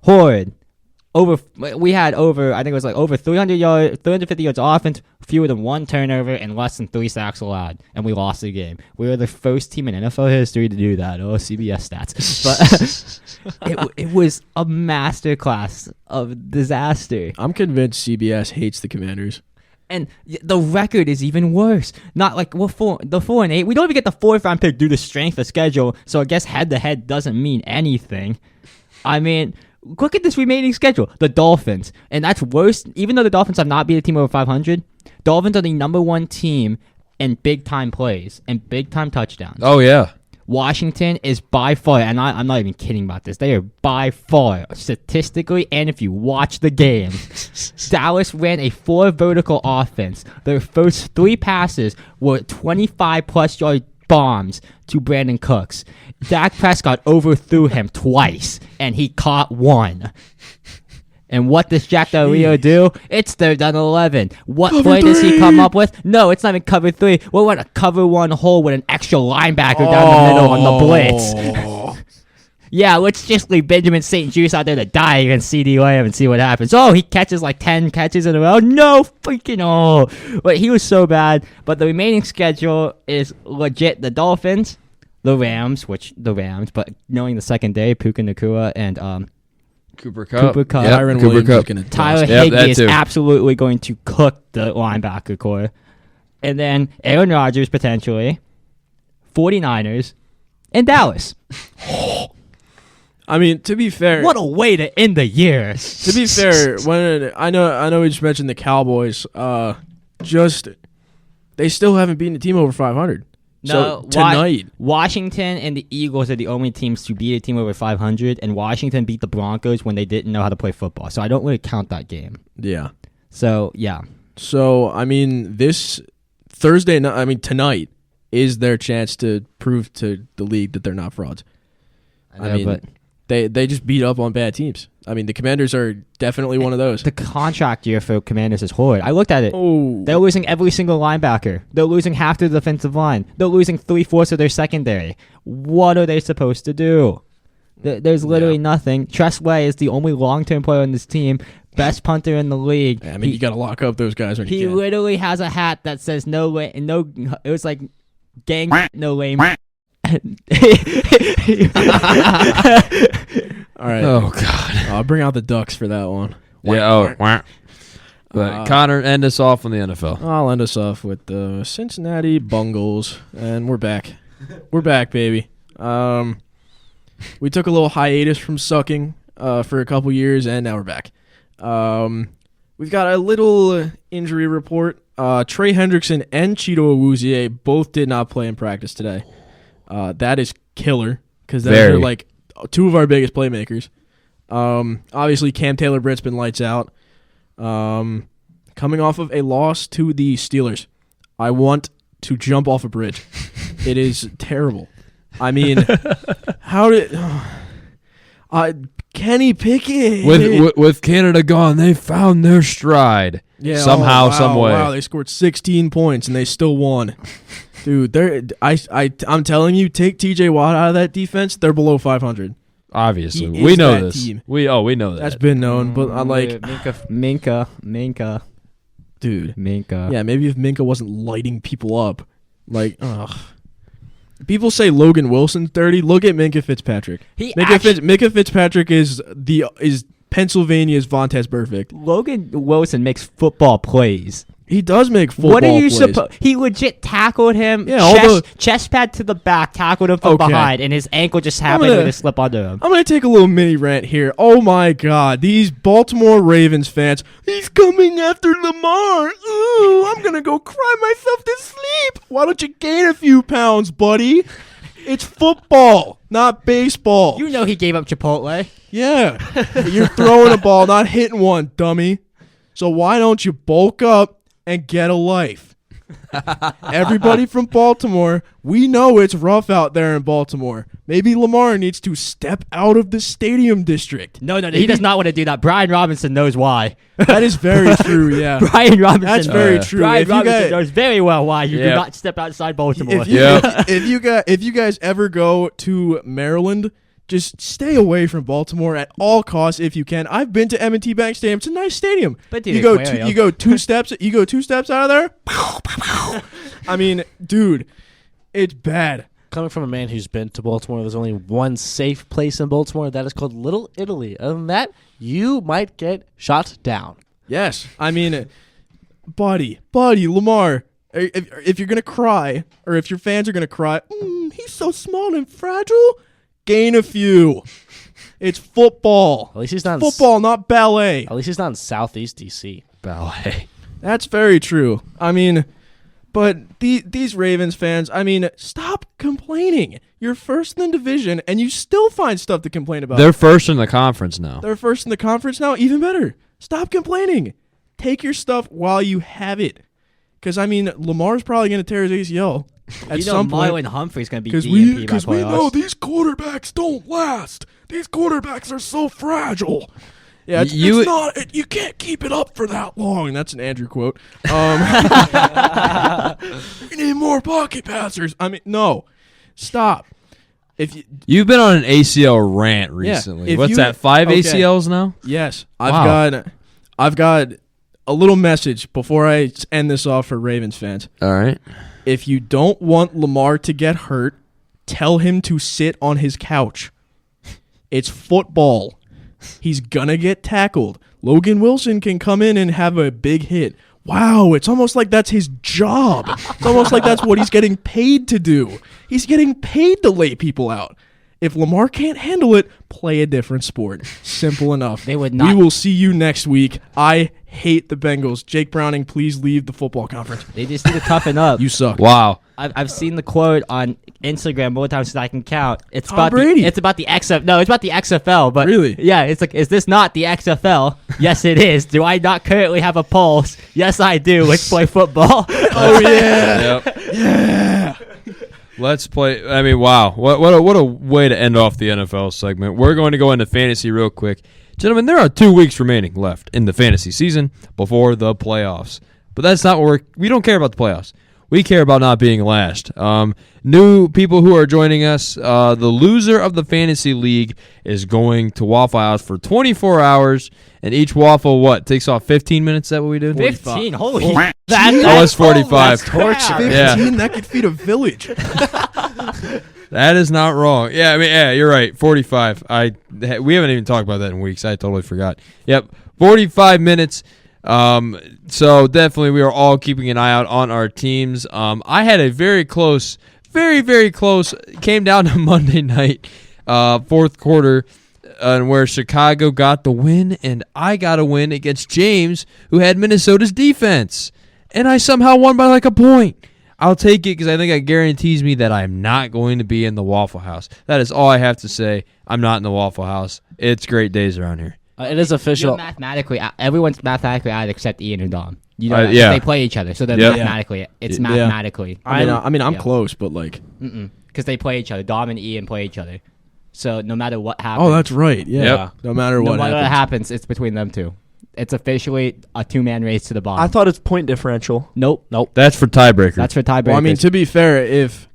Horrid. We had over 300 yards, 350 yards offense, fewer than one turnover, and less than 3 sacks allowed, and we lost the game. We were the first team in NFL history to do that. Oh, CBS stats, but it was a masterclass of disaster. I'm convinced CBS hates the Commanders. And the record is even worse. Not like the 4-8. We don't even get the 4th round pick due to strength of schedule. So I guess head to head doesn't mean anything. I mean, look at this remaining schedule. The Dolphins, and that's worse. Even though the Dolphins have not beat a team over 500, Dolphins are the number 1 team in big time plays and big time touchdowns. Oh yeah. Washington is by far, and I'm not even kidding about this, they are by far, statistically, and if you watch the game, Dallas ran a 4 vertical offense. Their first 3 passes were 25-plus yard bombs to Brandon Cooks. Dak Prescott overthrew him twice, and he caught 1. And what does Jack Del Rio do? It's 3rd and 11. What Cover play does he 3. come up with? No, it's not even cover 3. We want to cover 1 hole with an extra linebacker down the middle on the blitz. Yeah, let's just leave Benjamin St. Juste out there to die against CeeDee Lamb and see what happens. Oh, he catches like 10 catches in a row. No freaking But he was so bad. But the remaining schedule is legit. The Dolphins, the Rams, but knowing the second day, Puka Nacua and Cooper Kupp. Yep, Tyron Cooper Williams Kupp. is going to Tyler Higbee is absolutely going to cook the linebacker core. And then Aaron Rodgers, potentially, 49ers, and Dallas. I mean, to be fair, What a way to end the year. to be fair, when I know we just mentioned the Cowboys, they still haven't beaten a team over 500. So tonight, Washington and the Eagles are the only teams to beat a team over 500, and Washington beat the Broncos when they didn't know how to play football. So I don't really count that game. yeah. So, yeah. So I mean, this Thursday night, tonight is their chance to prove to the league that they're not frauds. I mean, but they just beat up on bad teams. I mean, the Commanders are definitely one of those. the contract year for Commanders is horrid. I looked at it. Oh, They're losing every single linebacker. They're losing half their defensive line. They're losing 3/4 of their secondary. What are they supposed to do? There's literally nothing. Tress Way is the only long-term player on this team. Best punter in the league. I mean, you got to lock up those guys when He you can. literally has a hat that says no. It was like gang no lame. All right. Oh God. I'll bring out the Ducks for that one. Yeah. But Connor, end us off on the NFL. I'll end us off with the Cincinnati Bengals, and we're back. We're back, baby. We took a little hiatus from sucking for a couple years, and now we're back. We've got a little injury report. Trey Hendrickson and Cheeto Awuzie both did not play in practice today. That is killer because those are like two of our biggest playmakers. Obviously, Cam Taylor-Britt's been lights out. Coming off of a loss to the Steelers, I want to jump off a bridge. It is terrible. I mean, how did Kenny Pickett with Canada gone, they found their stride. Yeah, somehow, some way. Wow, they scored 16 points and they still won. Dude, I'm telling you, take TJ Watt out of that defense, they're below 500. Obviously, He we is know that this. team. We know that. That's been known, but I like Minka. dude. Minka. Yeah, maybe if Minka wasn't lighting people up, like, ugh. People say Logan Wilson's dirty. Look at Minka Fitzpatrick. Minka Fitzpatrick is Pennsylvania's Vontaze Burfict. Logan Wilson makes football plays. He does make football What are you plays. supposed? He legit tackled him. Yeah, chest pad to the back, tackled him from behind, and his ankle just happened to slip under him. I'm going to take a little mini rant here. Oh, my God. These Baltimore Ravens fans, he's coming after Lamar. Ooh, I'm going to go cry myself to sleep. Why don't you gain a few pounds, buddy? It's football, not baseball. You know he gave up Chipotle. Yeah. You're throwing a ball, not hitting one, dummy. So why don't you bulk up and get a life? Everybody from Baltimore, we know it's rough out there in Baltimore. Maybe Lamar needs to step out of the stadium district. No, he does not want to do that. Brian Robinson knows why. That is very true, yeah. Brian Robinson. That's very true. Brian Robinson knows very well why you do not step outside Baltimore. If you guys ever go to Maryland, just stay away from Baltimore at all costs if you can. I've been to M&T Bank Stadium. It's a nice stadium. But you go two steps out of there. I mean, dude, it's bad. Coming from a man who's been to Baltimore, there's only one safe place in Baltimore. That is called Little Italy. Other than that, you might get shot down. Yes. I mean, buddy, Lamar, if you're going to cry, or if your fans are going to cry, he's so small and fragile, gain a few. It's football. At least he's not football, not ballet. At least he's not in Southeast DC. Ballet. That's very true. I mean, but these Ravens fans, I mean, stop complaining. You're first in the division, and you still find stuff to complain about. They're first in the conference now. They're first in the conference now? Even better. Stop complaining. Take your stuff while you have it. Because, I mean, Lamar's probably going to tear his ACL at some point. Marlon Humphrey's going to be DNP Because by we playoffs. know these quarterbacks don't last. These quarterbacks are so fragile. Yeah, you can't keep it up for that long. That's an Andrew quote. You need more pocket passers. I mean, no. Stop. You've been on an ACL rant recently. What's that? 5 ACLs now? Yes. Wow. I've got a little message before I end this off for Ravens fans. All right. If you don't want Lamar to get hurt, tell him to sit on his couch. It's football. He's gonna get tackled. Logan Wilson can come in and have a big hit. Wow, it's almost like that's his job. It's almost like that's what he's getting paid to do. He's getting paid to lay people out. If Lamar can't handle it, play a different sport. Simple enough. They would not. We will see you next week. I hate the Bengals. Jake Browning, please leave the football conference. They just need to toughen up. You suck. Wow. I've seen the quote on Instagram more times than I can count. It's Tom about Brady. it's about the XFL. No, it's about the XFL. But Really? Yeah, it's like, is this not the XFL? Yes, it is. Do I not currently have a pulse? Yes, I do. Let's play football. Oh, yeah. Yep. Yeah. Let's play. I mean, wow. What a way to end off the NFL segment. We're going to go into fantasy real quick. Gentlemen, there are 2 weeks remaining left in the fantasy season before the playoffs. But that's not what we don't care about the playoffs. We care about not being last. New people who are joining us, the loser of the fantasy league is going to Waffle House for 24 hours, and each waffle, takes off 15 minutes? Is that what we did? 15. Holy. That's 45. That's torture. 15, Yeah. that could feed a village. That is not wrong. Yeah, I mean, yeah, you're right. 45. We haven't even talked about that in weeks. I totally forgot. Yep, 45 minutes. So definitely we are all keeping an eye out on our teams. I had a very close, very, very close, came down to Monday night, fourth quarter, where Chicago got the win, and I got a win against James, who had Minnesota's defense. And I somehow won by like a point. I'll take it because I think it guarantees me that I'm not going to be in the Waffle House. That is all I have to say. I'm not in the Waffle House. It's great days around here. It is official. Everyone's mathematically out except Ian and Dom. You know, yeah. they play each other, so they're mathematically. It's mathematically. I'm close, but like, because they play each other. Dom and Ian play each other. So no matter what happens. Oh, that's right. Yeah. Yep. No matter what happens, it's between them two. It's officially a 2-man race to the bottom. I thought it's point differential. Nope. That's for tiebreaker. That's for tiebreaker. Well, I mean, to be fair, if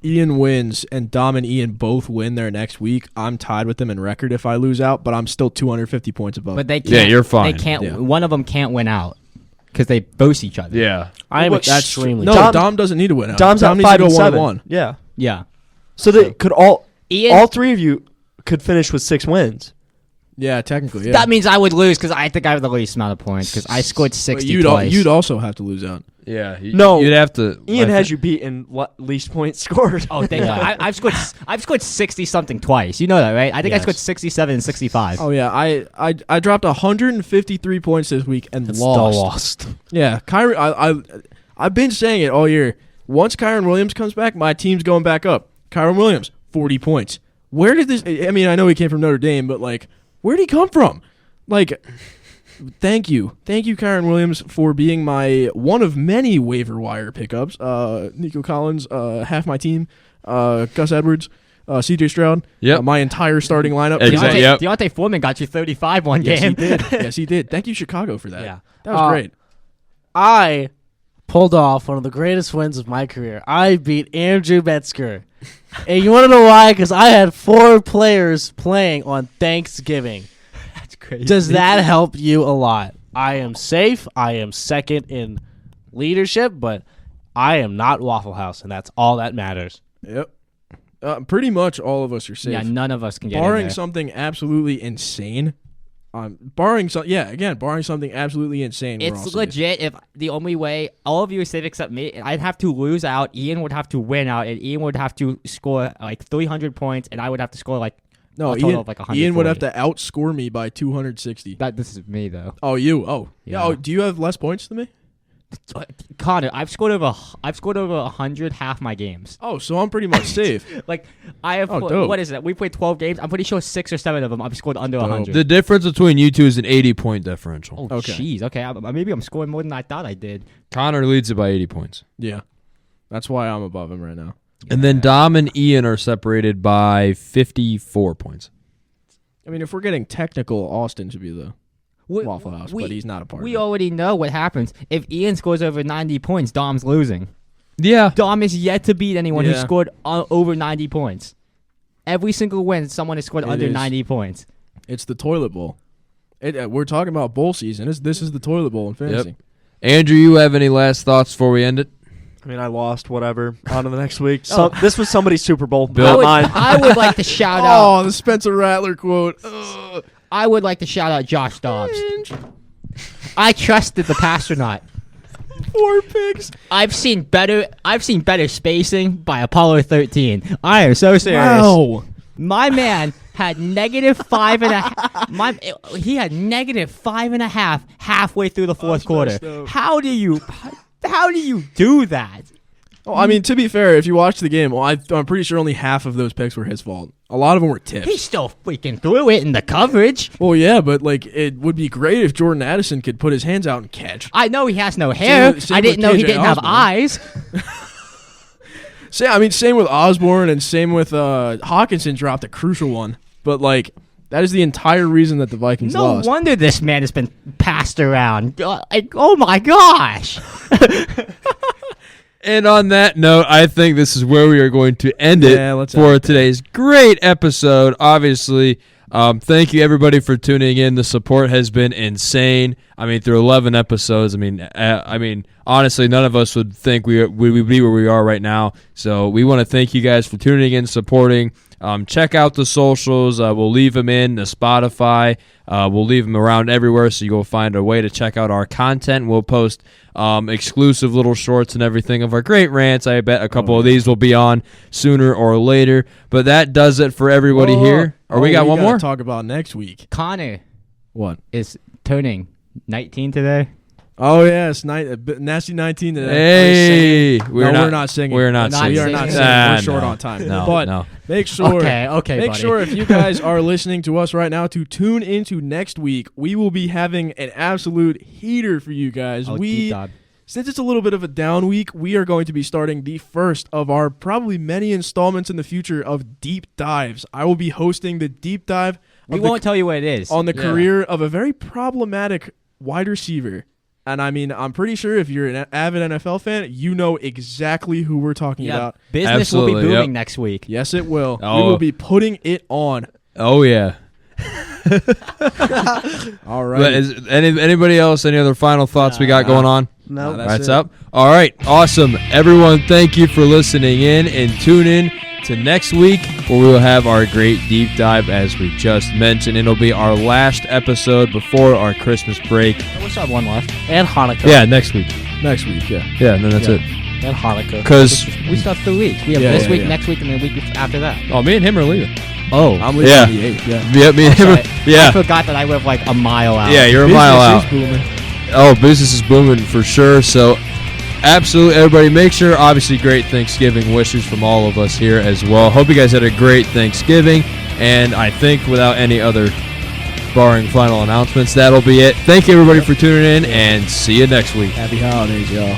Ian wins and Dom and Ian both win their next week, I'm tied with them in record if I lose out, but I'm still 250 points above. But they can't. Yeah, you're fine. They can't. One of them can't win out because they both each other. Yeah. I am That's extremely. no. Dom doesn't need to win out. Dom's Dom at needs to 5 go and 7. 1-1. Yeah. Yeah. So they could all Ian, three of you could finish with 6 wins. Yeah, technically. Yeah. That means I would lose because I think I have the least amount of points because I scored 60 twice. You'd also have to lose out. Yeah. No. You'd have to. Ian has you beat in least points scored. Oh, thank God. I've scored 60 something twice. You know that, right? I think I scored 67 and 65. Oh yeah, I dropped 153 points this week and Still lost. Yeah, I've been saying it all year. Once Kyron Williams comes back, my team's going back up. Kyron Williams, 40 points. Where did this? I mean, I know he came from Notre Dame, but like, where did he come from? Like, thank you, Kyron Williams, for being my one of many waiver wire pickups. Nico Collins, half my team. Gus Edwards, C.J. Stroud. Yep. My entire starting lineup. Exactly. Yep. Deontay Foreman got you 35 one Yes, game. he did. Yes, he did. Thank you, Chicago, for that. Yeah. That was great. I pulled off one of the greatest wins of my career. I beat Andrew Metzger. And you want to know why? Because I had 4 players playing on Thanksgiving. That's crazy. Does that help you a lot? I am safe. I am second in leadership, but I am not Waffle House, and that's all that matters. Yep. Pretty much all of us are safe. Yeah, none of us can get in barring there. something absolutely insane. Barring something absolutely insane. we're all It's safe. legit. If the only way all of you are safe except me, I'd have to lose out. Ian would have to win out, and Ian would have to score like 300 points, and I would have to score like No, a total Ian, of like 140. Ian would have to outscore me by 260. This is me though. Oh, you? Oh, Yeah. yeah. Oh, do you have less points than me? Connor, I've scored over 100 half my games. Oh, so I'm pretty much safe. Like I have. Oh, dope. What is it? We played 12 games. I'm pretty sure 6 or 7 of them I've scored under 100. The difference between you two is an 80-point differential. Oh, Okay. jeez. Okay, maybe I'm scoring more than I thought I did. Connor leads it by 80 points. Yeah, that's why I'm above him right now. And then Dom and Ian are separated by 54 points. I mean, if we're getting technical, Austin should be the Waffle House, but he's not a part of We it. already know what happens. If Ian scores over 90 points, Dom's losing. Yeah. Dom is yet to beat anyone who Yeah. scored over 90 points. Every single win, someone has scored It under is. 90 points. It's the toilet bowl. We're talking about bowl season. This is the toilet bowl in fantasy. Andrew, you have any last thoughts before we end it? I mean, I lost. Whatever. On to the next week. This was somebody's Super Bowl, Bill. not mine. I would like to shout out. Oh, the Spencer Rattler quote. Ugh. I would like to shout out Josh Dobbs. I trusted the pastronaut. 4 picks. I've seen better spacing by Apollo 13. I am so serious. Wow. My man had -5.5. He had -5.5 halfway through the fourth quarter. messed up. How do you do that? Oh, I mean, to be fair, if you watch the game, I'm pretty sure only half of those picks were his fault. A lot of them were tips. He still freaking threw it in the coverage. Well, yeah, but like it would be great if Jordan Addison could put his hands out and catch. I know he has no hair. same I didn't with know he KJ didn't have Osborne. eyes. Same with Osborne and same with Hawkinson dropped a crucial one. But like that is the entire reason that the Vikings No lost. wonder this man has been passed around. Oh my gosh. And on that note, I think this is where we are going to end it Yeah, let's for end it. today's great episode. Obviously, thank you everybody for tuning in. The support has been insane. I mean, through 11 episodes. I mean, honestly, none of us would think we would be where we are right now. So we want to thank you guys for tuning in, supporting. Check out the socials. We'll leave them in the Spotify. We'll leave them around everywhere, so you'll find a way to check out our content. We'll post exclusive little shorts and everything of our great rants. I bet a couple of these will be on sooner or later. But that does it for everybody here. Or we got one more? Talk about next week. Connor What? is turning 19 today. Oh yes, nasty 19 today. Hey, we're not singing. We're not We're not singing. We are not singing. singing. We're short no. on time. No, but no. make sure. Okay, Make buddy. sure if you guys are listening to us right now to tune into next week. We will be having an absolute heater for you guys. Deep dive. Since it's a little bit of a down week, we are going to be starting the first of our probably many installments in the future of deep dives. I will be hosting the deep dive. We won't tell you what it is. On the career of a very problematic wide receiver. And I mean, I'm pretty sure if you're an avid NFL fan, you know exactly who we're talking about. Business Absolutely, will be booming yep. next week. Yes, it will. Oh. We will be putting it on. Oh yeah. All But right. is anybody else? Any other final thoughts we got going on? No, That's up. All right, awesome. Everyone, thank you for listening in, and tune in to next week where we will have our great deep dive, as we just mentioned. It'll be our last episode before our Christmas break. We still have one left. And Hanukkah. Yeah, next week. Next week, yeah. Yeah, and then that's it. And Hanukkah. Because We still have 3 weeks. We have Yeah, this yeah, week, yeah. next week, and the week after that. oh, me and him are leaving. Oh. I'm leaving Yeah. on the 8th, yeah. Yeah, me and him. Sorry. Are, yeah, I forgot that I live like a mile out. yeah. You're a mile Business is out. booming. Oh, business is booming for sure. So, absolutely, everybody, make sure, obviously, great Thanksgiving wishes from all of us here as well. Hope you guys had a great Thanksgiving. And I think without any other barring final announcements, that'll be it. Thank you, everybody, for tuning in, and see you next week. Happy holidays, y'all.